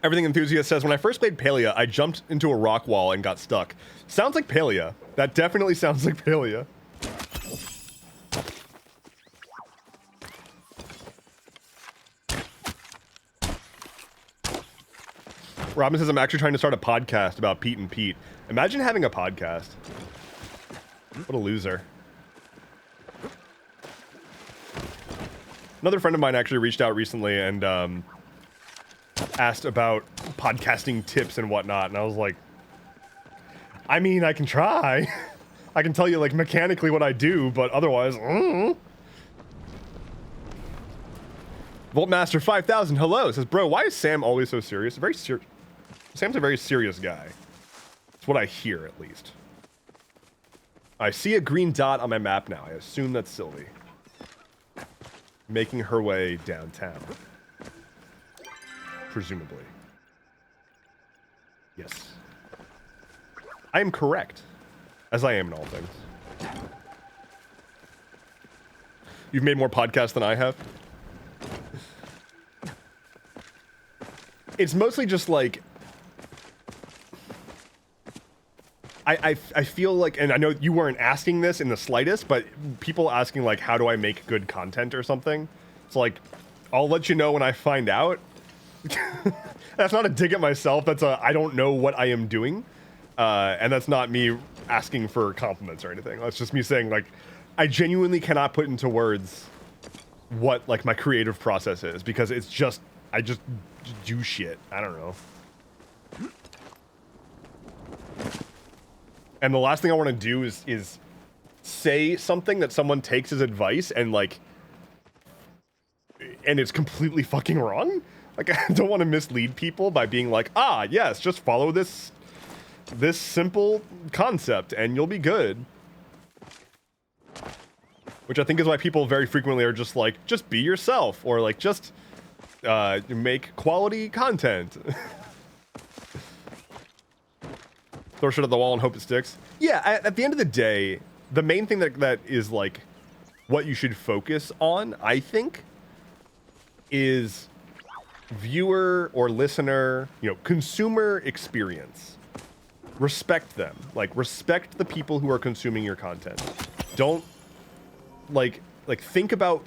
Everything Enthusiast says, when I first played Palia, I jumped into a rock wall and got stuck. Sounds like Palia. That definitely sounds like Palia. Robin says, I'm actually trying to start a podcast about Pete and Pete. Imagine having a podcast. What a loser. Another friend of mine actually reached out recently and asked about podcasting tips and whatnot, and I was like, I mean, I can try. I can tell you, like, mechanically what I do, but otherwise, Voltmaster 5000, hello, says, bro, why is Sam always so serious? Sam's a very serious guy. That's what I hear, at least. I see a green dot on my map now. I assume that's Sylvie. Making her way downtown. Presumably. Yes. I am correct. As I am in all things. You've made more podcasts than I have? It's mostly just like... I feel like, and I know you weren't asking this in the slightest, but people asking like, how do I make good content or something? It's like, I'll let you know when I find out. That's not a dig at myself. That's a, I don't know what I am doing. And that's not me asking for compliments or anything. That's just me saying like, I genuinely cannot put into words what like my creative process is because it's just, I just do shit. I don't know. And the last thing I want to do is say something that someone takes as advice and like, and it's completely fucking wrong. Like, I don't want to mislead people by being like, ah, yes, just follow this simple concept and you'll be good. Which I think is why people very frequently are just like, just be yourself or like, just make quality content. Throw shit at the wall and hope it sticks. Yeah, at the end of the day, the main thing that is like what you should focus on, I think, is viewer or listener, you know, consumer experience. Respect them. Like, respect the people who are consuming your content. Don't, like think about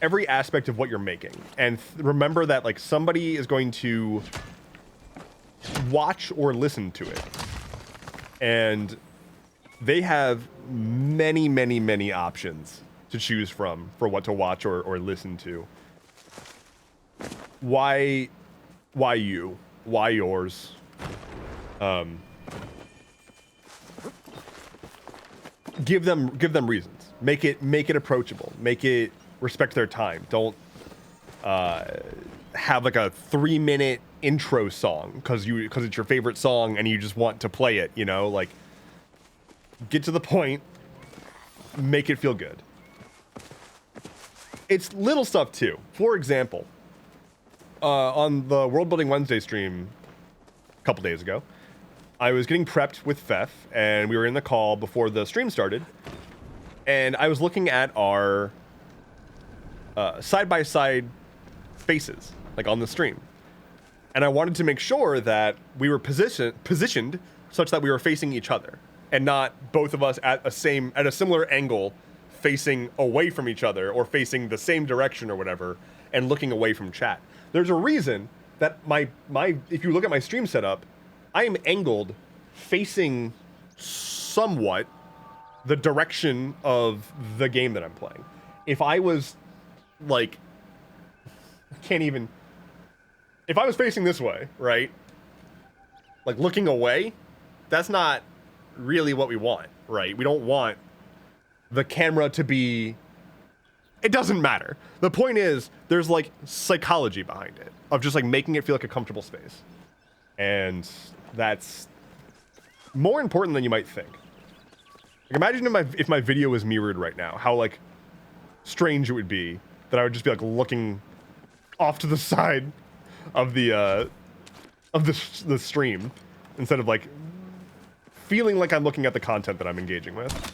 every aspect of what you're making. And remember that, like, somebody is going to watch or listen to it. And they have many, many, many options to choose from for what to watch or listen to. Why you? Why yours? Give them reasons. Make it approachable. Make it respect their time. Don't have like a 3-minute intro song because it's your favorite song and you just want to play it, you know, like get to the point, make it feel good. It's little stuff too. For example, on the World Building Wednesday stream a couple days ago, I was getting prepped with Fef, and we were in the call before the stream started, and I was looking at our side-by-side faces, like on the stream. And I wanted to make sure that we were positioned such that we were facing each other, and not both of us at a similar angle facing away from each other or facing the same direction or whatever and looking away from chat. There's a reason that if you look at my stream setup, I am angled facing somewhat the direction of the game that I'm playing. If I was like, if I was facing this way, right? Like looking away, that's not really what we want, right? We don't want the camera to be, it doesn't matter. The point is, there's like psychology behind it of just like making it feel like a comfortable space. And that's more important than you might think. Like imagine if my video was mirrored right now, how like strange it would be that I would just be like looking off to the side of the stream instead of like feeling like I'm looking at the content that I'm engaging with.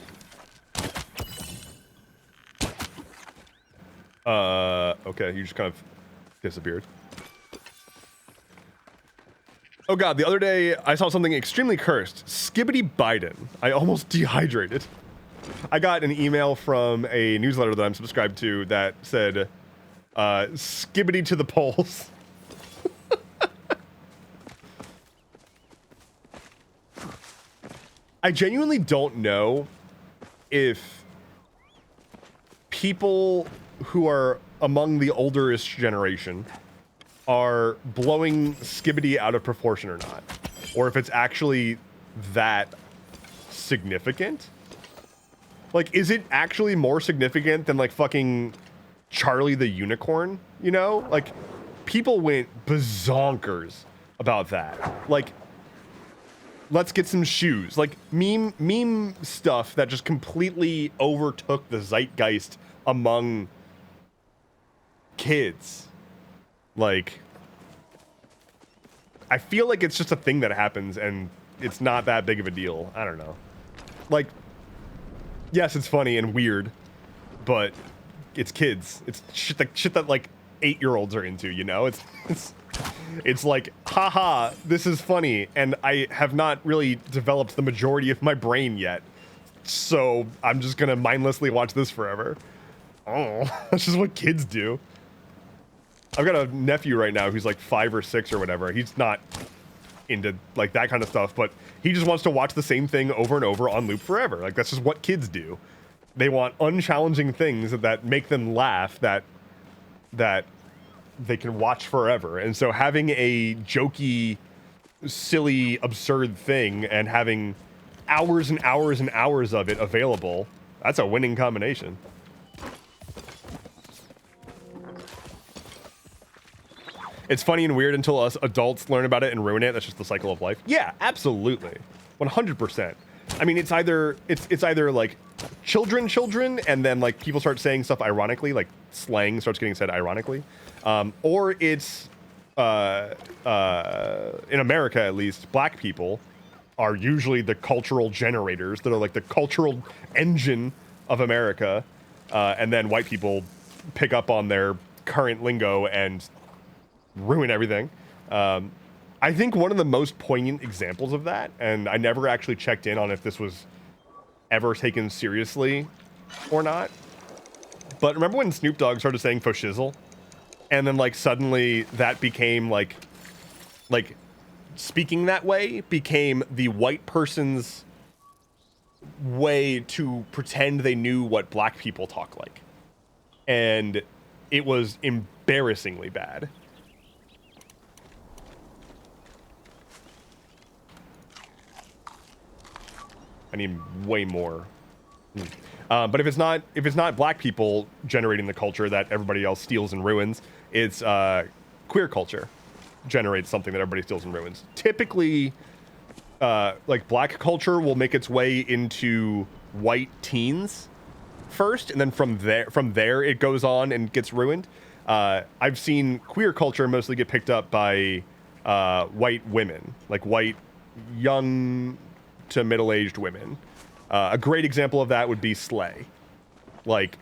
Okay, you just kind of disappeared. Oh god, the other day I saw something extremely cursed. Skibbity Biden. I almost dehydrated. I got an email from a newsletter that I'm subscribed to that said, skibbity to the polls. I genuinely don't know if people who are among the older-ish generation are blowing Skibbity out of proportion or not, or if it's actually that significant. Like, is it actually more significant than like fucking Charlie the Unicorn? You know, like people went bazonkers about that. Like, let's get some shoes. Like meme stuff that just completely overtook the zeitgeist among kids. Like, I feel like it's just a thing that happens and it's not that big of a deal. I don't know. Like, yes, it's funny and weird, but it's kids. It's shit that like 8-year-olds are into, you know? It's like, haha, this is funny, and I have not really developed the majority of my brain yet. So I'm just gonna mindlessly watch this forever. Oh, that's just what kids do. I've got a nephew right now who's like 5 or 6 or whatever. He's not into like that kind of stuff, but he just wants to watch the same thing over and over on loop forever. Like, that's just what kids do. They want unchallenging things that make them laugh, that they can watch forever. And so having a jokey, silly, absurd thing and having hours and hours and hours of it available, that's a winning combination. It's funny and weird until us adults learn about it and ruin it. That's just the cycle of life. Yeah, absolutely. 100%. I mean, it's either like children, and then like people start saying stuff ironically, like slang starts getting said ironically, or it's in America at least, black people are usually the cultural generators that are like the cultural engine of America, and then white people pick up on their current lingo and ruin everything. I think one of the most poignant examples of that, and I never actually checked in on if this was ever taken seriously or not, but remember when Snoop Dogg started saying "fo shizzle," and then like suddenly that became like speaking that way became the white person's way to pretend they knew what black people talk like, and it was embarrassingly bad. I need way more. But if it's not black people generating the culture that everybody else steals and ruins, it's queer culture generates something that everybody steals and ruins. Typically, like black culture will make its way into white teens first, and then from there it goes on and gets ruined. I've seen queer culture mostly get picked up by white women, like white young to middle-aged women. A great example of that would be Slay. Like,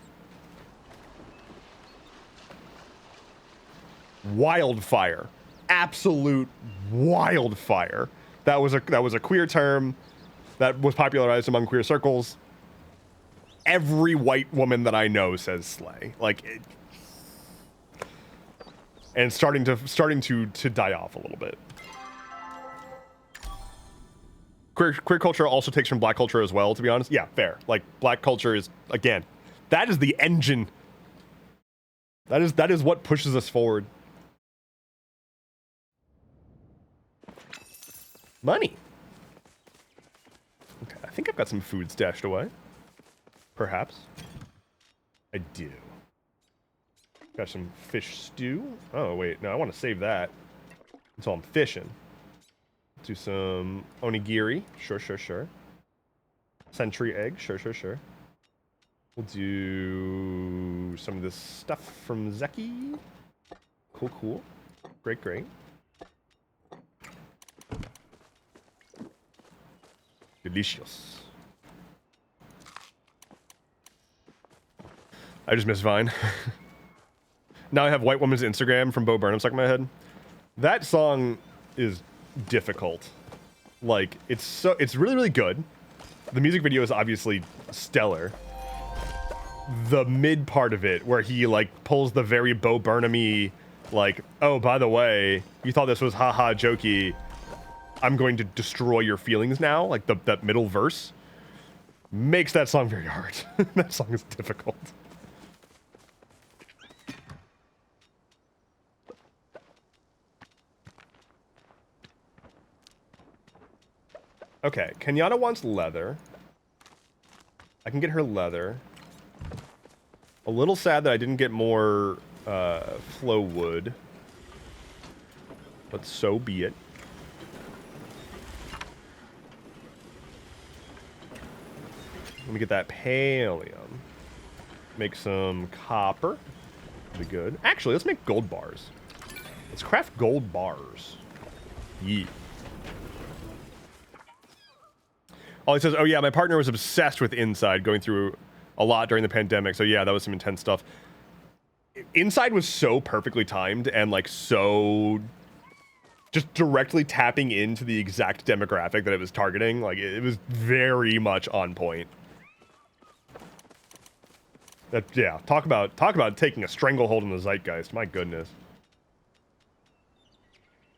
wildfire, absolute wildfire. That was a queer term that was popularized among queer circles. Every white woman that I know says slay. Like, and starting to die off a little bit. Queer culture also takes from black culture as well, to be honest. Yeah, fair. Like, black culture is, again, that is the engine. That is what pushes us forward. Money. Okay, I think I've got some food stashed away. Perhaps. I do. Got some fish stew. Oh, wait. No, I want to save that until I'm fishing. Do some onigiri. Sure, sure, sure. Century egg. Sure, sure, sure. We'll do some of this stuff from Zeki. Cool, cool. Great, great. Delicious. I just miss Vine. Now I have White Woman's Instagram from Bo Burnham stuck in my head. That song is difficult. Like, it's really, really good. The music video is obviously stellar. The mid part of it, where he, like, pulls the very Bo Burnham-y, like, oh, by the way, you thought this was haha jokey, I'm going to destroy your feelings now, like that middle verse, makes that song very hard. That song is difficult. Okay, Kenyatta wants leather. I can get her leather. A little sad that I didn't get more flow wood, but so be it. Let me get that pallium. Make some copper. Be good. Actually, let's make gold bars. Let's craft gold bars. Yeet. Ollie says, oh yeah, my partner was obsessed with Inside, going through a lot during the pandemic. So yeah, that was some intense stuff. Inside was so perfectly timed and like so just directly tapping into the exact demographic that it was targeting. Like, it was very much on point. That, yeah, talk about taking a stranglehold on the zeitgeist. My goodness.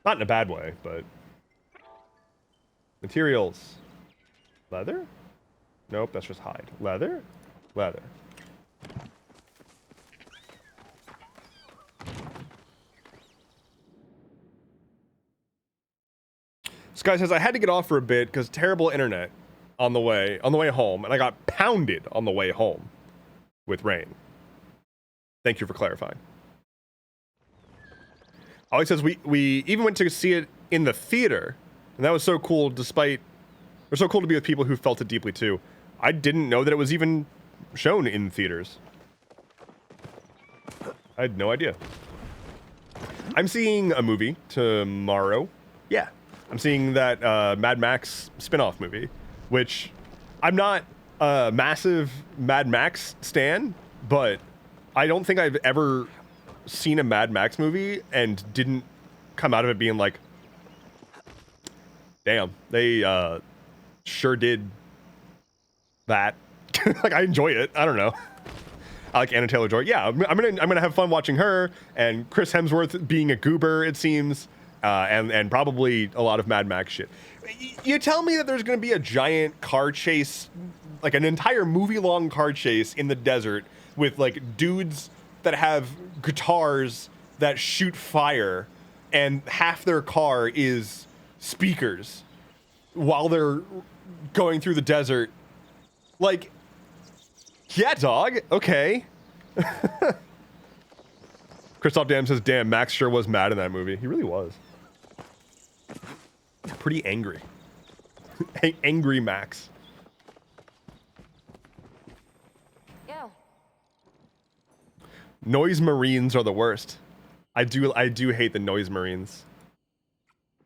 Not in a bad way, but materials. Leather? Nope, that's just hide. Leather? Leather. This guy says, I had to get off for a bit because terrible internet on the way home, and I got pounded on the way home with rain. Thank you for clarifying. Oh, he says, we even went to see it in the theater, and that was so cool. It was so cool to be with people who felt it deeply too. I didn't know that it was even shown in theaters. I had no idea. I'm seeing a movie tomorrow. Yeah, I'm seeing that Mad Max spin-off movie, which I'm not a massive Mad Max stan, but I don't think I've ever seen a Mad Max movie and didn't come out of it being like, damn, they sure did that. Like, I enjoy it. I don't know. I like Anna Taylor-Joy. Yeah, I'm gonna have fun watching her and Chris Hemsworth being a goober, it seems, and probably a lot of Mad Max shit. You tell me that there's gonna be a giant car chase, like an entire movie-long car chase in the desert with like dudes that have guitars that shoot fire, and half their car is speakers while they're going through the desert. Like, yeah, dog. Okay. Christoph Dam says, damn, Max sure was mad in that movie. He really was. Pretty angry. Angry Max. Go. Noise Marines are the worst. I do hate the Noise Marines.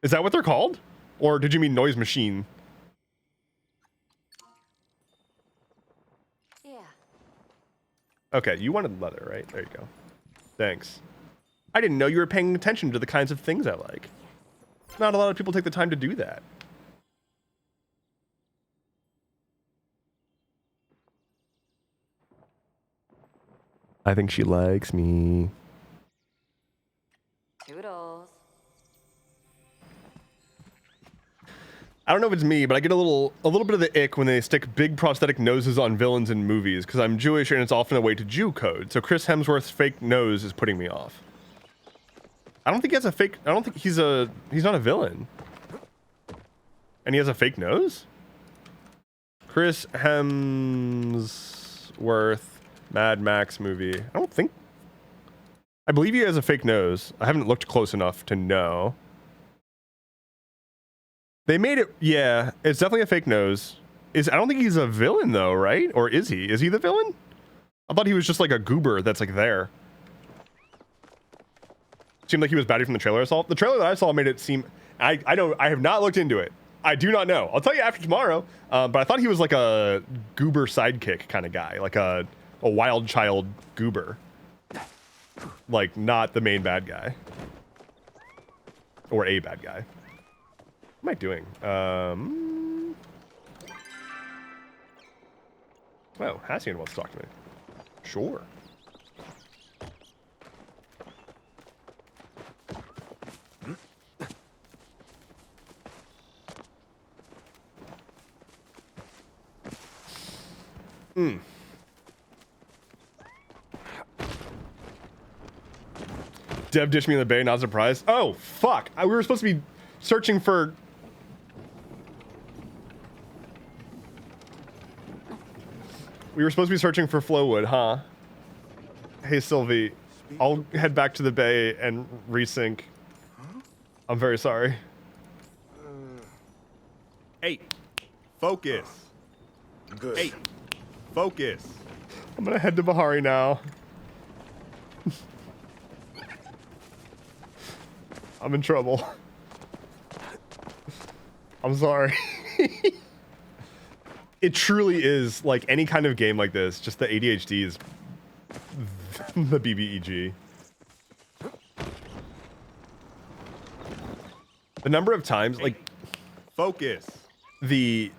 Is that what they're called? Or did you mean noise machine? Yeah. Okay, you wanted leather, right? There you go. Thanks. I didn't know you were paying attention to the kinds of things I like. Not a lot of people take the time to do that. I think she likes me. Toodles. I don't know if it's me, but I get a little bit of the ick when they stick big prosthetic noses on villains in movies, because I'm Jewish and it's often a way to Jew code. So Chris Hemsworth's fake nose is putting me off. I don't think he has a fake. I don't think he's not a villain. And he has a fake nose? Chris Hemsworth Mad Max movie. I don't think. I believe he has a fake nose. I haven't looked close enough to know. They made it. Yeah, it's definitely a fake nose. I don't think he's a villain though, right? Or is he? Is he the villain? I thought he was just like a goober that's like there. Seemed like he was baddie from the trailer I saw. The trailer that I saw made it seem. I have not looked into it. I do not know. I'll tell you after tomorrow. But I thought he was like a goober sidekick kind of guy, like a wild child goober, like not the main bad guy or a bad guy. What am I doing? Oh, Hassian wants to talk to me. Sure. Dev ditched me in the bay, not surprised. Oh, fuck. We were supposed to be searching for... We were supposed to be searching for Flowwood, huh? Hey, Sylvie. I'll head back to the bay and resync. I'm very sorry. Hey, focus. Good. Hey, focus. I'm gonna head to Bahari now. I'm in trouble. I'm sorry. It truly is, like, any kind of game like this, just the ADHD is the BBEG. The number of times, like, Focus. the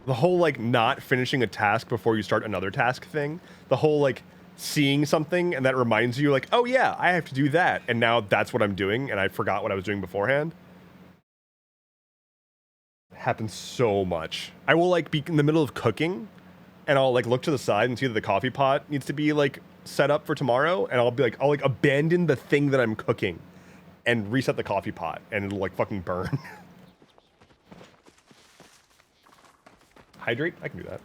whole, like, not finishing a task before you start another task thing, the whole, like, seeing something and that reminds you, like, oh yeah, I have to do that, and now that's what I'm doing, and I forgot what I was doing beforehand. Happens so much. I will, like, be in the middle of cooking, and I'll, like, look to the side and see that the coffee pot needs to be, like, set up for tomorrow, and I'll be like, I'll, like, abandon the thing that I'm cooking and reset the coffee pot, and it'll, like, fucking burn. Hydrate? I can do that.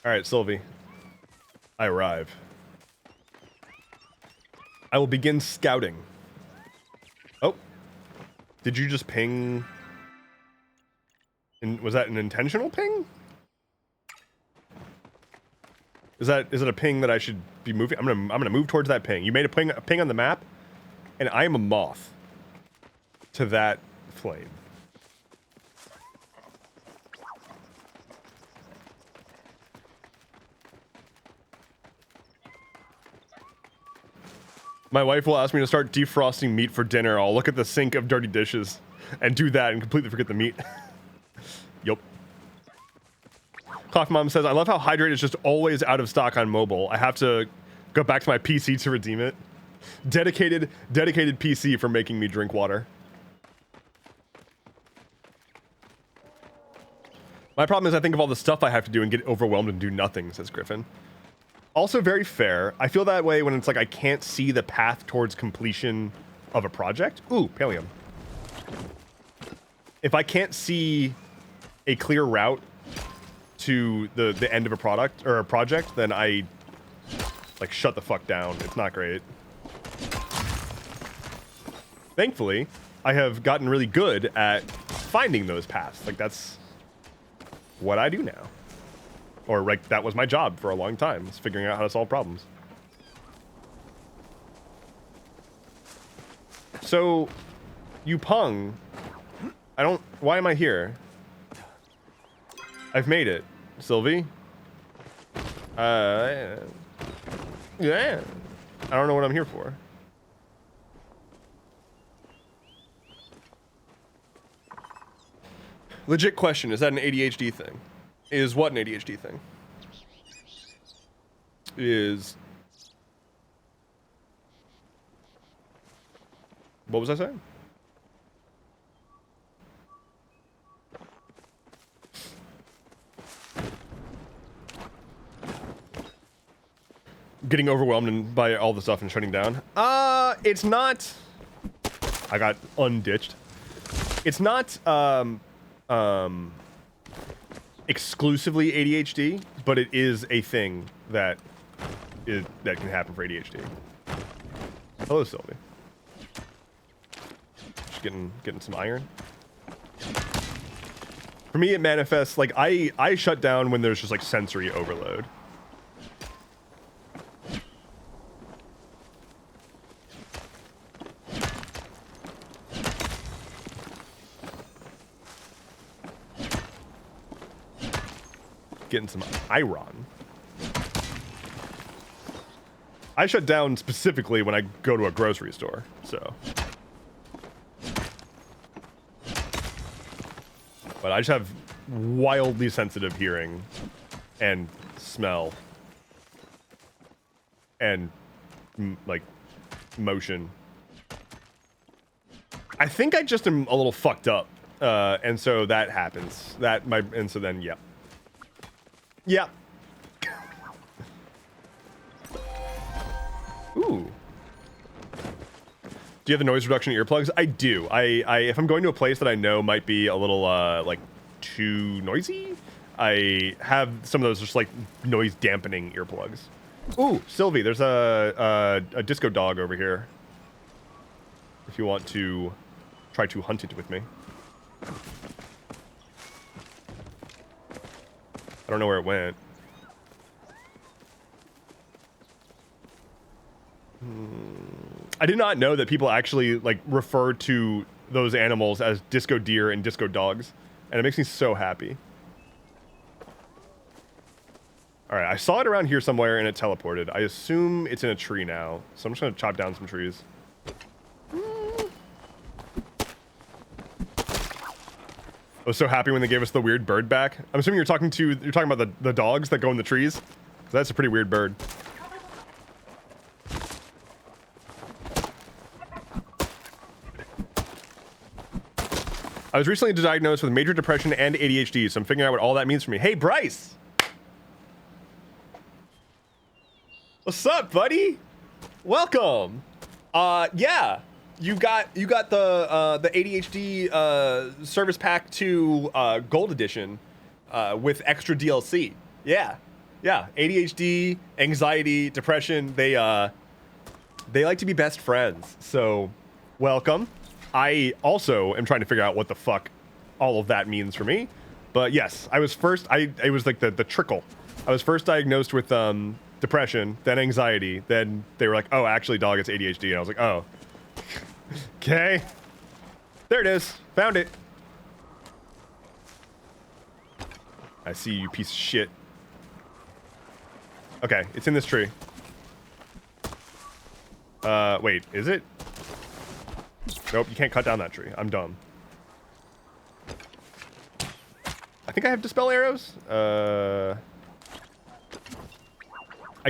All right, Sylvie. I arrive. I will begin scouting. Oh. Did you just ping? Was that an intentional ping? Is it a ping that I should be moving? I'm gonna move towards that ping. You made a ping on the map, and I am a moth to that flame. My wife will ask me to start defrosting meat for dinner. I'll look at the sink of dirty dishes and do that and completely forget the meat. Yup. Coffee Mom says, I love how Hydrate is just always out of stock on mobile. I have to go back to my PC to redeem it. Dedicated PC for making me drink water. My problem is I think of all the stuff I have to do and get overwhelmed and do nothing, says Griffin. Also very fair. I feel that way when it's like I can't see the path towards completion of a project. Ooh, Pallium. If I can't see a clear route to the end of a product or a project, then I like shut the fuck down. It's not great. Thankfully, I have gotten really good at finding those paths. Like that's what I do now. Or, like, that was my job for a long time, was figuring out how to solve problems. So, Yupeng, why am I here? I've made it. Sylvie? Yeah. I don't know what I'm here for. Legit question, is that an ADHD thing? Is what an ADHD thing? What was I saying? Getting overwhelmed by all the stuff and shutting down. It's not. I got unditched. It's not exclusively ADHD, but it is a thing that can happen for ADHD. Hello, Sylvie. Just getting some iron. For me, it manifests like I shut down when there's just like sensory overload. Getting some iron. I shut down specifically when I go to a grocery store, so. But I just have wildly sensitive hearing and smell and like motion. I think I just am a little fucked up, and so that happens. And so then, yeah. Yeah. Ooh. Do you have the noise reduction earplugs? I do. If I'm going to a place that I know might be a little like too noisy, I have some of those just like noise dampening earplugs. Ooh, Sylvie, there's a disco dog over here. If you want to try to hunt it with me. I don't know where it went. I did not know that people actually like refer to those animals as disco deer and disco dogs, and it makes me so happy. All right, I saw it around here somewhere and it teleported. I assume it's in a tree now, so I'm just gonna chop down some trees. I was so happy when they gave us the weird bird back. I'm assuming you're talking about the dogs that go in the trees. That's a pretty weird bird. I was recently diagnosed with major depression and ADHD, so I'm figuring out what all that means for me. Hey, Bryce! What's up, buddy? Welcome. Yeah. You got the ADHD service pack 2 gold edition with extra DLC. Yeah. Yeah. ADHD, anxiety, depression, they like to be best friends. So, welcome. I also am trying to figure out what the fuck all of that means for me. But yes, I was first it was like the trickle. I was first diagnosed with depression, then anxiety, then they were like, "Oh, actually, dog, it's ADHD." And I was like, "Oh." Okay. There it is. Found it. I see you, piece of shit. Okay, it's in this tree. Wait, is it? Nope, you can't cut down that tree. I'm dumb. I think I have dispel arrows. I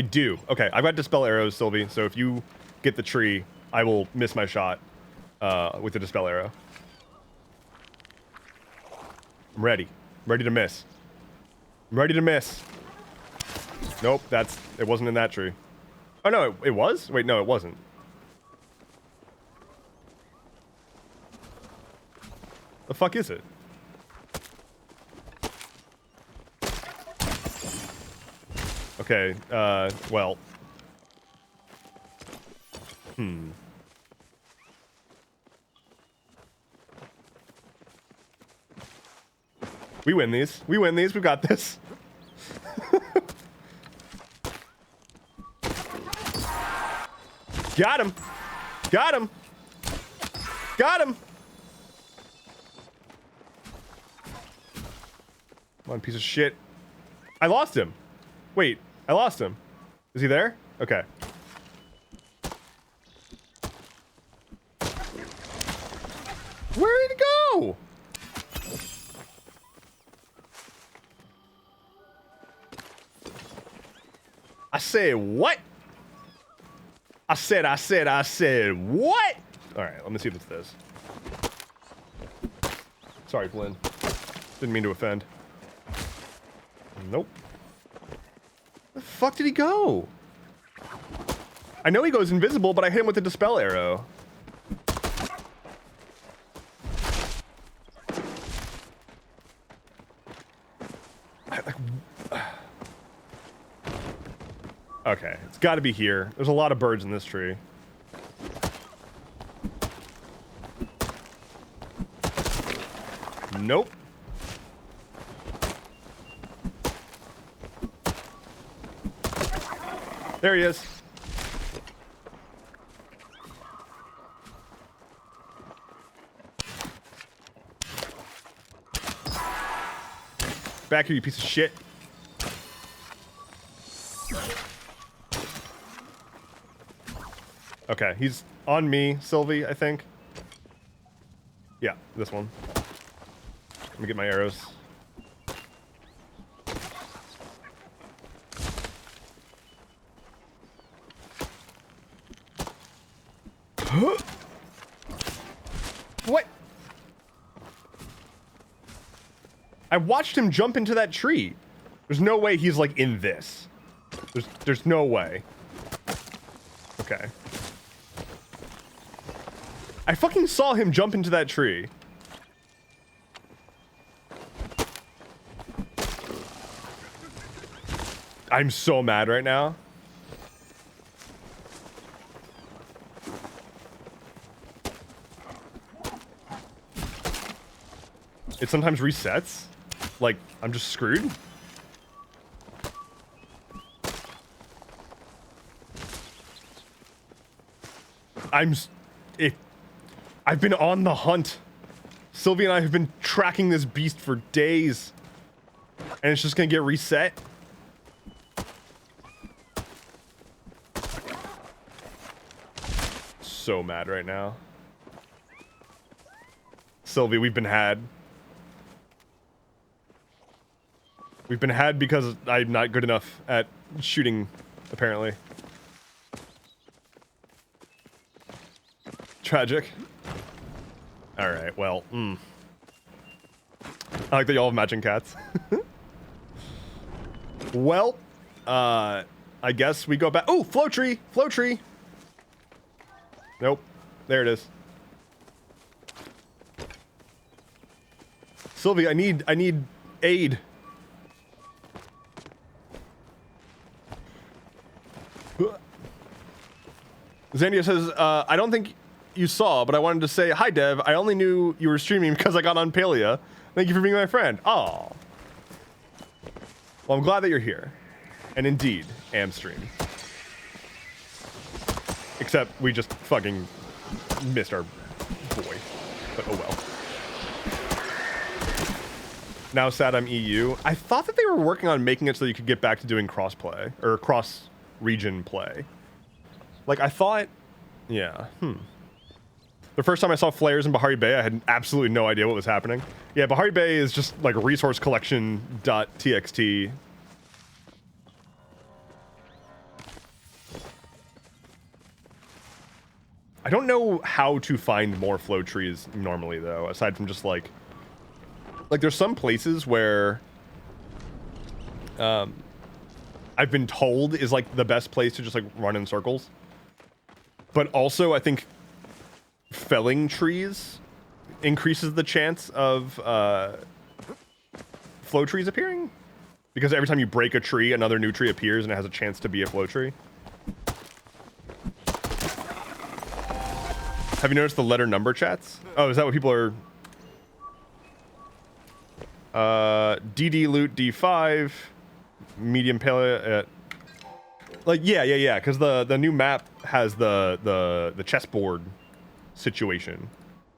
do. Okay, I've got dispel arrows, Sylvie. So if you get the tree, I will miss my shot with the dispel arrow. I'm ready. I'm ready to miss. I'm ready to miss. Nope, it wasn't in that tree. Oh no, it was? Wait, no, it wasn't. The fuck is it? Okay, well. We win these. We win these. We got this. Got him. Got him. Got him. Come on, piece of shit. I lost him. Wait, I lost him. Is he there? Okay. Where did he go? I said what? I said what? All right, let me see if it's this. Sorry, Flynn. Didn't mean to offend. Nope. Where the fuck did he go? I know he goes invisible, but I hit him with the dispel arrow. Okay, it's got to be here. There's a lot of birds in this tree. Nope. There he is. Back here, you piece of shit. Okay, he's on me, Sylvie, I think. Yeah, this one. Let me get my arrows. What? I watched him jump into that tree. There's no way he's like in this. There's no way. Okay. I fucking saw him jump into that tree. I'm so mad right now. It sometimes resets. Like, I'm just screwed. I've been on the hunt. Sylvie and I have been tracking this beast for days. And it's just gonna get reset. So mad right now. Sylvie, we've been had. We've been had because I'm not good enough at shooting, apparently. Tragic. Alright, well, I like that y'all have matching cats. Well, I guess we go back. Oh, flow tree! Flow tree! Nope. There it is. Sylvie, I need aid. Zandia says, I don't think you saw, but I wanted to say, hi, Dev. I only knew you were streaming because I got on Palia. Thank you for being my friend. Aw. Well, I'm glad that you're here. And indeed, am streaming. Except we just fucking missed our boy. But oh well. Now sad I'm EU. I thought that they were working on making it so you could get back to doing cross-play. Or cross-region play. Like, I thought... Yeah, The first time I saw flares in Bahari Bay, I had absolutely no idea what was happening. Yeah, Bahari Bay is just like a resource collection.txt. I don't know how to find more flow trees normally, though, aside from just like there's some places where I've been told is like the best place to just like run in circles. But also, I think felling trees increases the chance of flow trees appearing. Because every time you break a tree, another new tree appears and it has a chance to be a flow tree. Have you noticed the letter number chats? Oh, is that what people are... DD loot D5, medium paleo. Like yeah. Because the new map has the chessboard situation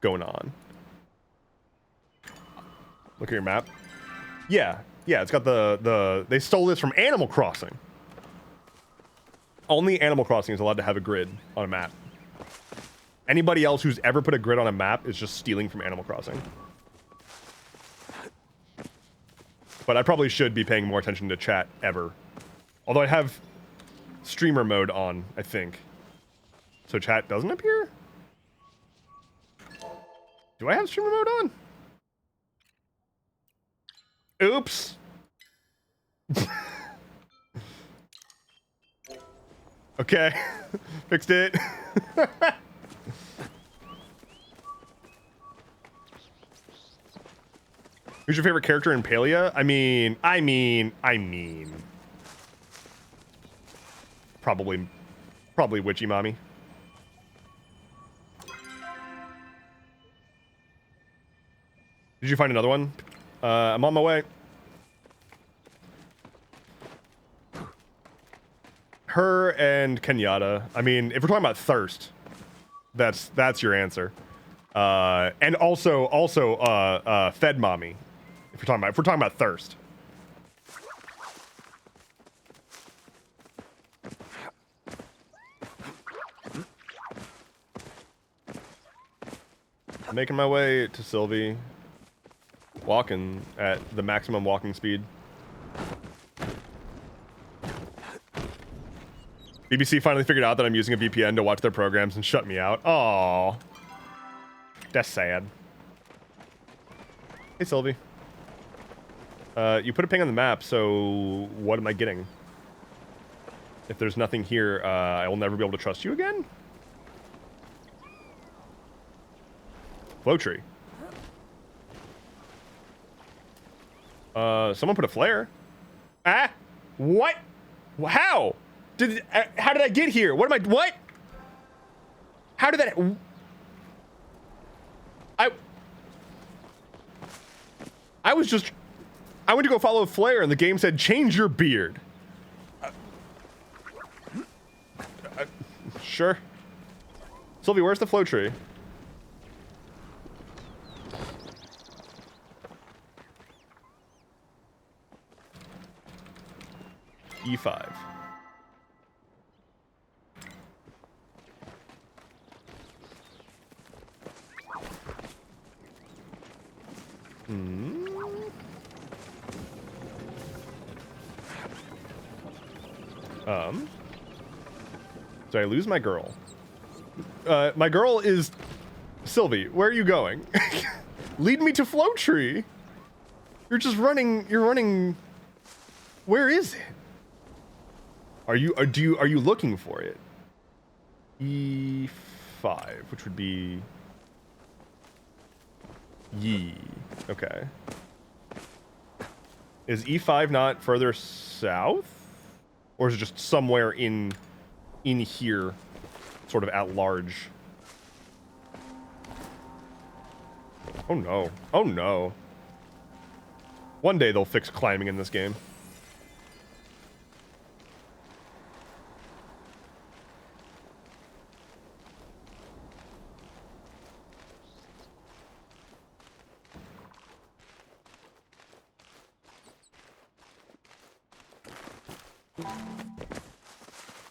going on. Look at your map. Yeah, it's got they stole this from Animal Crossing. Only Animal Crossing is allowed to have a grid on a map. Anybody else who's ever put a grid on a map is just stealing from Animal Crossing. But I probably should be paying more attention to chat ever. Although I have streamer mode on, I think. So chat doesn't appear? Do I have streamer mode on? Oops. Okay. Fixed it. Who's your favorite character in Palia? I mean. Probably Witchy Mommy. Did you find another one? I'm on my way. Her and Kenyatta. I mean, if we're talking about thirst, that's your answer. And also Fed Mommy. If we're talking about thirst. I'm making my way to Sylvie. Walking at the maximum walking speed. BBC finally figured out that I'm using a VPN to watch their programs and shut me out. Aww. That's sad. Hey, Sylvie. You put a ping on the map, so what am I getting? If there's nothing here, I will never be able to trust you again? Flow tree. Someone put a flare. Ah? What? How? How did I get here? What? How did that... I was just... I went to go follow a flare and the game said, change your beard. Sure. Sylvie, where's the flow tree? E5. Did I lose my girl? My girl is Sylvie. Where are you going? Lead me to flow tree. You're just running. You're running. Where is it? Are you looking for it? E5, which would be Yi. Okay. Is E5 not further south? Or is it just somewhere in here, sort of at large? Oh no. Oh no. One day they'll fix climbing in this game.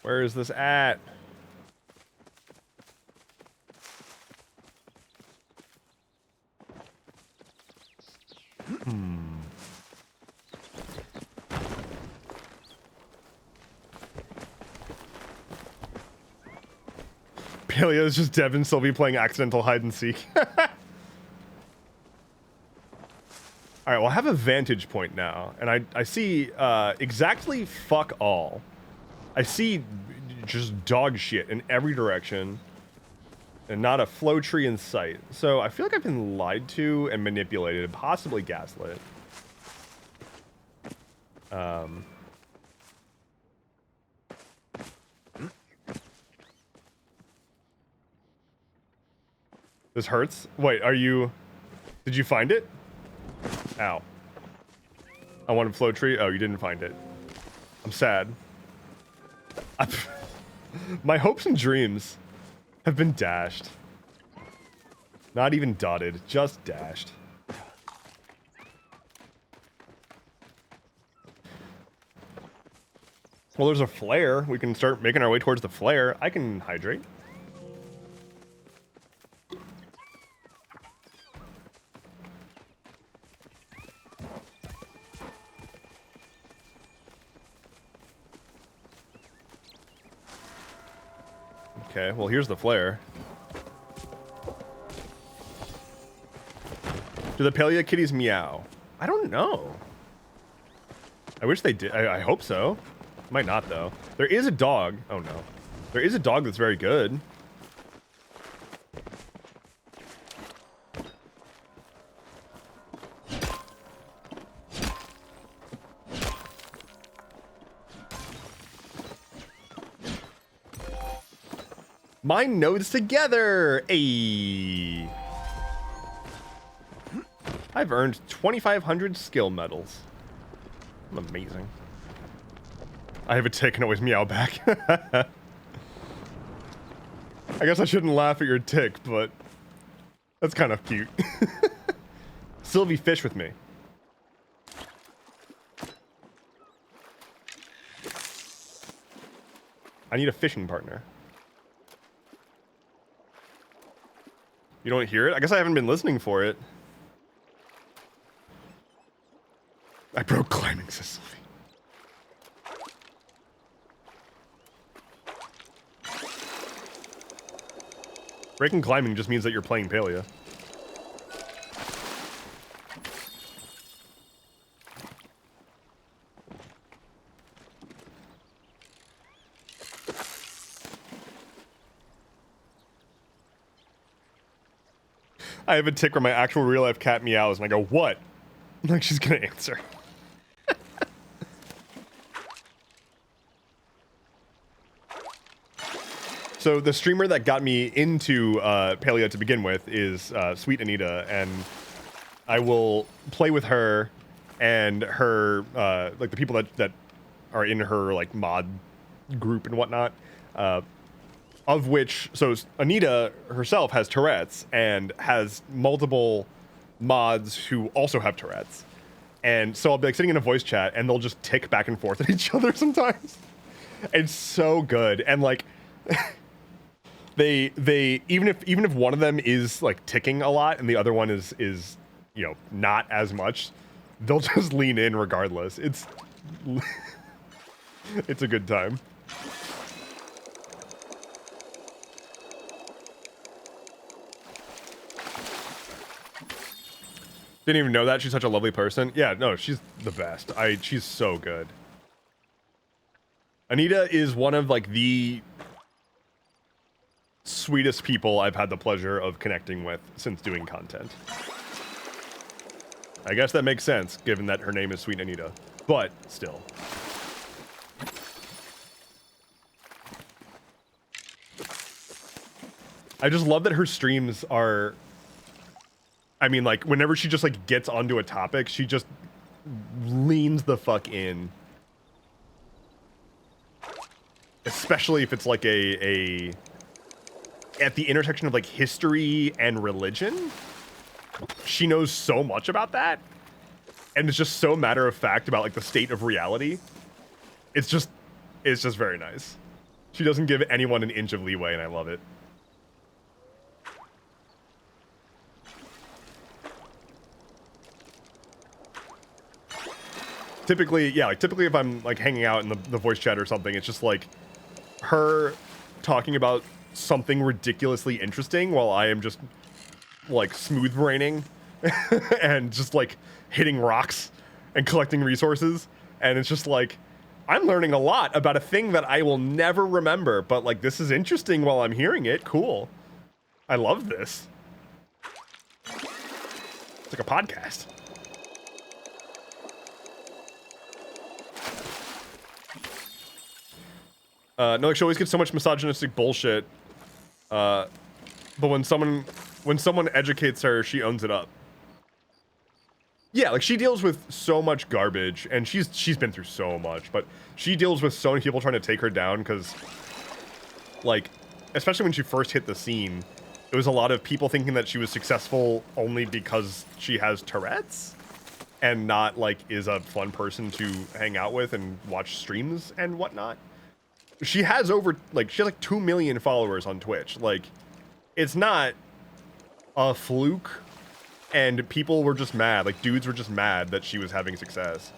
Where is this at? Paleo is just Devin Sylvie playing accidental hide and seek. All right, well, I have a vantage point now, and I see exactly fuck all. I see just dog shit in every direction, and not a flow tree in sight. So I feel like I've been lied to and manipulated, and possibly gaslit. This hurts. Wait, are you... Did you find it? Ow. I wanted flow tree. Oh, you didn't find it. I'm sad. My hopes and dreams have been dashed. Not even dotted, just dashed. Well, there's a flare. We can start making our way towards the flare. I can hydrate. Okay, well, here's the flare. Do the Paleo kitties meow? I don't know. I wish they did. I hope so. Might not, though. There is a dog. Oh, no. There is a dog that's very good. Mine nodes together. Ayy. I've earned 2,500 skill medals. I'm amazing. I have a tick and always meow back. I guess I shouldn't laugh at your tick, but that's kind of cute. Sylvie, fish with me. I need a fishing partner. You don't hear it? I guess I haven't been listening for it. I broke climbing, says Sylvie. Breaking climbing just means that you're playing Paleo. I have a tick where my actual real life cat meows and I go, what? Like she's gonna answer. So the streamer that got me into Paleo to begin with is Sweet Anita, and I will play with her and her like the people that are in her like mod group and whatnot. Of which, so Anita herself has Tourette's and has multiple mods who also have Tourette's. And so I'll be like sitting in a voice chat and they'll just tick back and forth at each other sometimes. It's so good. And like they even if one of them is like ticking a lot and the other one is you know not as much, they'll just lean in regardless. It's it's a good time. Didn't even know that. She's such a lovely person. Yeah, no, she's the best. She's so good. Anita is one of like the sweetest people I've had the pleasure of connecting with since doing content. I guess that makes sense given that her name is Sweet Anita, but still. I just love that her streams are, I mean, like, whenever she just, like, gets onto a topic, she just leans the fuck in. Especially if it's, like, at the intersection of, like, history and religion. She knows so much about that. And it's just so matter-of-fact about, like, the state of reality. It's just very nice. She doesn't give anyone an inch of leeway, and I love it. Typically, yeah, like typically if I'm like hanging out in the voice chat or something, it's just like her talking about something ridiculously interesting while I am just like smooth braining and just like hitting rocks and collecting resources. And it's just like, I'm learning a lot about a thing that I will never remember, but like this is interesting while I'm hearing it. Cool. I love this. It's like a podcast. No, like she always gets so much misogynistic bullshit. But when someone educates her, she owns it up. Yeah, like she deals with so much garbage, and she's been through so much, but she deals with so many people trying to take her down because, like, especially when she first hit the scene, it was a lot of people thinking that she was successful only because she has Tourette's and not, like, is a fun person to hang out with and watch streams and whatnot. She has she has like 2 million followers on Twitch. Like, it's not a fluke. And people were just mad, like dudes were just mad that she was having success.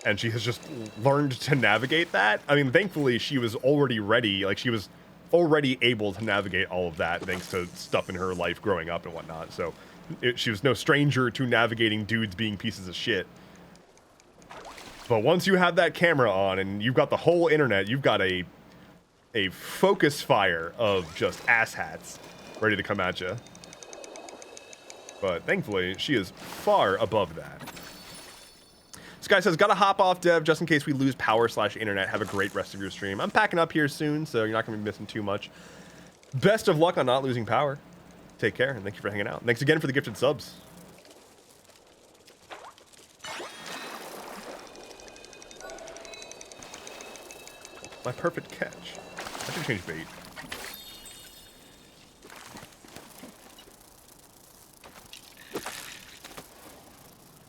And she has just learned to navigate that. I mean, thankfully she was already ready, like she was already able to navigate all of that thanks to stuff in her life growing up and whatnot. So she was no stranger to navigating dudes being pieces of shit. But once you have that camera on and you've got the whole internet, you've got a focus fire of just asshats ready to come at you. But thankfully, she is far above that. This guy says, gotta hop off, Dev, just in case we lose power/internet. Have a great rest of your stream. I'm packing up here soon, so you're not going to be missing too much. Best of luck on not losing power. Take care, and thank you for hanging out. Thanks again for the gifted subs. My perfect catch. I should change bait.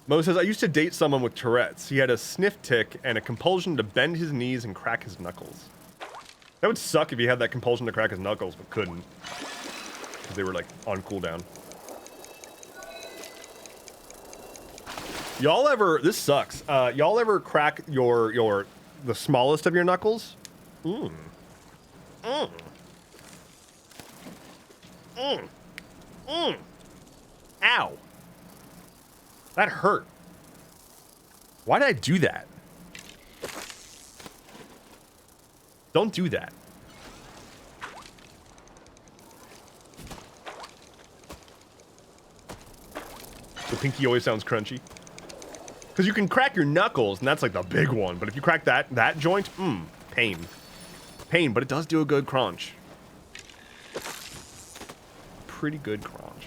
Mo says, I used to date someone with Tourette's. He had a sniff tic and a compulsion to bend his knees and crack his knuckles. That would suck if he had that compulsion to crack his knuckles, but couldn't. Because they were, like, on cooldown. Y'all ever... This sucks. Y'all ever crack the smallest of your knuckles? Ow. That hurt. Why did I do that? Don't do that. The pinky always sounds crunchy. Because you can crack your knuckles, and that's like the big one. But if you crack that joint, pain. Pain, but it does do a good crunch. Pretty good crunch.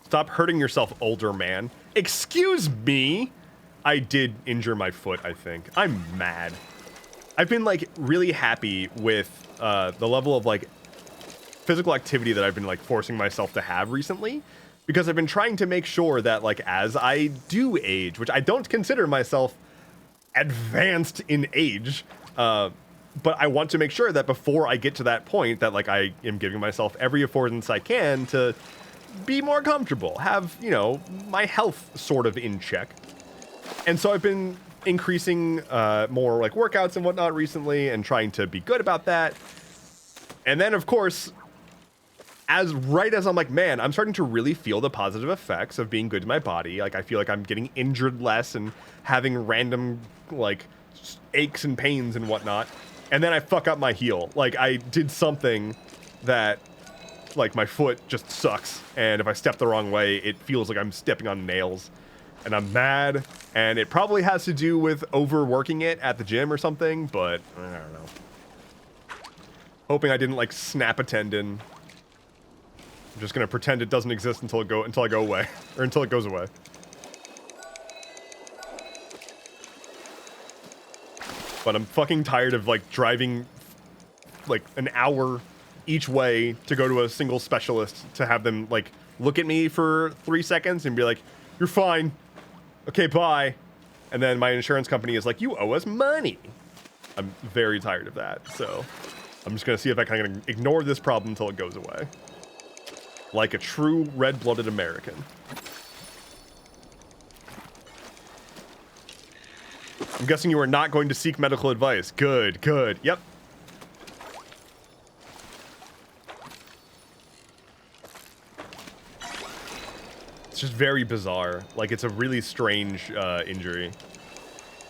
Stop hurting yourself, older man. Excuse me. I did injure my foot, I think. I'm mad. I've been, like, really happy with the level of, like, physical activity that I've been, like, forcing myself to have recently. Because I've been trying to make sure that, like, as I do age, which I don't consider myself advanced in age, but I want to make sure that before I get to that point that, like, I am giving myself every affordance I can to be more comfortable, have, you know, my health sort of in check. And so I've been increasing more, like, workouts and whatnot recently and trying to be good about that. And then, of course, as I'm like, man, I'm starting to really feel the positive effects of being good to my body. Like, I feel like I'm getting injured less and having random, like, aches and pains and whatnot. And then I fuck up my heel. Like, I did something that, like, my foot just sucks. And if I step the wrong way, it feels like I'm stepping on nails. And I'm mad. And it probably has to do with overworking it at the gym or something, but I don't know. Hoping I didn't, like, snap a tendon. I'm just gonna pretend it doesn't exist until I go away, or until it goes away. But I'm fucking tired of, like, driving, like, an hour each way to go to a single specialist to have them, like, look at me for 3 seconds and be like, "You're fine. Okay, bye." And then my insurance company is like, "You owe us money." I'm very tired of that, so I'm just gonna see if I can ignore this problem until it goes away. Like a true red-blooded American. I'm guessing you are not going to seek medical advice. Good, good. Yep. It's just very bizarre. Like, it's a really strange injury.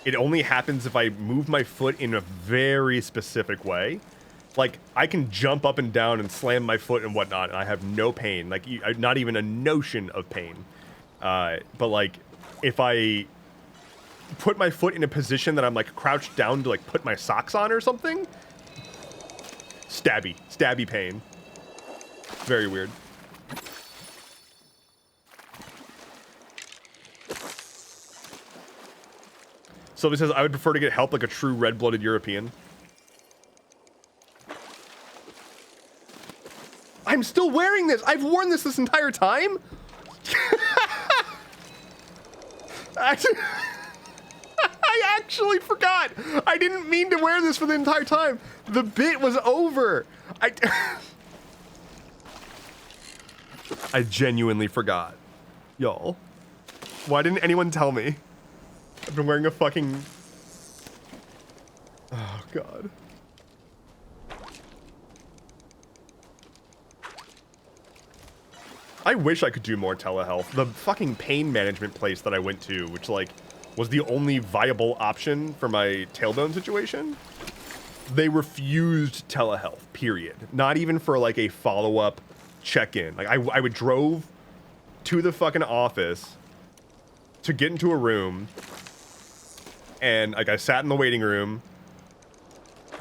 It only happens if I move my foot in a very specific way. Like, I can jump up and down and slam my foot and whatnot, and I have no pain. Like, not even a notion of pain. But, like, if I put my foot in a position that I'm, like, crouched down to, like, put my socks on or something, stabby pain. Very weird. Sylvie says, I would prefer to get help like a true red-blooded European. I'm still wearing this. I've worn this entire time. Actually, I actually forgot. I didn't mean to wear this for the entire time. The bit was over. I genuinely forgot. Y'all, why didn't anyone tell me? I've been wearing a fucking... Oh, God. I wish I could do more telehealth. The fucking pain management place that I went to, which, like, was the only viable option for my tailbone situation, they refused telehealth, period. Not even for, like, a follow-up check-in. Like, I would drove to the fucking office to get into a room, and, like, I sat in the waiting room.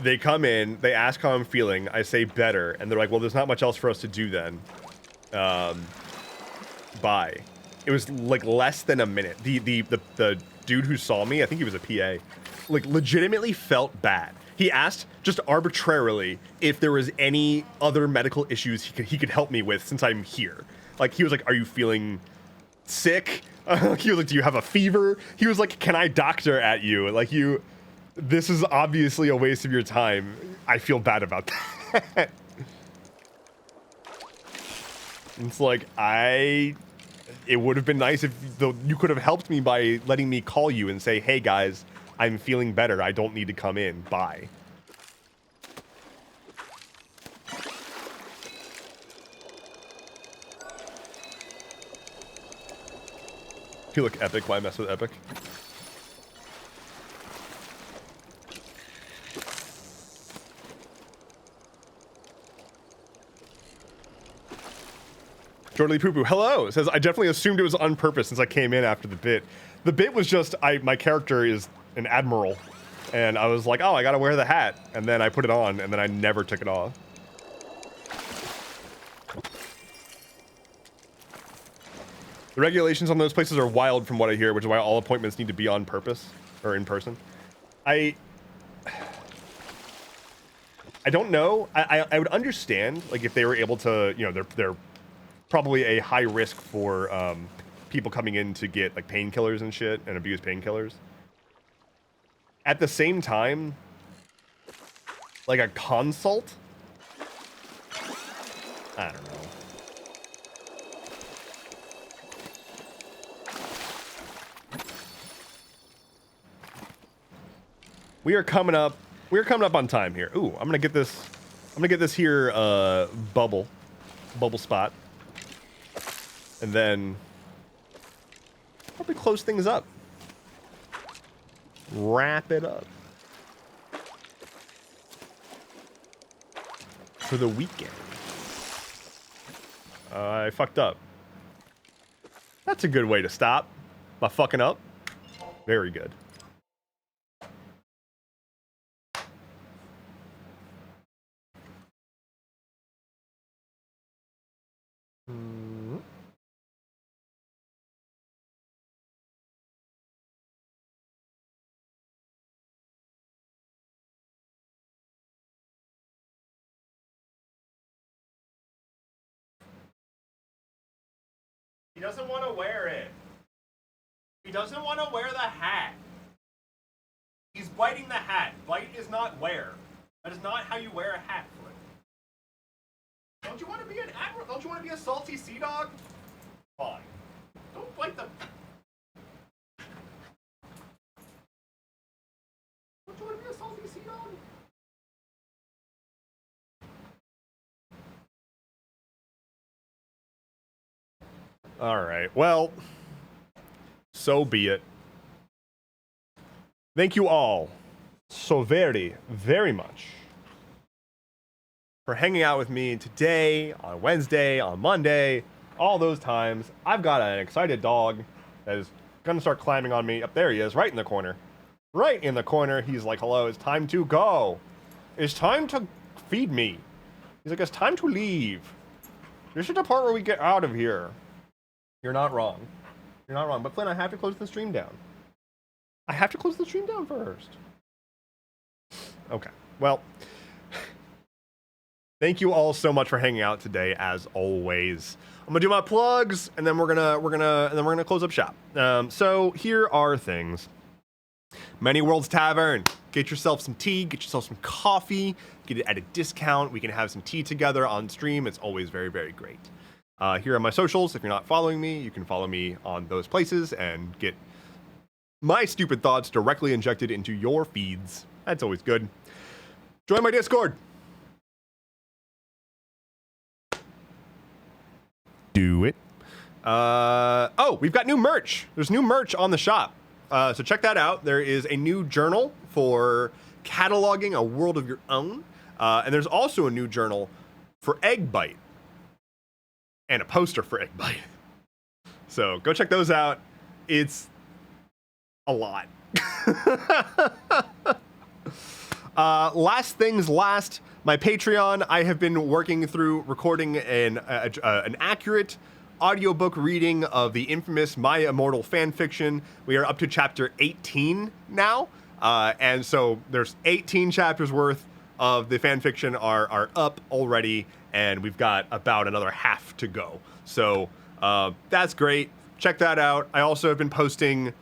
They come in, they ask how I'm feeling, I say better, and they're like, well, there's not much else for us to do then. Bye. It was like less than a minute. The dude who saw me, I think he was a PA, like legitimately felt bad. He asked just arbitrarily if there was any other medical issues he could help me with since I'm here. Like he was like, are you feeling sick? He was like, do you have a fever? He was like, can I doctor at you? Like this is obviously a waste of your time. I feel bad about that. It's like, it would have been nice if you could have helped me by letting me call you and say, hey guys, I'm feeling better. I don't need to come in. Bye. You look epic. Why mess with epic? Jordan Poo Poo, hello, says, I definitely assumed it was on purpose since I came in after the bit. The bit was just, my character is an admiral, and I was like, oh, I gotta wear the hat, and then I put it on, and then I never took it off. The regulations on those places are wild from what I hear, which is why all appointments need to be on purpose, or in person. I don't know. I would understand, like, if they were able to, you know, they're probably a high risk for people coming in to get like painkillers and shit and abuse painkillers. At the same time, like a consult, I don't know. We are coming up on time here. Ooh, I'm gonna get this here bubble spot. And then probably close things up. Wrap it up. For the weekend. I fucked up. That's a good way to stop. By fucking up. Very good. He doesn't want to wear it. He doesn't want to wear the hat. He's biting the hat. Bite is not wear. That is not how you wear a hat, Flip. Don't you want to be an admiral? Don't you want to be a salty sea dog? Fine. Don't bite the... Don't you want to be a salty sea dog? Alright, well, so be it. Thank you all so very, very much for hanging out with me today, on Wednesday, on Monday, all those times. I've got an excited dog that is gonna start climbing on me. Up there he is, right in the corner. Right in the corner. He's like, hello, it's time to go. It's time to feed me. He's like, it's time to leave. This is the part where we get out of here. You're not wrong. You're not wrong. But Flynn, I have to close the stream down. I have to close the stream down first. Okay. Well, thank you all so much for hanging out today, as always. I'm gonna do my plugs, and then we're gonna close up shop. So here are things. Many Worlds Tavern. Get yourself some tea, get yourself some coffee, get it at a discount. We can have some tea together on stream. It's always very, very great. Here are my socials. If you're not following me, you can follow me on those places and get my stupid thoughts directly injected into your feeds. That's always good. Join my Discord. Do it. Oh, we've got new merch. There's new merch on the shop. So check that out. There is a new journal for cataloging a world of your own. And there's also a new journal for Egg Bite. And a poster for Egg Bite. So go check those out. It's a lot. Last things last, my Patreon. I have been working through recording an accurate audiobook reading of the infamous My Immortal fanfiction. We are up to chapter 18 now, and so there's 18 chapters worth of the fanfiction are up already, and we've got about another half to go. So that's great. Check that out. I also have been posting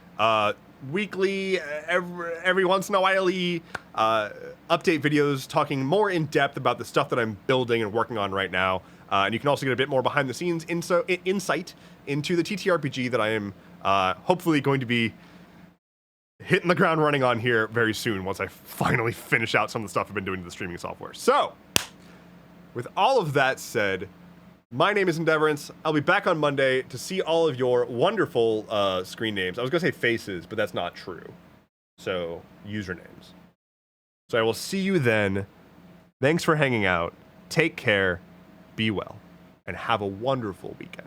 weekly, every once in a while, update videos talking more in depth about the stuff that I'm building and working on right now. And you can also get a bit more behind the scenes insight into the TTRPG that I am hopefully going to be hitting the ground running on here very soon once I finally finish out some of the stuff I've been doing to the streaming software. So, with all of that said, my name is Endeavorance. I'll be back on Monday to see all of your wonderful screen names. I was going to say faces, but that's not true. So, usernames. So I will see you then. Thanks for hanging out. Take care. Be well, and have a wonderful weekend.